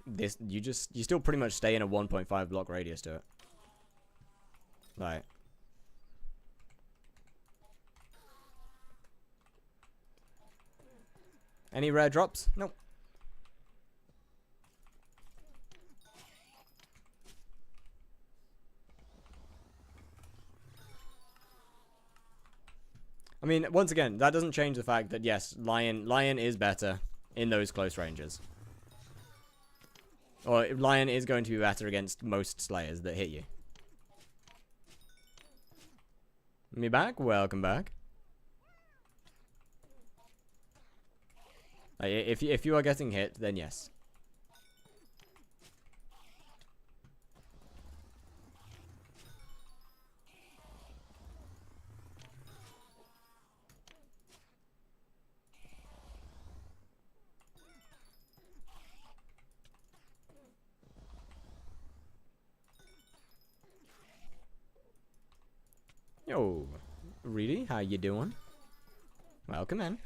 Speaker 1: this. You still pretty much stay in a 1.5 block radius to it. Like, any rare drops? Nope. I mean, once again, that doesn't change the fact that yes, Lion is better in those close ranges. Or Lion is going to be better against most Slayers that hit you. Me back? Welcome back. Like, if you are getting hit, then yes. Yo, really? How you doing? Welcome in.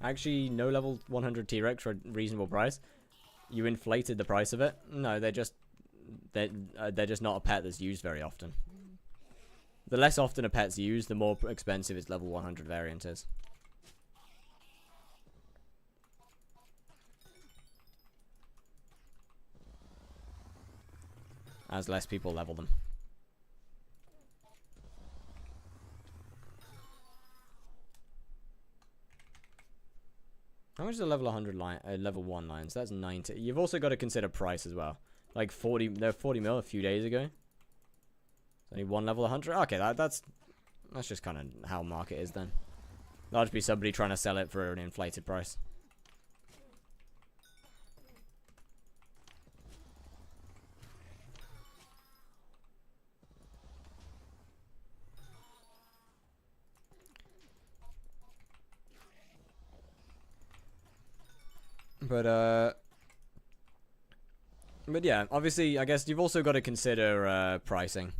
Speaker 1: Actually, no level 100 T-Rex for a reasonable price. You inflated the price of it. No, they're just not a pet that's used very often. The less often a pet's used, the more expensive its level 100 variant is. As less people level them. How much is a level 100 lion? Level 1 lions? That's 90. You've also got to consider price as well. Like 40, they're 40 mil a few days ago. Only one level 100. Okay, that's just kind of how market is then. That'll just be somebody trying to sell it for an inflated price. But yeah, obviously, I guess you've also got to consider pricing.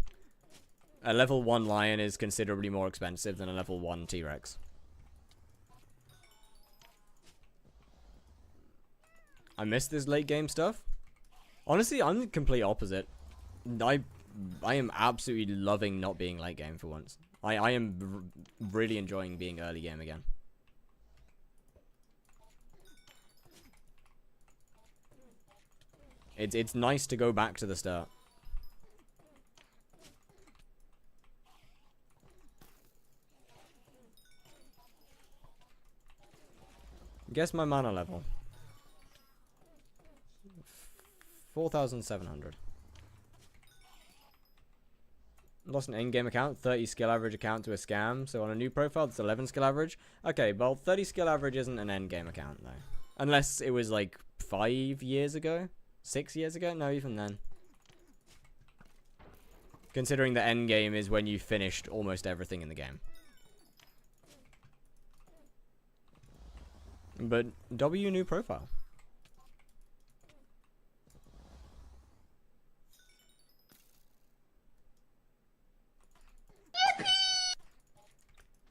Speaker 1: A level 1 lion is considerably more expensive than a level 1 T-Rex. I miss this late game stuff. Honestly, I'm the complete opposite. absolutely loving not being late game for once. I am really enjoying being early game again. It's nice to go back to the start. Guess my mana level. 4,700. Lost an endgame account, 30 skill average account to a scam. So on a new profile, it's 11 skill average. Okay, well, 30 skill average isn't an endgame account, though. Unless it was like 5 years ago? 6 years ago? No, even then. Considering the endgame is when you finished almost everything in the game. But W new profile.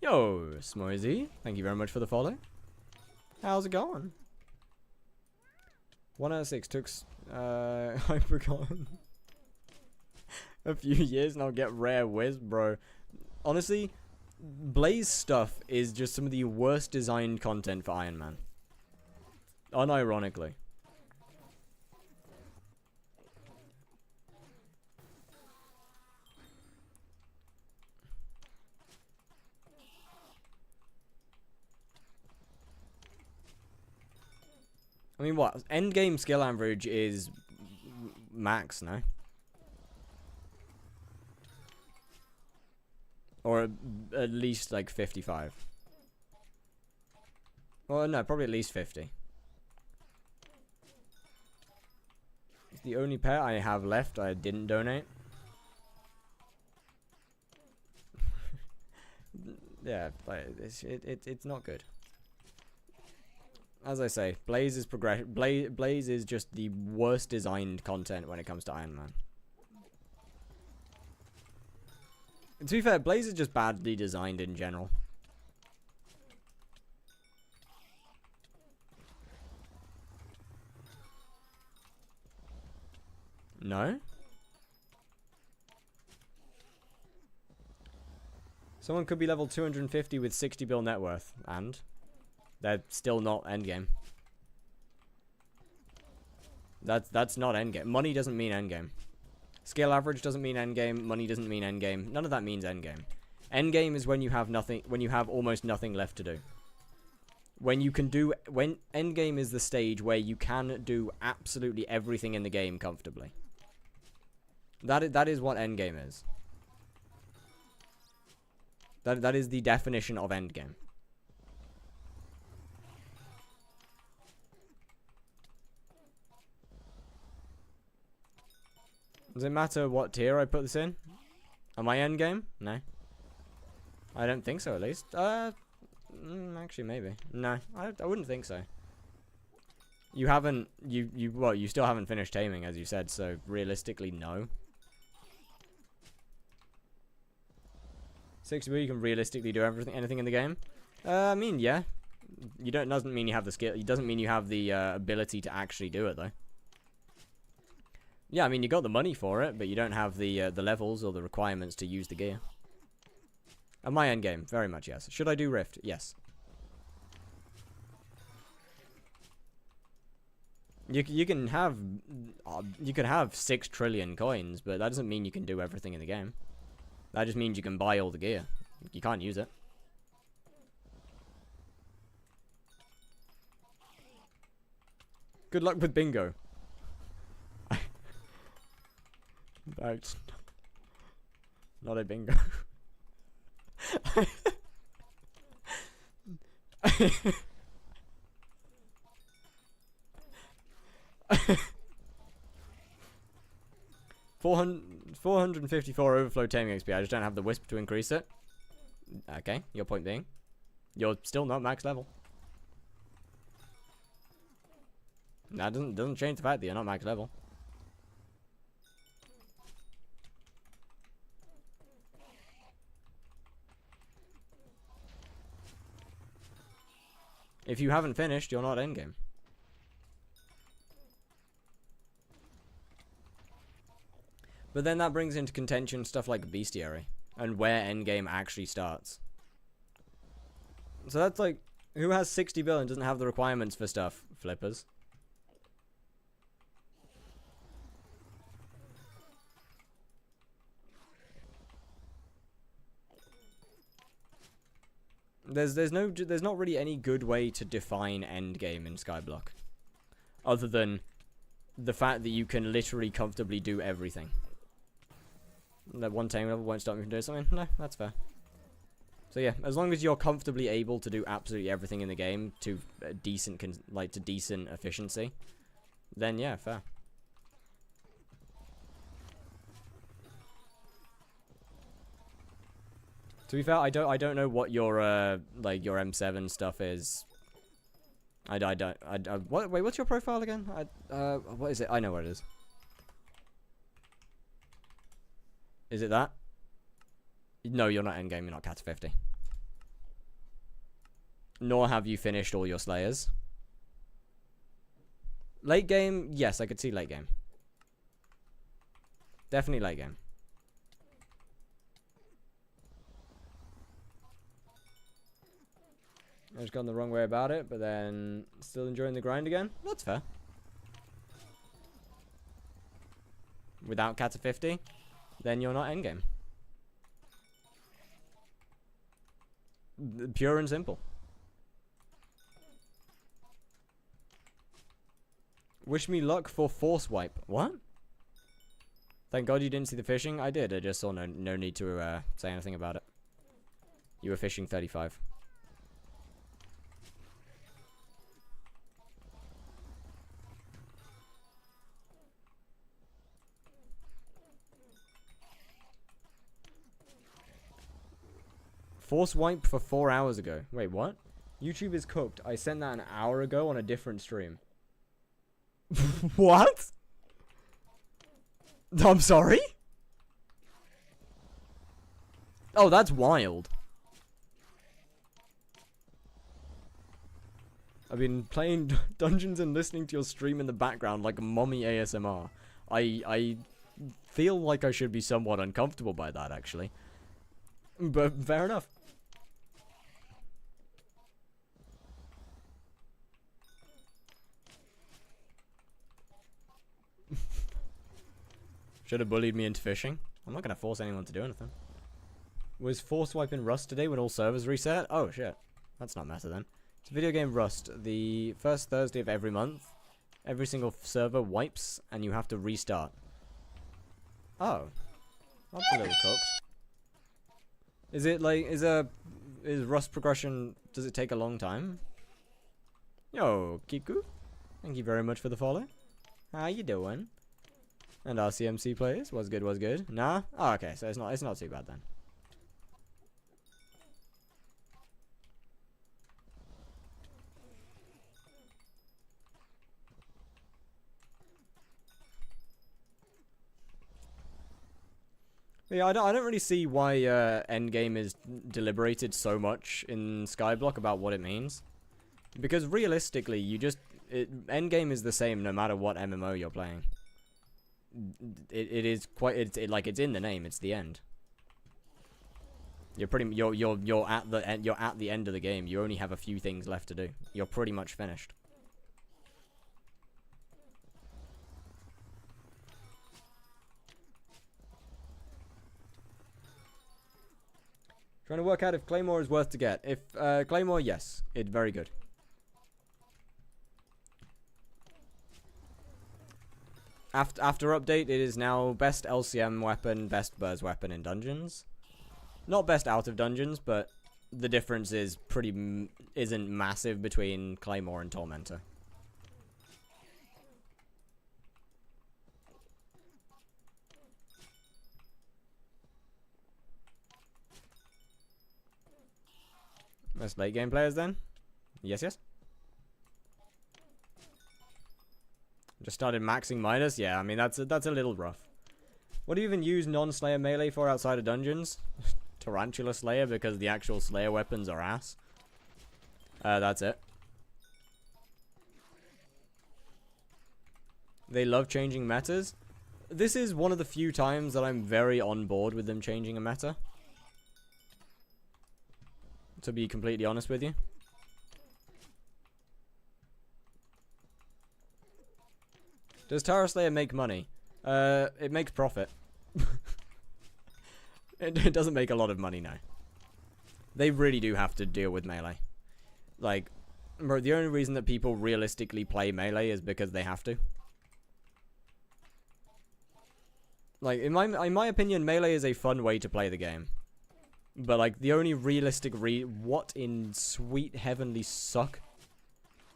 Speaker 1: Yo, Smoisy, thank you very much for the follow. How's it going? 1 out of 6 took hyperion. A few years and I'll get rare whiz, bro. Honestly, Blaze stuff is just some of the worst designed content for Iron Man. Unironically. I mean, what? Endgame skill average is max, no? Or at least like 55. Well, no, probably at least 50. It's the only pair I have left I didn't donate. Yeah, but it's not good. As I say, Blaze is Blaze is just the worst designed content when it comes to Iron Man. And to be fair, Blaze is just badly designed in general. No? Someone could be level 250 with 60 bill net worth, and they're still not endgame. That's not endgame. Money doesn't mean endgame. Skill average doesn't mean endgame. Money doesn't mean endgame. None of that means endgame. Endgame is when you have nothing, when you have almost nothing left to do. When endgame is the stage where you can do absolutely everything in the game comfortably. That is what endgame is. That is the definition of endgame. Does it matter what tier I put this in? Am I endgame? No. I don't think so, at least. Actually, maybe. No, I wouldn't think so. You haven't, you still haven't finished taming, as you said, so realistically, no. 60 you can realistically do anything in the game. I mean, yeah. Doesn't mean you have the skill. It doesn't mean you have the ability to actually do it, though. Yeah, I mean, you got the money for it, but you don't have the levels or the requirements to use the gear. Am I endgame? Very much yes. Should I do Rift? Yes. You can have 6 trillion coins, but that doesn't mean you can do everything in the game. That just means you can buy all the gear. You can't use it. Good luck with bingo. That's not a bingo. 454 overflow taming XP. I just don't have the wisp to increase it. Okay, your point being, you're still not max level. That doesn't change the fact that you're not max level. If you haven't finished, you're not endgame. But But then that brings into contention stuff like bestiary and where endgame actually starts. So that's like, who has 60 billion doesn't have the requirements for stuff? Flippers. There's not really any good way to define endgame in skyblock, other than the fact that you can literally comfortably do everything. That one time level won't stop me from doing something. No, that's fair. So yeah, as long as you're comfortably able to do absolutely everything in the game to decent efficiency, then yeah, fair. To be fair, I don't know what your like your M7 stuff is. Wait, what's your profile again? What is it? I know what it is. Is it that? No, you're not endgame, you're not Cat 50. Nor have you finished all your Slayers. Late game, yes, I could see late game. Definitely late game. I just gone the wrong way about it, but then still enjoying the grind again. That's fair. Without Cat 50, then you're not endgame. Pure and simple. Wish me luck for force wipe. What? Thank God you didn't see the fishing. I did. I just saw no need to say anything about it. You were fishing 35. Force wipe for 4 hours ago. Wait, what? YouTube is cooked. I sent that an hour ago on a different stream. What? I'm sorry? Oh, that's wild. I've been playing dungeons and listening to your stream in the background like mommy ASMR. I feel like I should be somewhat uncomfortable by that, actually. But fair enough. Should have bullied me into fishing. I'm not going to force anyone to do anything. Was force wiping Rust today when all servers reset? Oh shit. That's not meta then. It's video game Rust. The first Thursday of every month, every single server wipes and you have to restart. Oh. That's a little cooked. Is it like, is Rust progression, does it take a long time? Yo, Kiku. Thank you very much for the follow. How you doing? And our CMC players, was good, was good. Nah? Oh, okay, so it's not too bad then. Yeah, I don't really see why Endgame is deliberated so much in Skyblock about what it means. Because realistically, Endgame is the same no matter what MMO you're playing. It is quite like it's in the name. It's the end. You're at the end of the game. You only have a few things left to do. You're pretty much finished. Trying to work out if Claymore is worth to get. If Claymore, yes, it's very good. After update, it is now best LCM weapon, best Burst weapon in dungeons. Not best out of dungeons, but the difference is isn't massive between Claymore and Tormentor. Best late game players then? Yes, yes. Just started maxing minus? Yeah, I mean, that's a little rough. What do you even use non-Slayer melee for outside of dungeons? Tarantula Slayer, because the actual Slayer weapons are ass. That's it. They love changing metas. This is one of the few times that I'm very on board with them changing a meta. To be completely honest with you. Does Tara Slayer make money? It makes profit. It doesn't make a lot of money now. They really do have to deal with melee. Like, bro, the only reason that people realistically play melee is because they have to. Like, in my opinion, melee is a fun way to play the game. But, like, the only realistic what in sweet heavenly suck?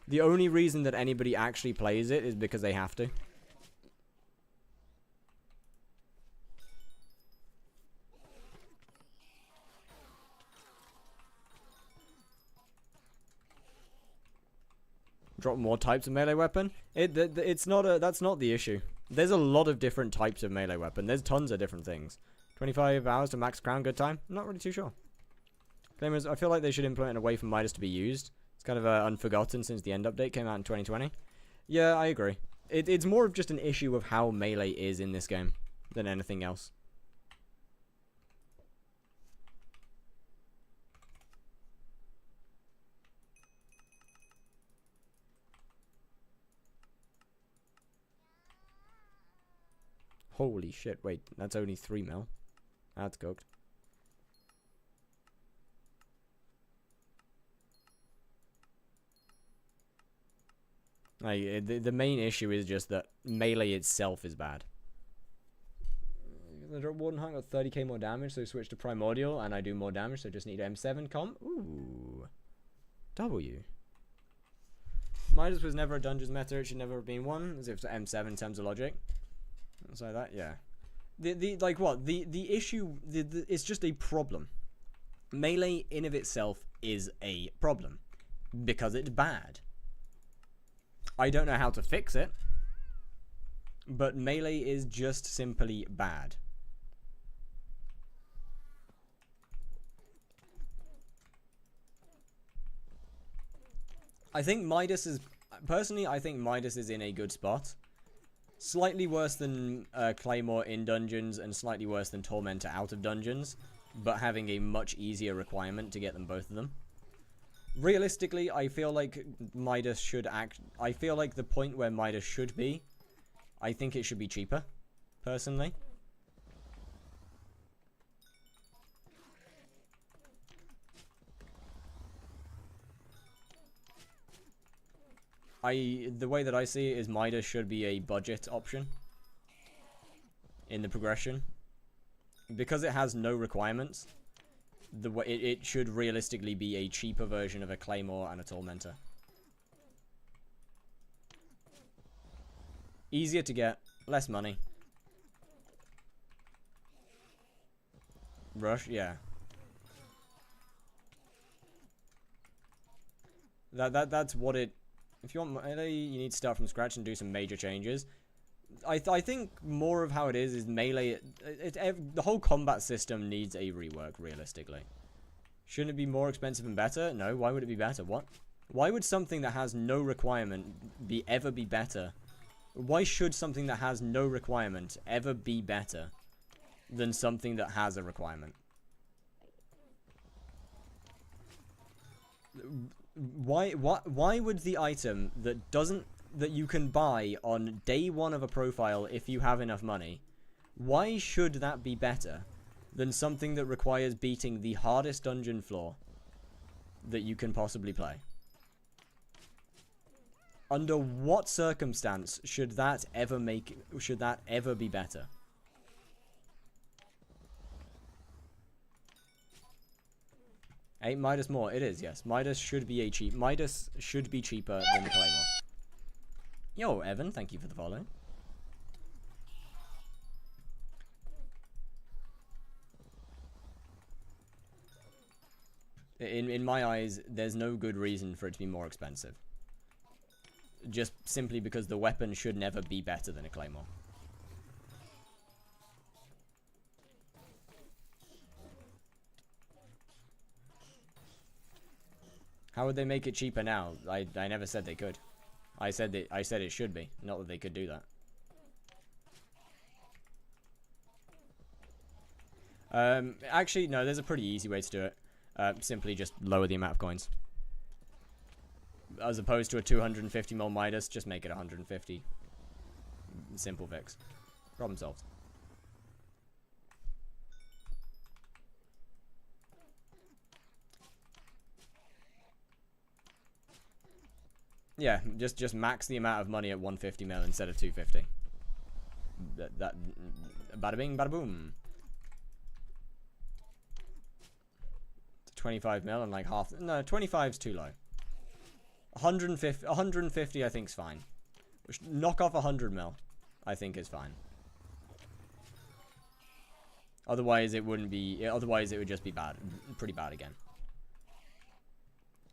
Speaker 1: The only reason that anybody actually plays it is because they have to. Drop more types of melee weapon? It's not a, that's not the issue. There's a lot of different types of melee weapon. There's tons of different things. 25 hours to max crown, good time? I'm not really too sure. Claimers, I feel like they should implement a way for Midas to be used. It's kind of unforgotten since the end update came out in 2020. Yeah, I agree. It's more of just an issue of how melee is in this game than anything else. Holy shit, wait, that's only 3 mil. That's cooked. Like, the main issue is just that melee itself is bad. The Warden Hunt got 30k more damage, so switch to Primordial, and I do more damage, so just need M7 comp. Ooh. W. Midas was never a dungeons meta, it should never have been one, as if it's M7 in terms of logic. So that, yeah. Like what? The issue, it's just a problem. Melee in of itself is a problem. Because it's bad. I don't know how to fix it. But melee is just simply bad. I think Midas is... Personally, I think Midas is in a good spot. Slightly worse than Claymore in dungeons, and slightly worse than Tormentor out of dungeons, but having a much easier requirement to get them both of them. Realistically, I feel like Midas should act... I feel like the point where Midas should be, I think it should be cheaper, personally. The way that I see it is Midas should be a budget option in the progression. Because it has no requirements, it should realistically be a cheaper version of a Claymore and a Tormentor. Easier to get, less money. Rush, yeah. That's what it... If you want melee, you need to start from scratch and do some major changes. I think more of how it is melee... the whole combat system needs a rework, realistically. Shouldn't it be more expensive and better? No, why would it be better? What? Why would something that has no requirement ever be better? Why should something that has no requirement ever be better than something that has a requirement? Why would the item that you can buy on day one of a profile if you have enough money, why should that be better than something that requires beating the hardest dungeon floor that you can possibly play? Under what circumstance should that ever be better? Ain't Midas more? It is, yes. Midas should be cheaper than the Claymore. Yo, Evan, thank you for the follow. In my eyes, there's no good reason for it to be more expensive. Just simply because the weapon should never be better than a Claymore. How would they make it cheaper now? I never said they could. I said it should be, not that they could do that. Actually, no, there's a pretty easy way to do it. Simply just lower the amount of coins. As opposed to a 250 mil Midas, just make it 150. Simple fix. Problem solved. Yeah, just max the amount of money at 150 mil instead of 250. That bada bing, bada boom. 25 mil and like half. No, 25's too low. 150 I think is fine. Knock off 100 mil, I think is fine. Otherwise it wouldn't be. Otherwise it would just be bad, pretty bad again.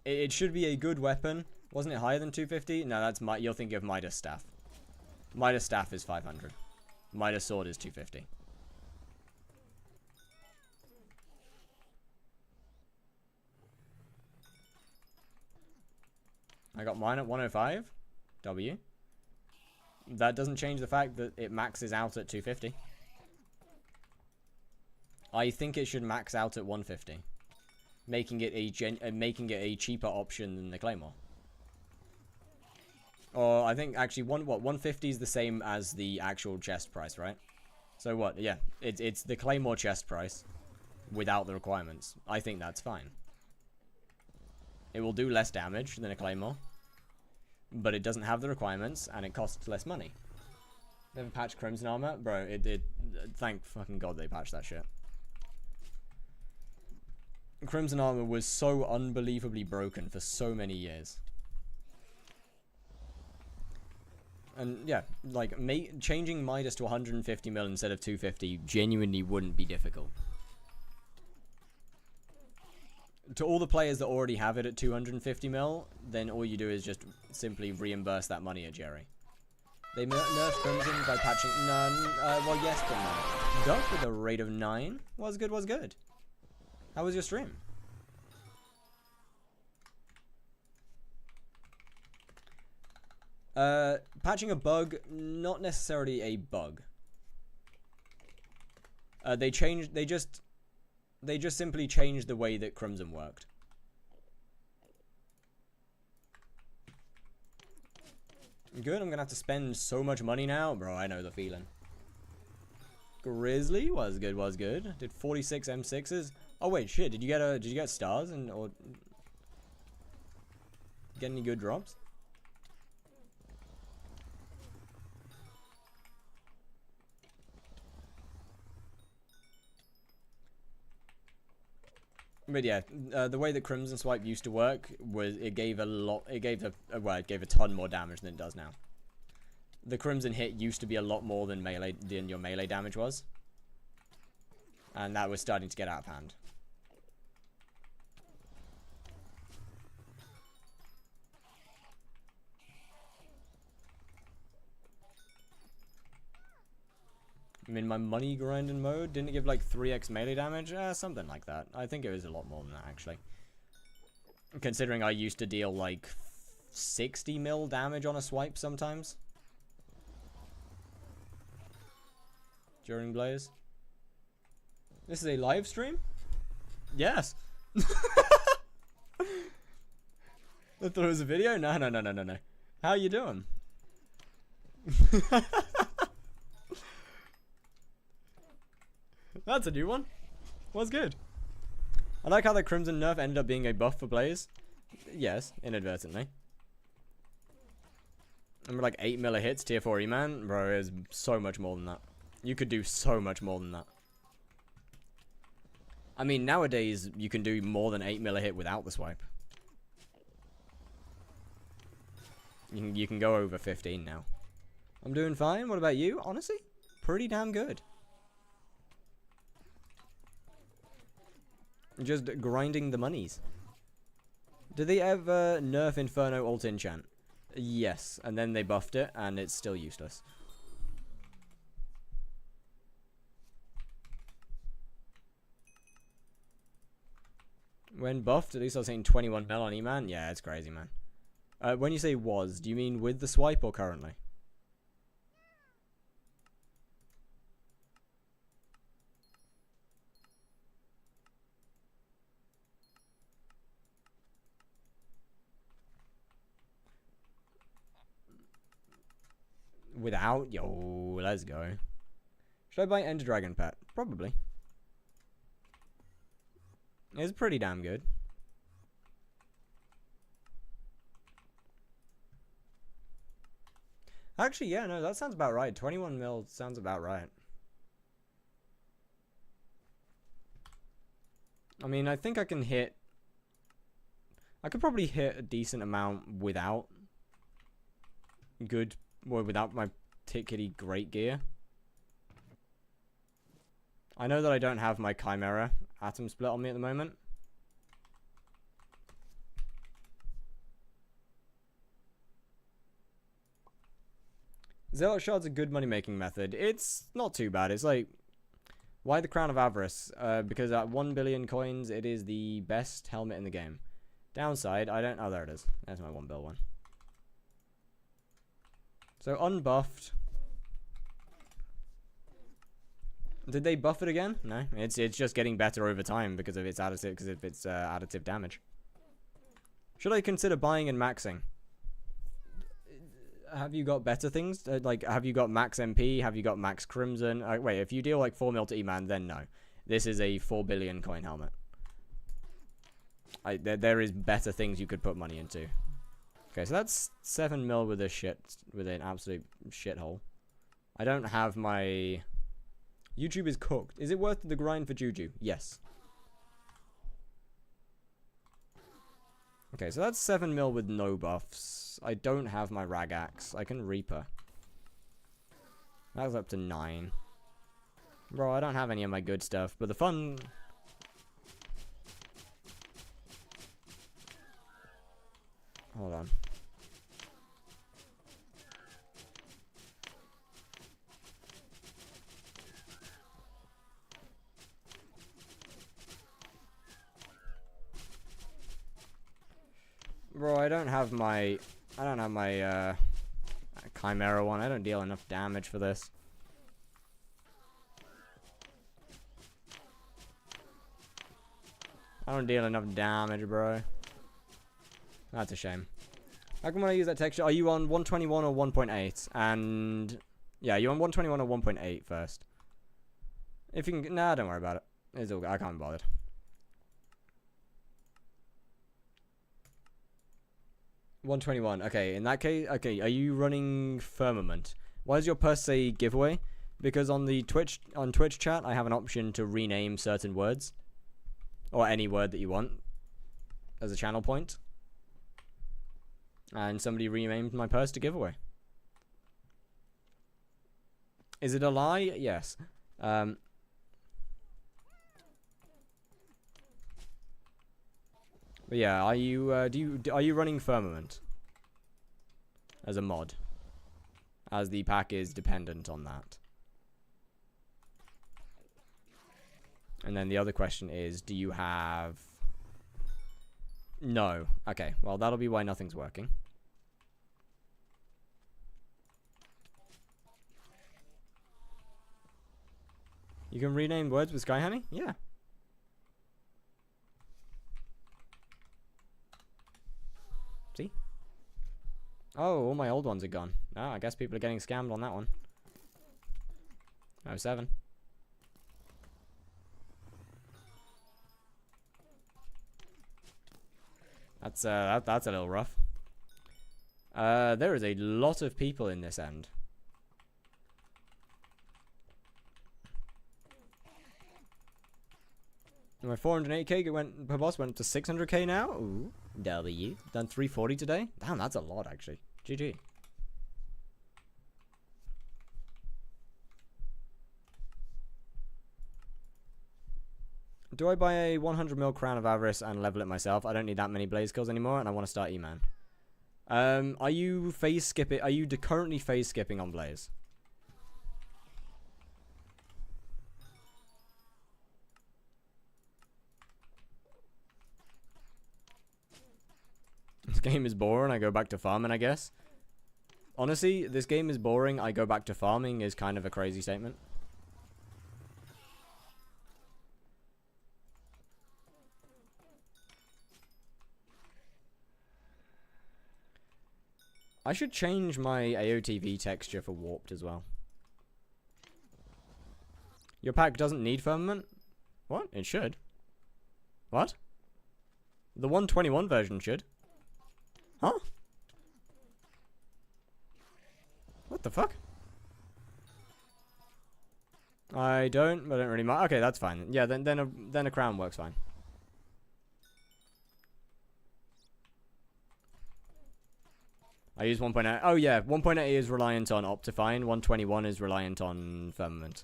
Speaker 1: It should be a good weapon. Wasn't it higher than 250? No, that's you're thinking of Midas staff. Midas staff is 500. Midas sword is 250. I got mine at 105. W. That doesn't change the fact that it maxes out at 250. I think it should max out at 150, making it a cheaper option than the Claymore. Or I think actually 150 is the same as the actual chest price, right? So what? Yeah, it's the Claymore chest price without the requirements. I think that's fine. It will do less damage than a Claymore, but it doesn't have the requirements and it costs less money. Never patched Crimson Armor, bro. Thank fucking God they patched that shit. Crimson Armor was so unbelievably broken for so many years. And yeah, like changing Midas to 150 mil instead of 250 genuinely wouldn't be difficult. To all the players that already have it at 250 mil, then all you do is just simply reimburse that money at Jerry. They nerfed Crimson by patching none. Well, yes, but no. Duck with a rate of 9. Was good, was good. How was your stream? Patching a bug, not necessarily a bug. They just simply changed the way that Crimson worked. Good, I'm gonna have to spend so much money now. Bro, I know the feeling. Grizzly was good, was good. Did 46 M6s. Oh wait, shit, did you get stars or get any good drops? But yeah, the way that Crimson Swipe used to work was it gave a ton more damage than it does now. The Crimson hit used to be a lot more than your melee damage was, and that was starting to get out of hand. I'm in my money grinding mode. Didn't it give like 3x melee damage? Something like that. I think it was a lot more than that, actually. Considering I used to deal like 60 mil damage on a swipe sometimes. During Blaze. This is a live stream? Yes. I thought it was a video? No. How you doing? That's a new one. Was good. I like how the Crimson nerf ended up being a buff for Blaze. Yes, inadvertently. Remember like 8 mil hits, tier 4 E-man? Bro, it is so much more than that. You could do so much more than that. I mean, nowadays, you can do more than 8 mil hit without the swipe. You can go over 15 now. I'm doing fine. What about you? Honestly, pretty damn good. Just grinding the monies. Did they ever nerf Inferno alt enchant? Yes, and then they buffed it, and it's still useless. When buffed, at least I was saying 21 mil on E-man. Yeah, it's crazy, man. When you say was, do you mean with the swipe or currently? out. Yo, let's go. Should I buy Ender Dragon Pet? Probably. It's pretty damn good. Actually, yeah, no, that sounds about right. 21 mil sounds about right. I mean, I think I can hit... I could probably hit a decent amount without good... Well, without my particularly great gear. I know that I don't have my Chimera Atom Split on me at the moment. Zealot Shard's a good money-making method. It's not too bad. It's like... Why the Crown of Avarice? Because at 1 billion coins, it is the best helmet in the game. Downside, I don't... Oh, there it is. There's my 1 bill one. So, unbuffed. Did they buff it again? No. It's just getting better over time because of its additive damage. Should I consider buying and maxing? Have you got better things? Like, have you got max MP? Have you got max Crimson? Wait, if you deal like 4 mil to E-Man, then no. This is a 4 billion coin helmet. There is better things you could put money into. Okay, so that's 7 mil with an absolute shithole. I don't have my... YouTube is cooked. Is it worth the grind for Juju? Yes. Okay, so that's 7 mil with no buffs. I don't have my Ragax. I can Reaper. That was up to 9. Bro, I don't have any of my good stuff, but the fun... Hold on. Bro, I don't have my Chimera one. I don't deal enough damage for this. I don't deal enough damage, bro. That's a shame. How come when I use that texture? Are you on 121 or 1.8? And yeah, you're on 121 or 1.8 first. If you can, nah, don't worry about it. It's all good. I can't be bothered. $121. Okay, in that case, okay, are you running Firmament? Why does your purse say giveaway? Because on the Twitch chat, I have an option to rename certain words, or any word that you want, as a channel point. And somebody renamed my purse to giveaway. Is it a lie? Yes. But yeah, are you are you running Firmament as a mod? As the pack is dependent on that. And then the other question is, do you have... No. Okay, well that'll be why nothing's working. You can rename words with Sky Honey? Yeah. See? Oh, all my old ones are gone. Oh, I guess people are getting scammed on that one. 07. That's a little rough. There is a lot of people in this end. My 408k per boss went to 600k now. Ooh, W. Done 340 today. Damn, that's a lot actually. GG. Do I buy a 100 mil Crown of Avarice and level it myself? I don't need that many blaze kills anymore, and I want to start E-Man. Are you phase skipping? Are you currently phase skipping on Blaze? This game is boring, I go back to farming, I guess. Honestly, this game is boring, I go back to farming is kind of a crazy statement. I should change my AOTV texture for warped as well. Your pack doesn't need firmament? What? It should. What? The 121 version should. Huh? What the fuck? I don't really mind. Okay, that's fine. Yeah, then a crown works fine. I use 1.8. Oh yeah, 1.8 is reliant on Optifine. 121 is reliant on Firmament.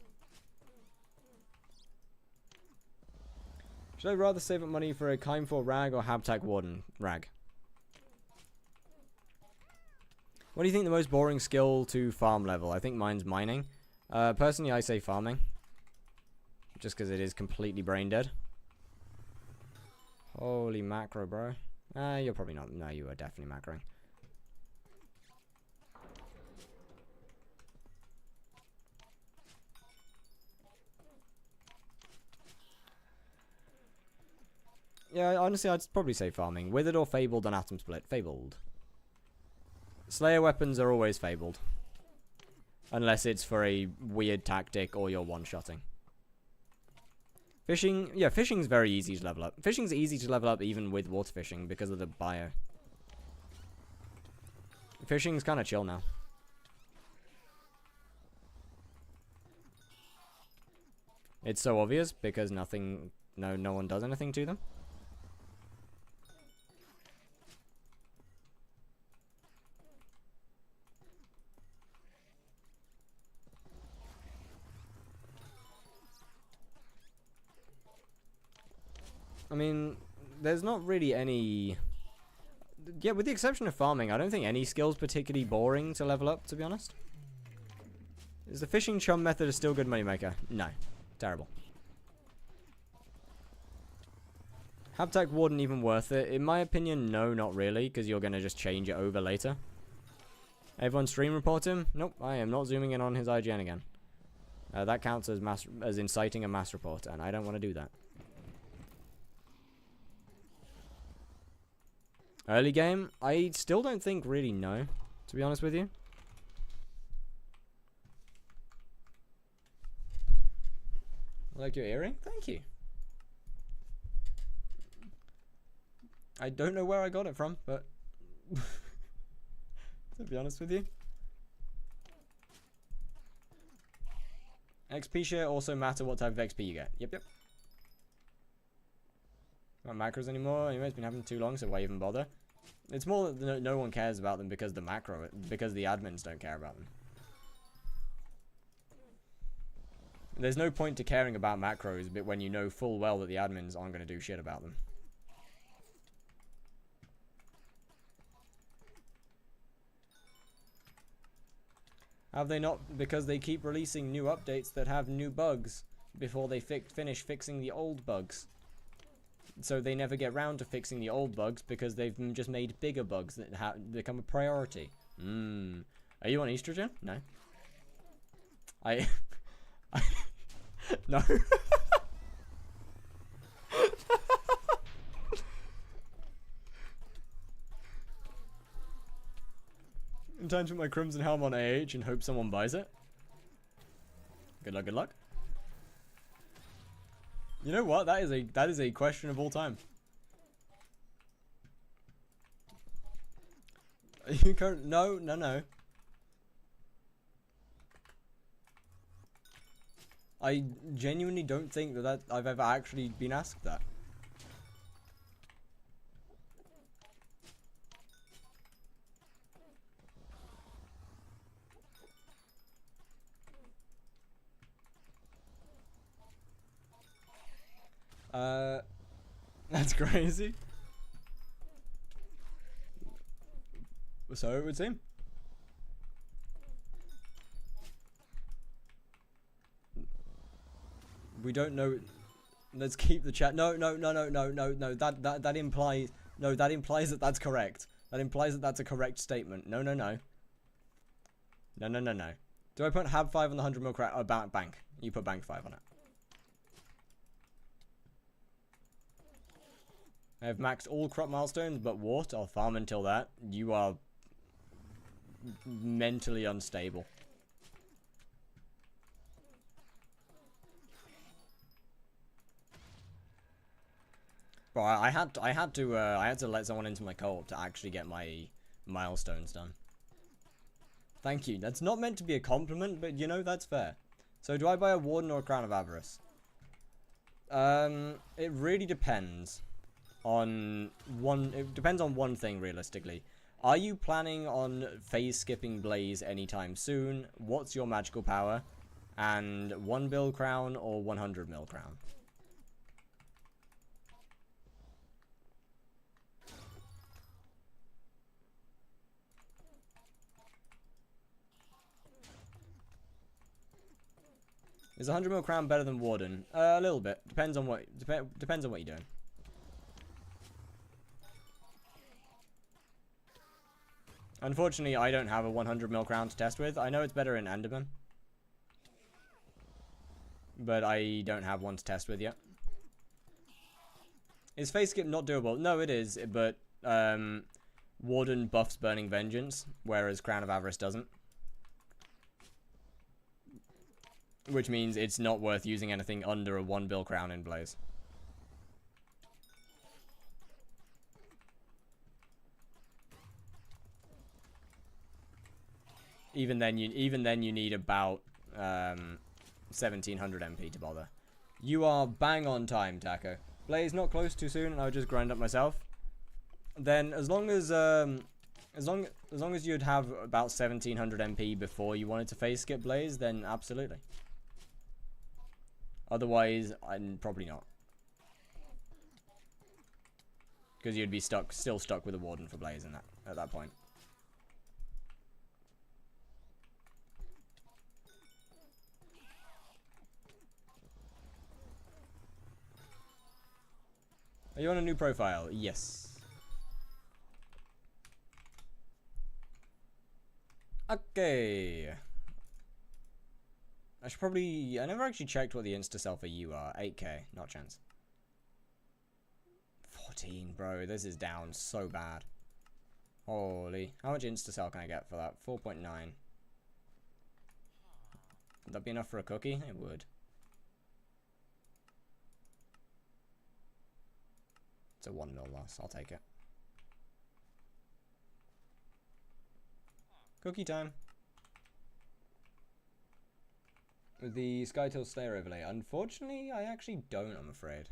Speaker 1: Should I rather save up money for a Keimfor Rag or Habtac Warden Rag? What do you think the most boring skill to farm level? I think mine's mining. Personally, I say farming. Just because it is completely brain dead. Holy macro, bro. You're probably not. No, you are definitely macroing. Yeah, honestly, I'd probably say farming. Withered or Fabled on Atom Split? Fabled. Slayer weapons are always Fabled. Unless it's for a weird tactic or you're one-shotting. Fishing, yeah, fishing's very easy to level up. Fishing's easy to level up even with water fishing because of the bio. Fishing's kind of chill now. It's so obvious because no one does anything to them. I mean, there's not really any... Yeah, with the exception of farming, I don't think any skill's particularly boring to level up, to be honest. Is the fishing chum method a still good moneymaker? No. Terrible. Habtac Warden even worth it? In my opinion, no, not really, because you're going to just change it over later. Everyone stream report him? Nope, I am not zooming in on his IGN again. That counts as inciting a mass report, and I don't want to do that. Early game? I still don't think really no, to be honest with you. I like your earring? Thank you. I don't know where I got it from, but... to be honest with you. XP share also matter what type of XP you get. Yep. Not macros anymore. Anyway, it's been happening too long, so why even bother? It's more that no one cares about them because the admins don't care about them. There's no point to caring about macros, but when you know full well that the admins aren't going to do shit about them. Have they not? Because they keep releasing new updates that have new bugs before they finish fixing the old bugs. So they never get round to fixing the old bugs because they've just made bigger bugs that become a priority. Are you on estrogen? No. No. In time to put my Crimson Helm on AH and hope someone buys it. Good luck, good luck. You know what? That is a question of all time. Are you no. I genuinely don't think that I've ever actually been asked that. That's crazy. So it would seem. We don't know. Let's keep the chat. No. That implies. No, that implies that that's correct. That implies that that's a correct statement. No. No. Do I put Hab 5 on the 100 mil bank? You put bank 5 on it. I have maxed all crop milestones, but what? I'll farm until that. You are mentally unstable. Bro, I had to let someone into my co-op to actually get my milestones done. Thank you. That's not meant to be a compliment, but you know, that's fair. So do I buy a Warden or a Crown of Avarice? It really depends on one thing realistically. Are you planning on phase skipping Blaze anytime soon? What's your magical power? And 1 bill crown or 100 mil crown? Is 100 mil crown better than Warden? A little bit. Depends on what depends on what you're doing. Unfortunately, I don't have a 100 mil crown to test with. I know it's better in Endgame, but I don't have one to test with yet. Is phase skip not doable? No, it is, but Warden buffs Burning Vengeance, whereas Crown of Avarice doesn't. Which means it's not worth using anything under a 1 bill crown in Blaze. Even then you need about 1700 MP to bother. You are bang on time, Taco. Blaze not close too soon, and I'll just grind up myself. Then as long as you'd have about 1700 MP before you wanted to phase skip Blaze, then absolutely. Otherwise, I'm probably not. Because you'd be still stuck with a Warden for Blaze at that point. Are you on a new profile? Yes. Okay. I never actually checked what the insta-sell for you are. 8k, not chance. 14, bro, this is down so bad. Holy, how much insta-sell can I get for that? 4.9. Would that be enough for a cookie? It would. It's a 1 mil loss, I'll take it. Cookie time. With the Skytail Slayer overlay. Unfortunately, I actually don't, I'm afraid.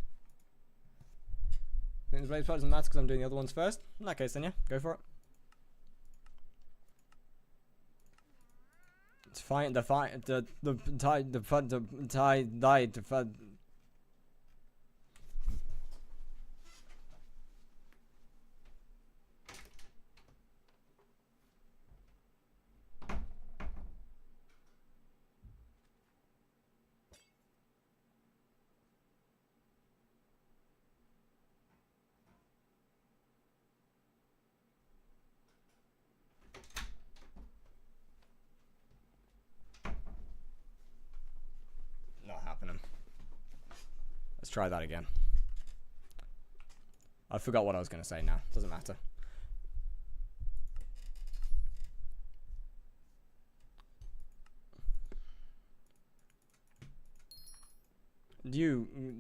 Speaker 1: I think the Blaze part doesn't matter because I'm doing the other ones first. In that case, then yeah, go for it. It's fine. The Let's try that again. I forgot what I was going to say now. Doesn't matter.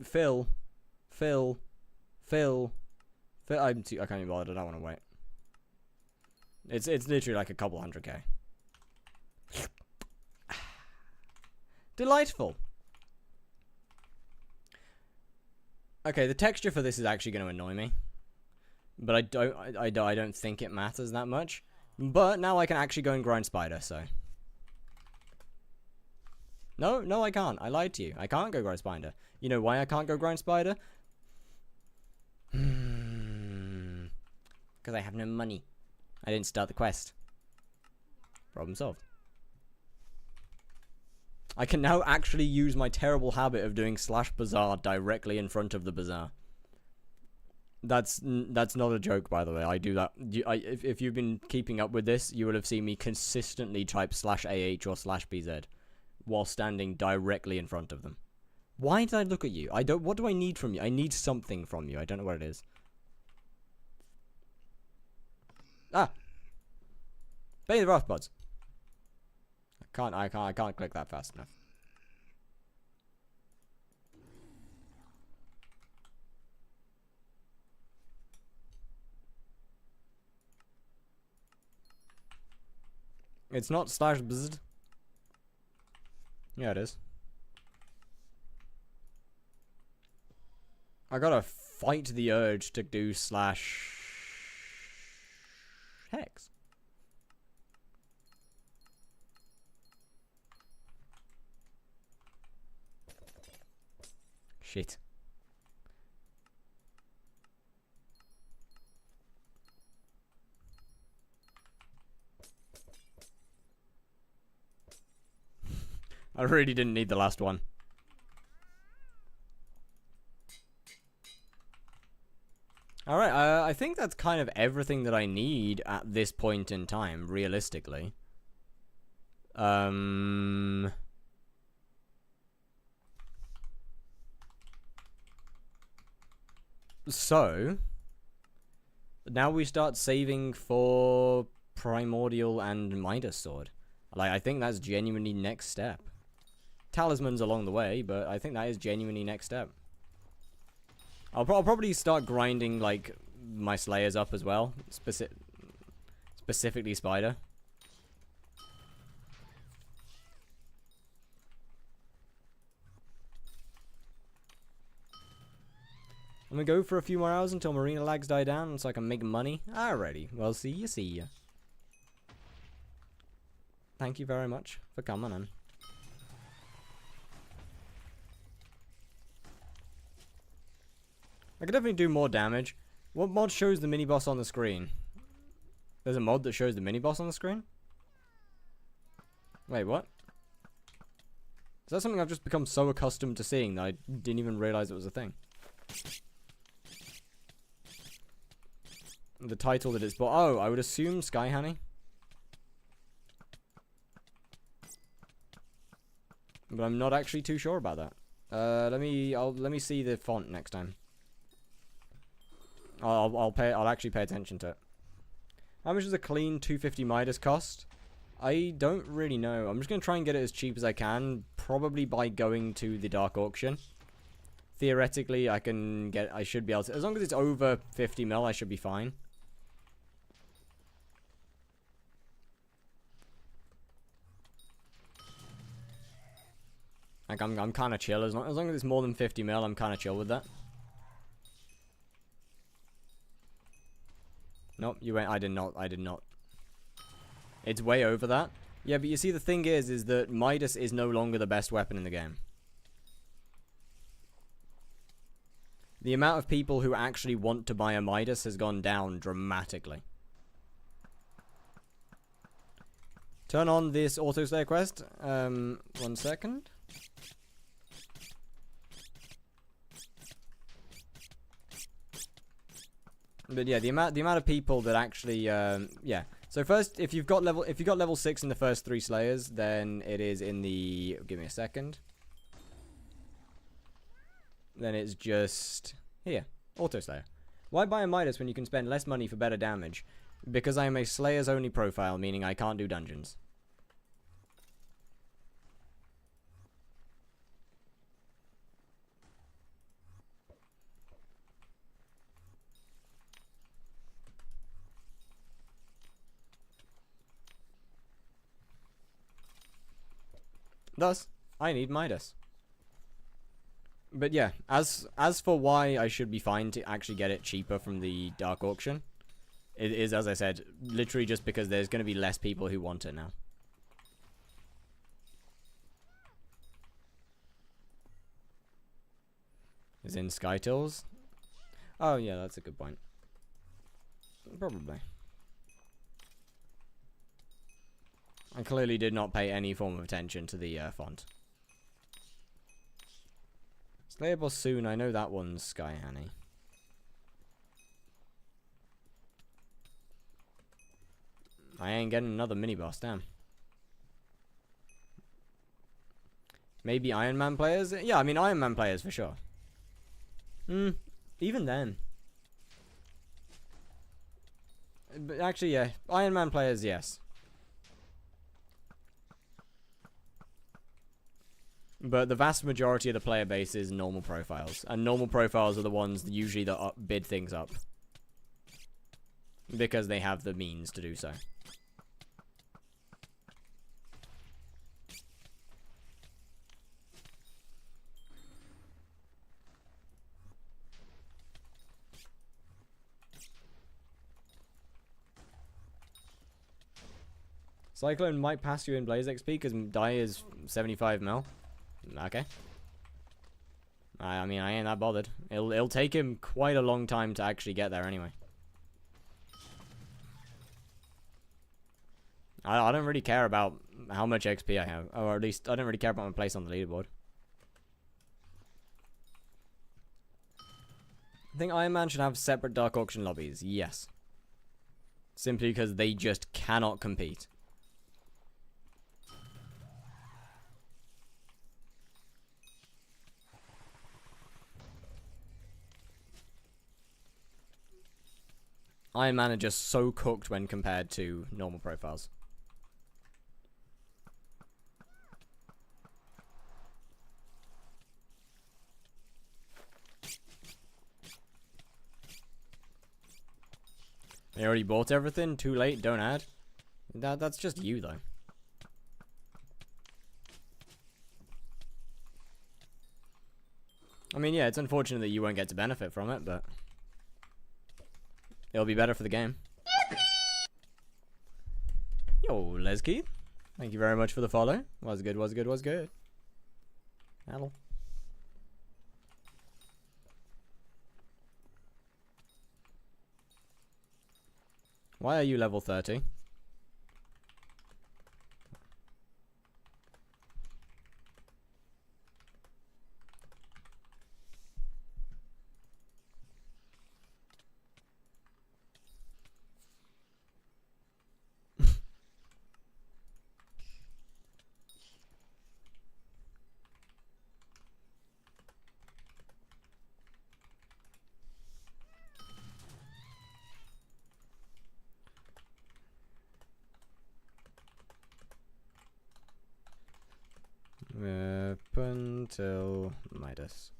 Speaker 1: Phil. I can't even bother. I don't want to wait. It's literally like a couple 100k. Delightful. Okay, the texture for this is actually going to annoy me, but I don't think it matters that much. But now I can actually go and grind spider. So no, I can't. I lied to you. I can't go grind spider. You know why I can't go grind spider? Because I have no money. I didn't start the quest. Problem solved. I can now actually use my terrible habit of doing /bazaar directly in front of the bazaar. That's not a joke, by the way. I do that. If you've been keeping up with this, you will have seen me consistently type /AH or /BZ while standing directly in front of them. Why did I look at you? What do I need from you? I need something from you. I don't know what it is. Ah! Bane the rough buds. I can't click that fast enough. It's not slash bzd. Yeah, it is. I gotta fight the urge to do slash hex. Shit. I really didn't need the last one. Alright, I think that's kind of everything that I need at this point in time, realistically. So, now we start saving for Primordial and Midas Sword. Like, I think that's genuinely next step. Talisman's along the way, but I think that is genuinely next step. I'll probably start grinding, like, my Slayers up as well. Specifically Spider. I'm gonna go for a few more hours until marina lags die down so I can make money. Alrighty, well, see ya. Thank you very much for coming in. I could definitely do more damage. What mod shows the mini-boss on the screen? There's a mod that shows the mini-boss on the screen? Wait, what? Is that something I've just become so accustomed to seeing that I didn't even realize it was a thing? The title that it's... Oh, I would assume Sky Honey. But I'm not actually too sure about that. Let me see the font next time. I'll actually pay attention to it. How much does a clean 250 Midas cost? I don't really know. I'm just gonna try and get it as cheap as I can, probably by going to the dark auction. Theoretically, I should be able to, as long as it's over 50 mil, I should be fine. Like, I'm kind of chill. As long as it's more than 50 mil, I'm kind of chill with that. Nope, you went. I did not. It's way over that. Yeah, but you see, the thing is that Midas is no longer the best weapon in the game. The amount of people who actually want to buy a Midas has gone down dramatically. Turn on this auto slayer quest. 1 second. But yeah, the amount of people that actually yeah. So first, if you got level 6 in the first 3 slayers, then it is in the, give me a second. Then it's just here, auto slayer. Why buy a Midas when you can spend less money for better damage? Because I am a slayers only profile, meaning I can't do dungeons. Thus, I need Midas. But yeah, as for why I should be fine to actually get it cheaper from the dark auction, it is, as I said, literally just because there's going to be less people who want it now. Is in Skytills? Oh yeah, that's a good point. Probably. I clearly did not pay any form of attention to the font. Slayer boss soon, I know that one's Sky Honey. I ain't getting another mini boss, damn. Maybe Iron Man players? Yeah, I mean Iron Man players for sure. Even then. But actually, yeah, Iron Man players, yes. But the vast majority of the player base is normal profiles. And normal profiles are the ones usually that bid things up. Because they have the means to do so. Cyclone might pass you in Blaze XP because die is 75 mil. Okay. I mean, I ain't that bothered. It'll take him quite a long time to actually get there anyway. I don't really care about how much XP I have. Or at least, I don't really care about my place on the leaderboard. I think Iron Man should have separate Dark Auction lobbies. Yes. Simply because they just cannot compete. Iron Man are just so cooked when compared to normal profiles. They already bought everything? Too late, don't add? That's just you, though. I mean, yeah, it's unfortunate that you won't get to benefit from it, but it'll be better for the game. Yo, Lesky. Thank you very much for the follow. Was good, was good, was good. Hello. Why are you level 30? Weapon till Midas.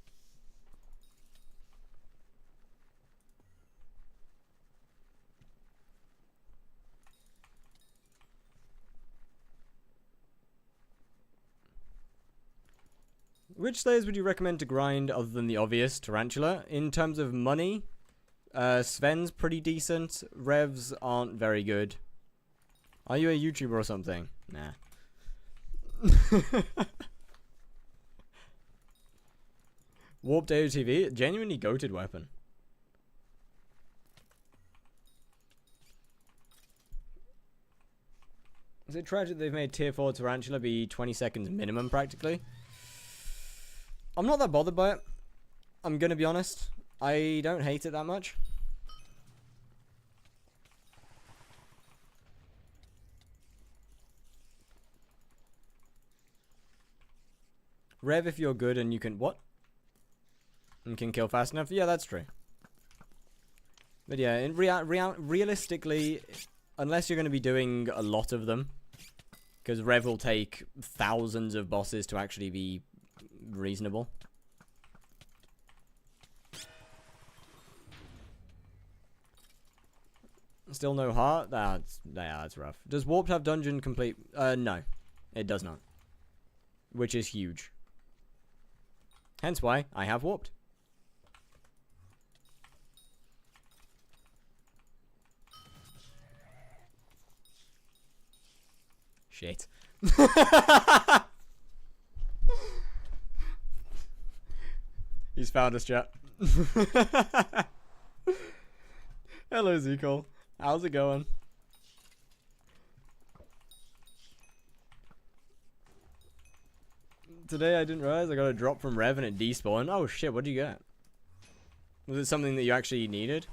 Speaker 1: Which slayers would you recommend to grind other than the obvious Tarantula? In terms of money, Sven's pretty decent. Revs aren't very good. Are you a YouTuber or something? Nah. Warped AOTV, genuinely goated weapon. Is it tragic they've made tier 4 Tarantula be 20 seconds minimum practically? I'm not that bothered by it. I'm gonna be honest. I don't hate it that much. Rev if you're good and you can... What? And can kill fast enough? Yeah, that's true. But yeah, in realistically, unless you're going to be doing a lot of them, because Rev will take thousands of bosses to actually be reasonable. Still no heart? That's rough. Does Warped have dungeon complete? No. It does not. Which is huge. Hence why I have Warped. Shit. He's found us, chat. Hello, Zecol. How's it going? Today I didn't realize I got a drop from Rev and it despawned. Oh shit, what did you get? Was it something that you actually needed?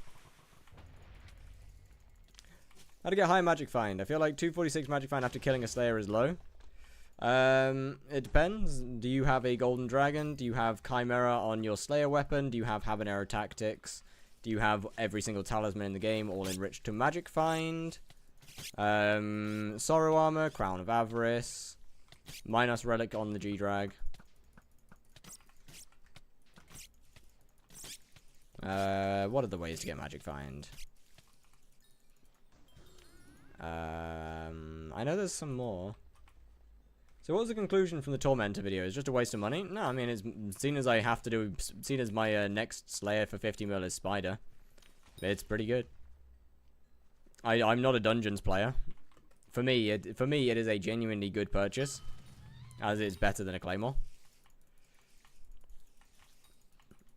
Speaker 1: How to get high magic find? I feel like 246 magic find after killing a slayer is low. It depends. Do you have a golden dragon? Do you have chimera on your slayer weapon? Do you have habanero tactics? Do you have every single talisman in the game all enriched to magic find? Sorrow armor, crown of avarice, minus relic on the G-drag. What are the ways to get magic find? I know there's some more. So what was the conclusion from the Tormentor video? It's just a waste of money? No, I mean, it's seen as I have to do, seen as my next Slayer for 50 mil is Spider. It's pretty good. I'm not a Dungeons player. For me, it is a genuinely good purchase, as it's better than a Claymore.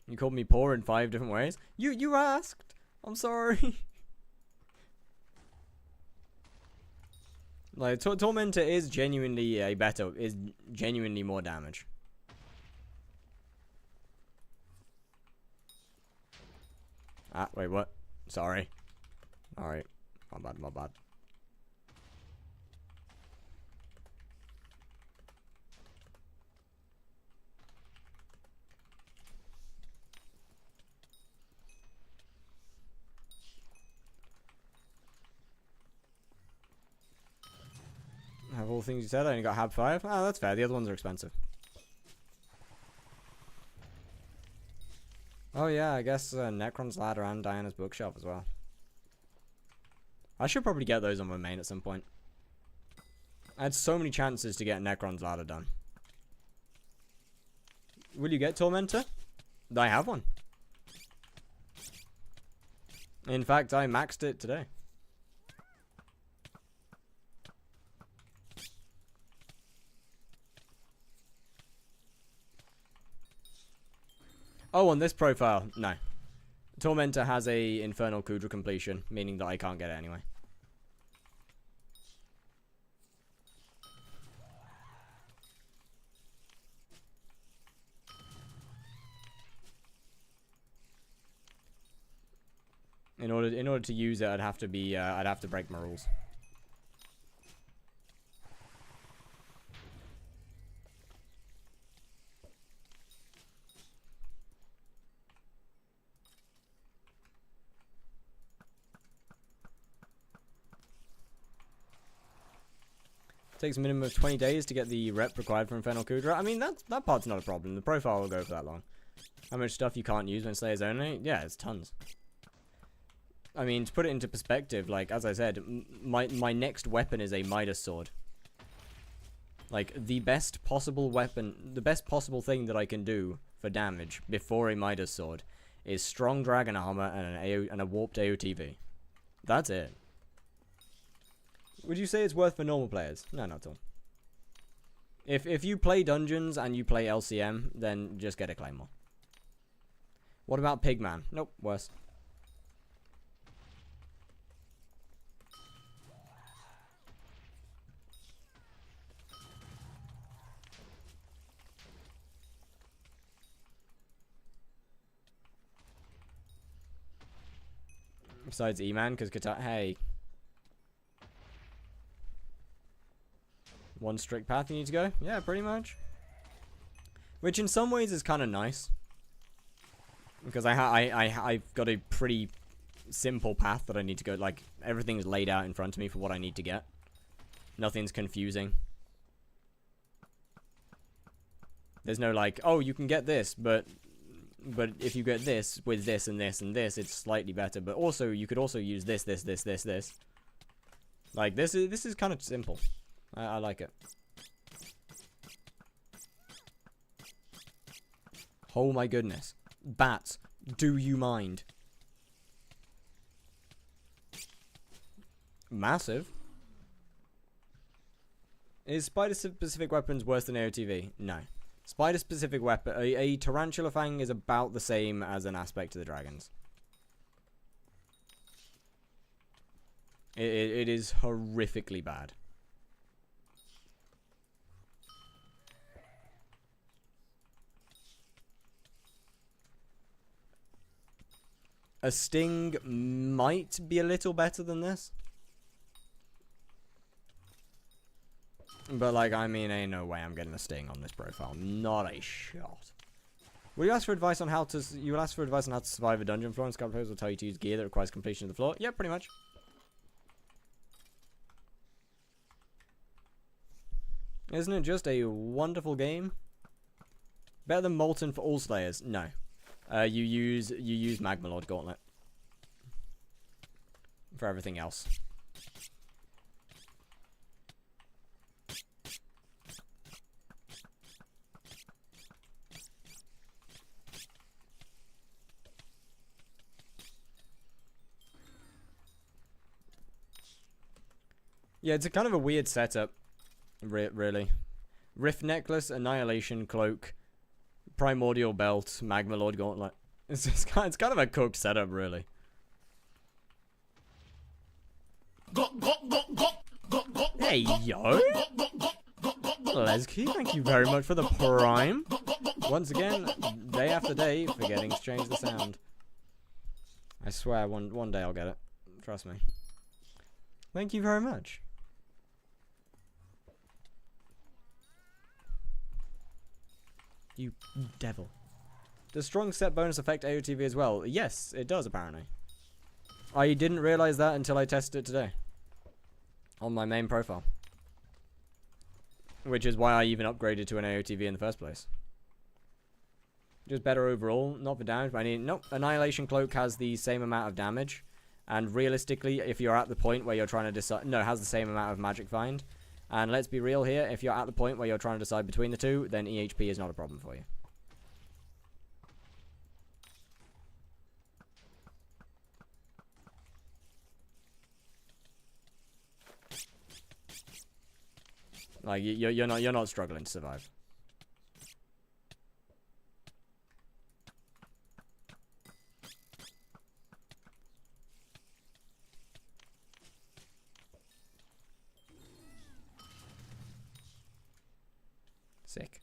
Speaker 1: You called me poor in 5 different ways. You asked. I'm sorry. Like, Tormentor is genuinely is genuinely more damage. Ah, wait, what? Sorry. Alright. My bad. Have all the things you said, I only got Hab 5. Oh, that's fair. The other ones are expensive. Oh yeah, I guess Necron's Ladder and Diana's Bookshelf as well. I should probably get those on my main at some point. I had so many chances to get Necron's Ladder done. Will you get Tormentor? I have one. In fact, I maxed it today. Oh, on this profile, no. Tormentor has a Infernal Kudra completion, meaning that I can't get it anyway. In order to use it, I'd have to break my rules. Takes a minimum of 20 days to get the rep required for Infernal Kudra. I mean, that part's not a problem. The profile will go for that long. How much stuff you can't use when Slayers only? Yeah, it's tons. I mean, to put it into perspective, like, as I said, my next weapon is a Midas Sword. Like, the best possible weapon, the best possible thing that I can do for damage before a Midas Sword is Strong Dragon Armor and a Warped AOTV. That's it. Would you say it's worth for normal players? No, not at all. If you play Dungeons and you play LCM, then just get a Claymore. What about Pigman? Nope, worse. Besides E-Man, because hey. One strict path you need to go? Yeah, pretty much. Which in some ways is kind of nice. Because I've got a pretty simple path that I need to go. Like, everything's laid out in front of me for what I need to get. Nothing's confusing. There's no like, oh, you can get this, but if you get this with this and this and this, it's slightly better. But also, you could also use this. Like, this is kind of simple. I like it. Oh my goodness. Bats, do you mind? Massive. Is spider-specific weapons worse than AOTV? No. Spider-specific weapon... A Tarantula Fang is about the same as an aspect of the dragons. It is horrifically bad. A Sting might be a little better than this. But, like, I mean, ain't no way I'm getting a Sting on this profile. Not a shot. Will you ask for advice on how to... You will ask for advice on how to survive a dungeon floor, and Sky Players will tell you to use gear that requires completion of the floor? Yeah, pretty much. Isn't it just a wonderful game? Better than Molten for all Slayers? No. You use Magma Lord Gauntlet for everything else. Yeah, it's a kind of a weird setup, really. Rift Necklace, Annihilation Cloak, Primordial Belt, Magma Lord Gauntlet. It's kind of a cooked setup, really. Hey, yo! Lesky, thank you very much for the Prime. Once again, day after day, forgetting to change the sound. I swear, one day I'll get it. Trust me. Thank you very much. You devil. Does strong set bonus affect AOTV as well? Yes, it does, apparently. I didn't realize that until I tested it today. On my main profile. Which is why I even upgraded to an AOTV in the first place. Just better overall, not for damage, but I mean, nope. Annihilation Cloak has the same amount of damage. And realistically, if you're at the point where you're trying to decide... No, it has the same amount of Magic Find. And let's be real here, if you're at the point where you're trying to decide between the two, then EHP is not a problem for you. Like, you're not struggling to survive. Sick.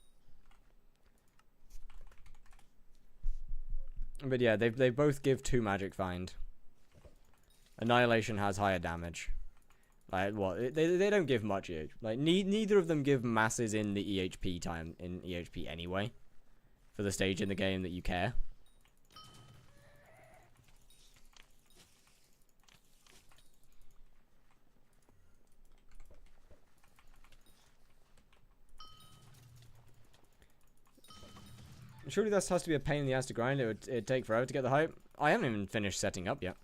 Speaker 1: But yeah, they both give 2 Magic Find. Annihilation has higher damage. Like, what? They don't give much EHP. Like, neither of them give masses in the EHP time, in EHP anyway. For the stage in the game that you care. Surely this has to be a pain in the ass to grind. It'd take forever to get the hype. I haven't even finished setting up yet.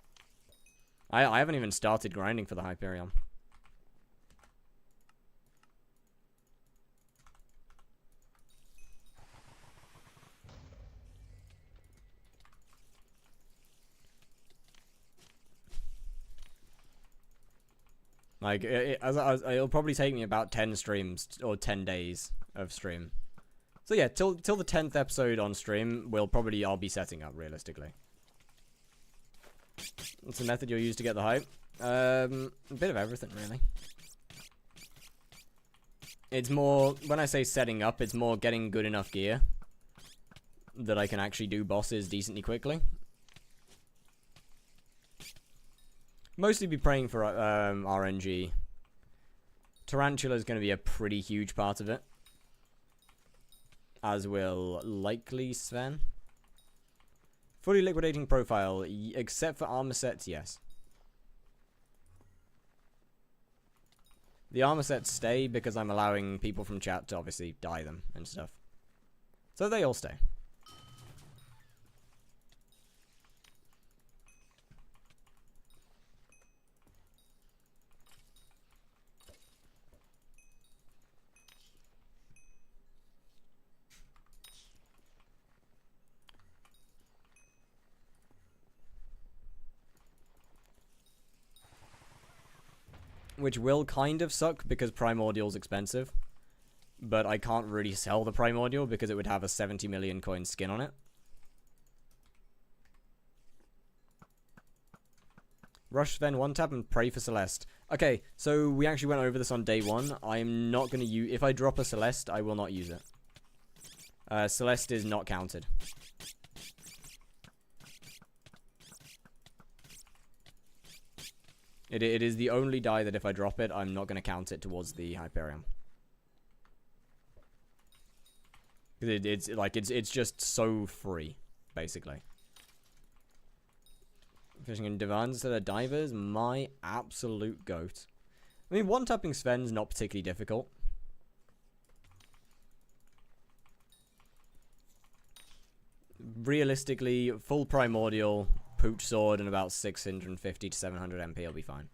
Speaker 1: I haven't even started grinding for the Hyperion. Like, it'll probably take me about 10 streams, or 10 days of stream. So yeah, till the 10th episode on stream, I'll be setting up, realistically. What's the method you'll use to get the hype? A bit of everything, really. It's more, when I say setting up, it's more getting good enough gear that I can actually do bosses decently quickly. Mostly be praying for RNG. Tarantula is going to be a pretty huge part of it. As will likely Sven. Fully liquidating profile, except for armor sets, yes. The armor sets stay because I'm allowing people from chat to obviously dye them and stuff. So they all stay. Which will kind of suck because Primordial's expensive. But I can't really sell the Primordial because it would have a 70 million coin skin on it. Rush Sven one tap and pray for Celeste. Okay, so we actually went over this on day 1. I'm not going to use... If I drop a Celeste, I will not use it. Celeste is not counted. It is the only die that if I drop it, I'm not going to count it towards the Hyperion. It's just so free, basically. Fishing in divans instead of divers, my absolute goat. I mean, one-tapping Sven's not particularly difficult. realistically, full primordial, pooch sword, and about 650 to 700 MP will be fine.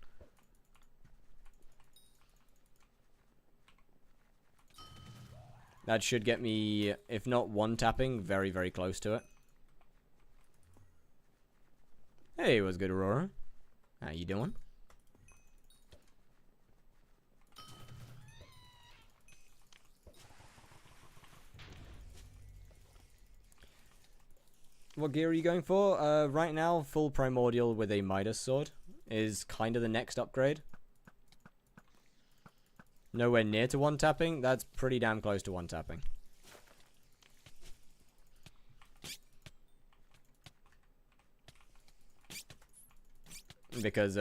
Speaker 1: That should get me, if not one tapping, very, very close to it. Hey, what's good, Aurora? How you doing? What gear are you going for? Right now, full primordial with a Midas sword is kind of the next upgrade. Nowhere near to one tapping. That's pretty damn close to one tapping. Because,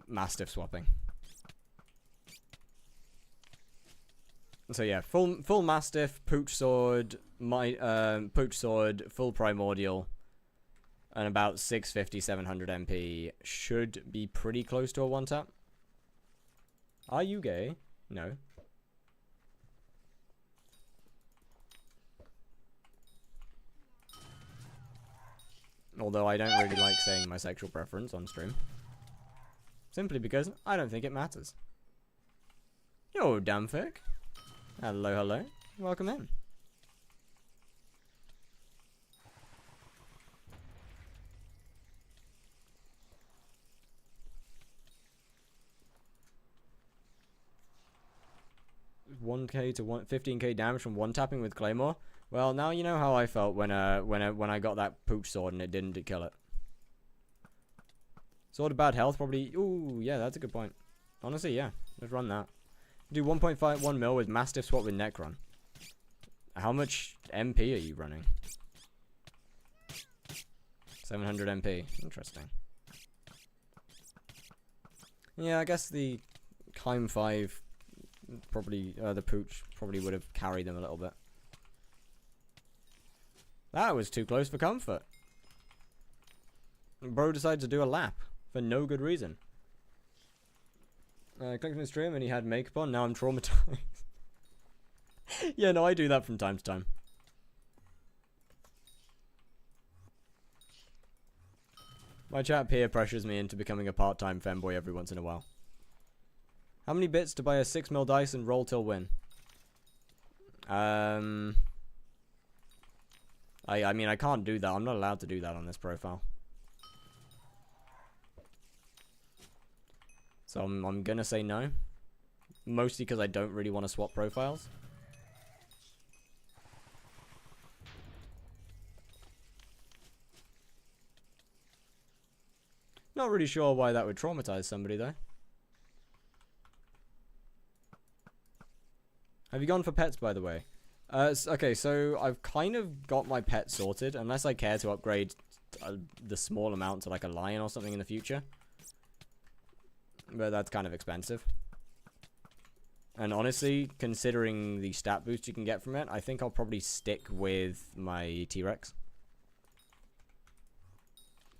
Speaker 1: Mastiff swapping. So yeah, full Mastiff, Pooch Sword, Pooch Sword, full Primordial, and about 650, 700 MP should be pretty close to a one-tap. Are you gay? No. Although I don't really like saying my sexual preference on stream. Simply because I don't think it matters. Yo, Damfic. Hello, hello. Welcome in. $1k to 15k damage from one tapping with Claymore. Well, now you know how I felt when I got that pooch sword and it didn't kill it. Sword of bad health, probably. Ooh, yeah, that's a good point. Honestly, yeah, let's run that. Do 1.51 mil with Mastiff swap with Necron. How much MP are you running? 700 MP. Interesting. Yeah, I guess the Climb 5 probably, the Pooch probably would have carried them a little bit. That was too close for comfort. Bro decided to do a lap for no good reason. Clicked on his stream and he had makeup on. Now I'm traumatized. Yeah, no, I do that from time to time. My chat peer pressures me into becoming a part-time femboy every once in a while. How many bits to buy a 6mm dice and roll till win? I mean, I can't do that. I'm not allowed to do that on this profile. So I'm gonna say no. Mostly because I don't really want to swap profiles. Not really sure why that would traumatize somebody though. Have you gone for pets, by the way? Okay, so I've kind of got my pet sorted, unless I care to upgrade the small amount to like a lion or something in the future. But that's kind of expensive. And honestly, considering the stat boost you can get from it, I think I'll probably stick with my T-Rex.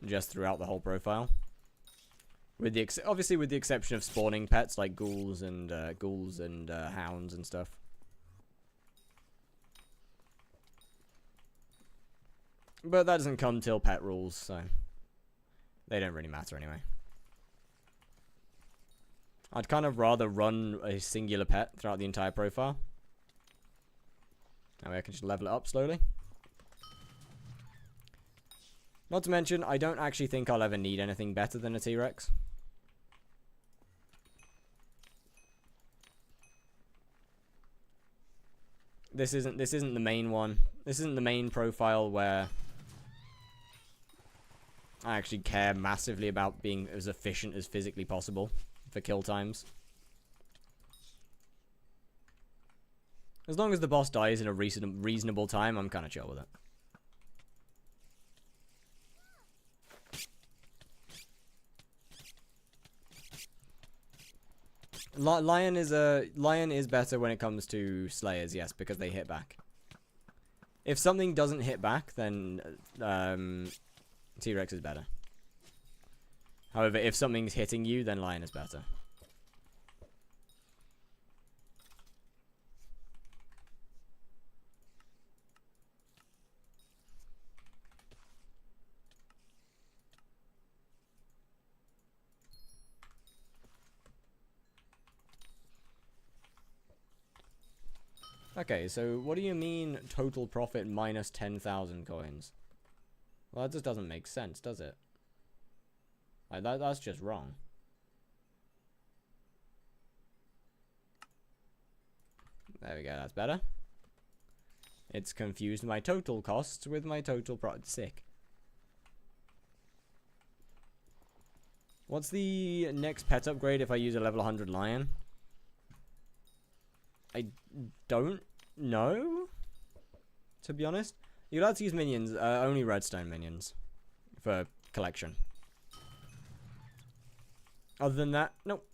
Speaker 1: Just throughout the whole profile. With the obviously with the exception of spawning pets like ghouls and hounds and stuff. But that doesn't come till pet rules, so they don't really matter anyway. I'd kind of rather run a singular pet throughout the entire profile. That way I can just level it up slowly. Not to mention, I don't actually think I'll ever need anything better than a T-Rex. This isn't the main one. This isn't the main profile where I actually care massively about being as efficient as physically possible for kill times. As long as the boss dies in a reasonable time, I'm kind of chill with it. Lion is better when it comes to slayers, yes, because they hit back. If something doesn't hit back, then T-Rex is better. However, if something's hitting you, then lion is better. Okay, so what do you mean total profit minus 10,000 coins? Well, that just doesn't make sense, does it? Like, that's just wrong. There we go, that's better. It's confused my total costs with my total profit. Sick. What's the next pet upgrade if I use a level 100 lion? I don't know, to be honest. You're allowed to use minions, only redstone minions for collection. Other than that, nope.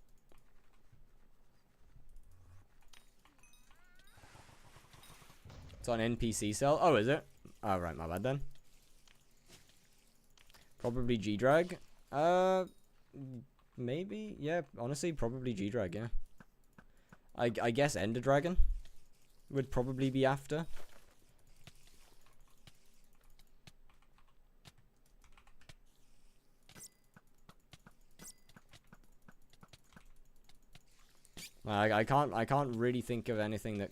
Speaker 1: It's on NPC cell. Oh, is it? Oh, right, my bad then. Probably G-Drag. Maybe? Yeah, honestly, probably G-Drag, yeah. I guess Ender Dragon would probably be after. I can't really think of anything that.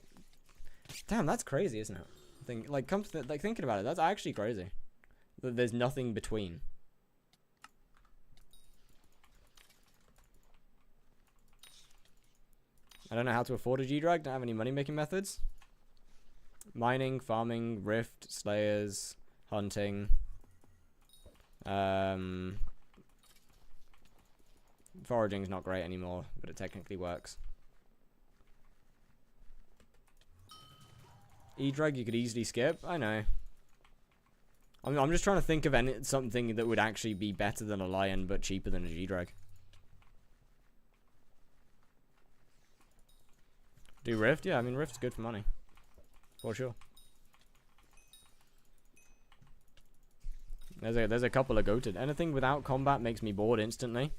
Speaker 1: Damn, that's crazy, isn't it? Thinking about it, that's actually crazy. That there's nothing between. I don't know how to afford a G-Drag. Don't have any money-making methods. Mining, farming, rift, slayers, hunting. Foraging's not great anymore, but it technically works. E-Drag you could easily skip. I know. I'm just trying to think of something that would actually be better than a lion, but cheaper than a G-Drag. Do Rift? Yeah, I mean, Rift's good for money. For sure. There's a couple of goated. Anything without combat makes me bored instantly.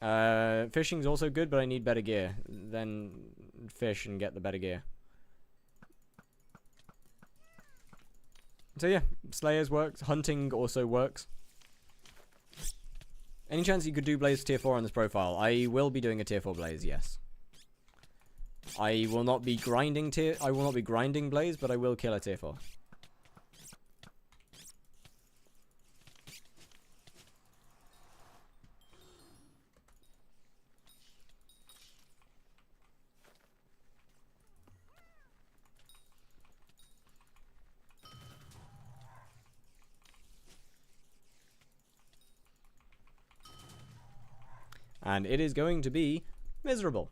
Speaker 1: Fishing's also good, but I need better gear. Then fish and get the better gear. So yeah, Slayers works. Hunting also works. Any chance you could do Blaze tier 4 on this profile? I will be doing a tier 4 Blaze, yes. I will not be grinding Blaze, but I will kill a tier 4. And it is going to be miserable.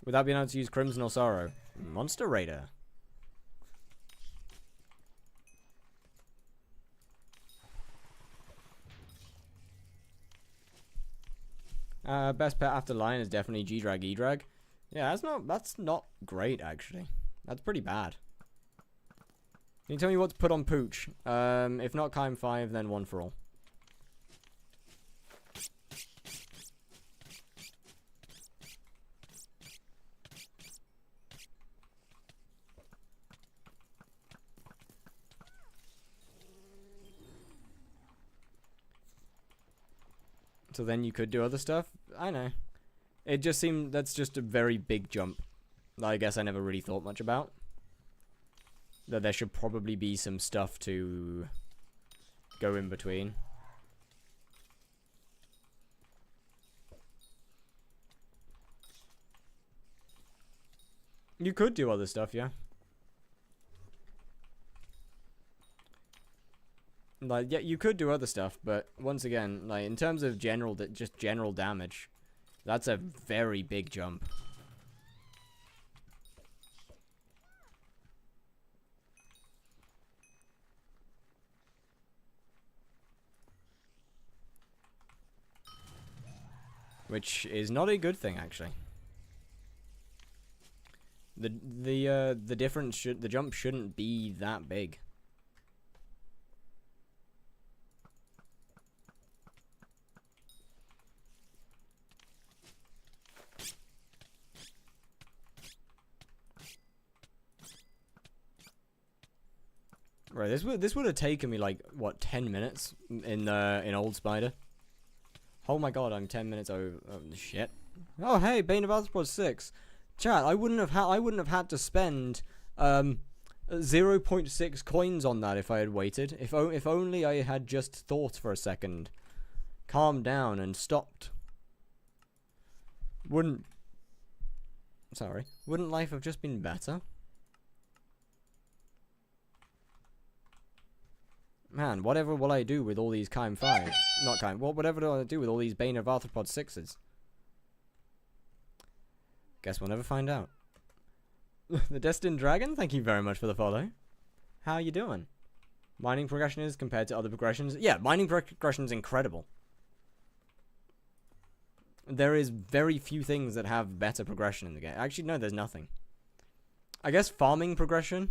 Speaker 1: Without being able to use Crimson or Sorrow. Monster Raider. Best pet after Lion is definitely G-Drag, E-Drag. Yeah, that's not great, actually. That's pretty bad. Can you tell me what to put on Pooch? If not Kime 5, then One for All. So then you could do other stuff? I know. It just seemed that's just a very big jump. I guess I never really thought much about. That there should probably be some stuff to go in between. You could do other stuff, yeah. Like, yeah, you could do other stuff, but once again, like, in terms of just general damage, that's a very big jump. Which is not a good thing, actually. The difference the jump shouldn't be that big. Right, this would have taken me like what 10 minutes in Old Spider. Oh my god, I'm 10 minutes over. Oh, shit. Oh hey, Bane of Arthropod 6. Chat, I wouldn't have had to spend 0.6 coins on that if I had waited. If only I had just thought for a second, calmed down and stopped. Wouldn't life have just been better? Man, whatever will I do with all these whatever do I do with all these Bane of Arthropod 6s? Guess we'll never find out. The Destined Dragon, thank you very much for the follow. How you doing? Mining progression is compared to other progressions. Yeah, mining progression is incredible. There is very few things that have better progression in the game. Actually, no, there's nothing. I guess farming progression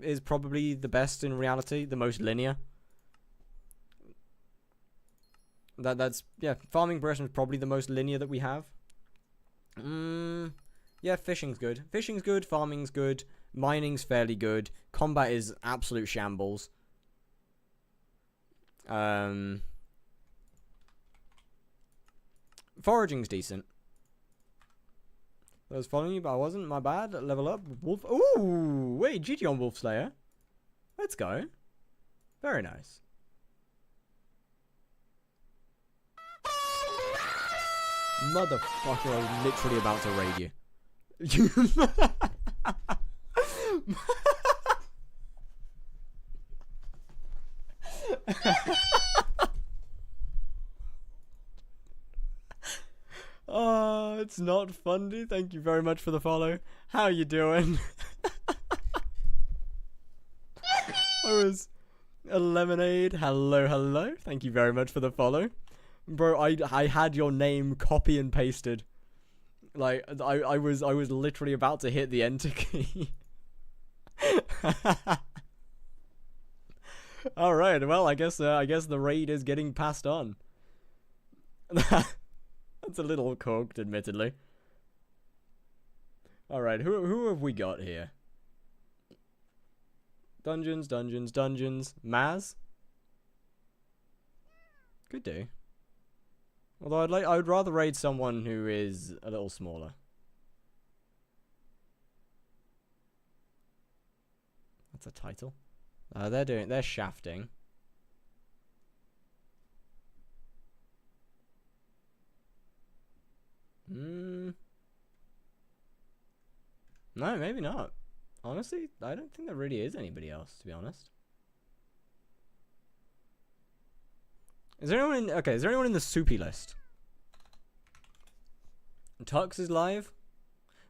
Speaker 1: is probably the best in reality, the most linear. Yeah, farming progression is probably the most linear that we have. Yeah, fishing's good. Fishing's good, farming's good, mining's fairly good, combat is absolute shambles. Foraging's decent. I was following you, but I wasn't. My bad. Level up. Wolf. Ooh, wait, GG on Wolf Slayer. Let's go. Very nice. Motherfucker, I was literally about to raid you. Oh, it's not funny. Thank you very much for the follow. How you doing? I was a lemonade. Hello, hello. Thank you very much for the follow. Bro, I had your name copy and pasted. Like I was literally about to hit the enter key. All right. Well, I guess the raid is getting passed on. That's a little cooked, admittedly. All right. Who have we got here? Dungeons. Maz. Could do. Although I would rather raid someone who is a little smaller. That's a title. They're shafting. No, maybe not. Honestly, I don't think there really is anybody else, to be honest. Is there anyone in the soupy list? Tux is live?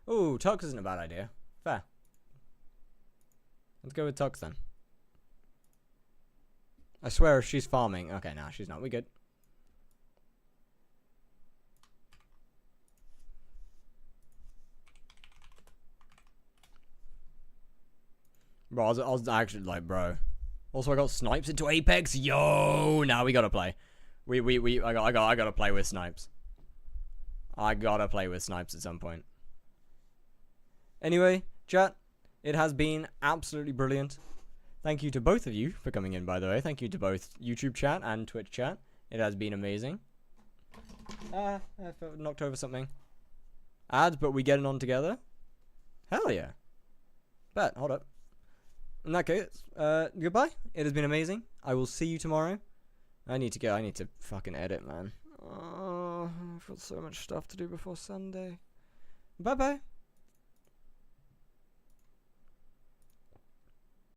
Speaker 1: Ooh, Tux isn't a bad idea. Fair. Let's go with Tux then. I swear if she's farming. Okay, nah, she's not. We good. Bro, I was actually like, bro. Also, I got snipes into Apex. Yo, now we gotta play. I gotta play with snipes. I gotta play with snipes at some point. Anyway, chat, it has been absolutely brilliant. Thank you to both of you for coming in, by the way. Thank you to both YouTube chat and Twitch chat. It has been amazing. I knocked over something. Ads, but we getting on together? Hell yeah. Bet, hold up. In that case, goodbye. It has been amazing. I will see you tomorrow. I need to go. I need to fucking edit, man. Oh, I've got so much stuff to do before Sunday. Bye-bye.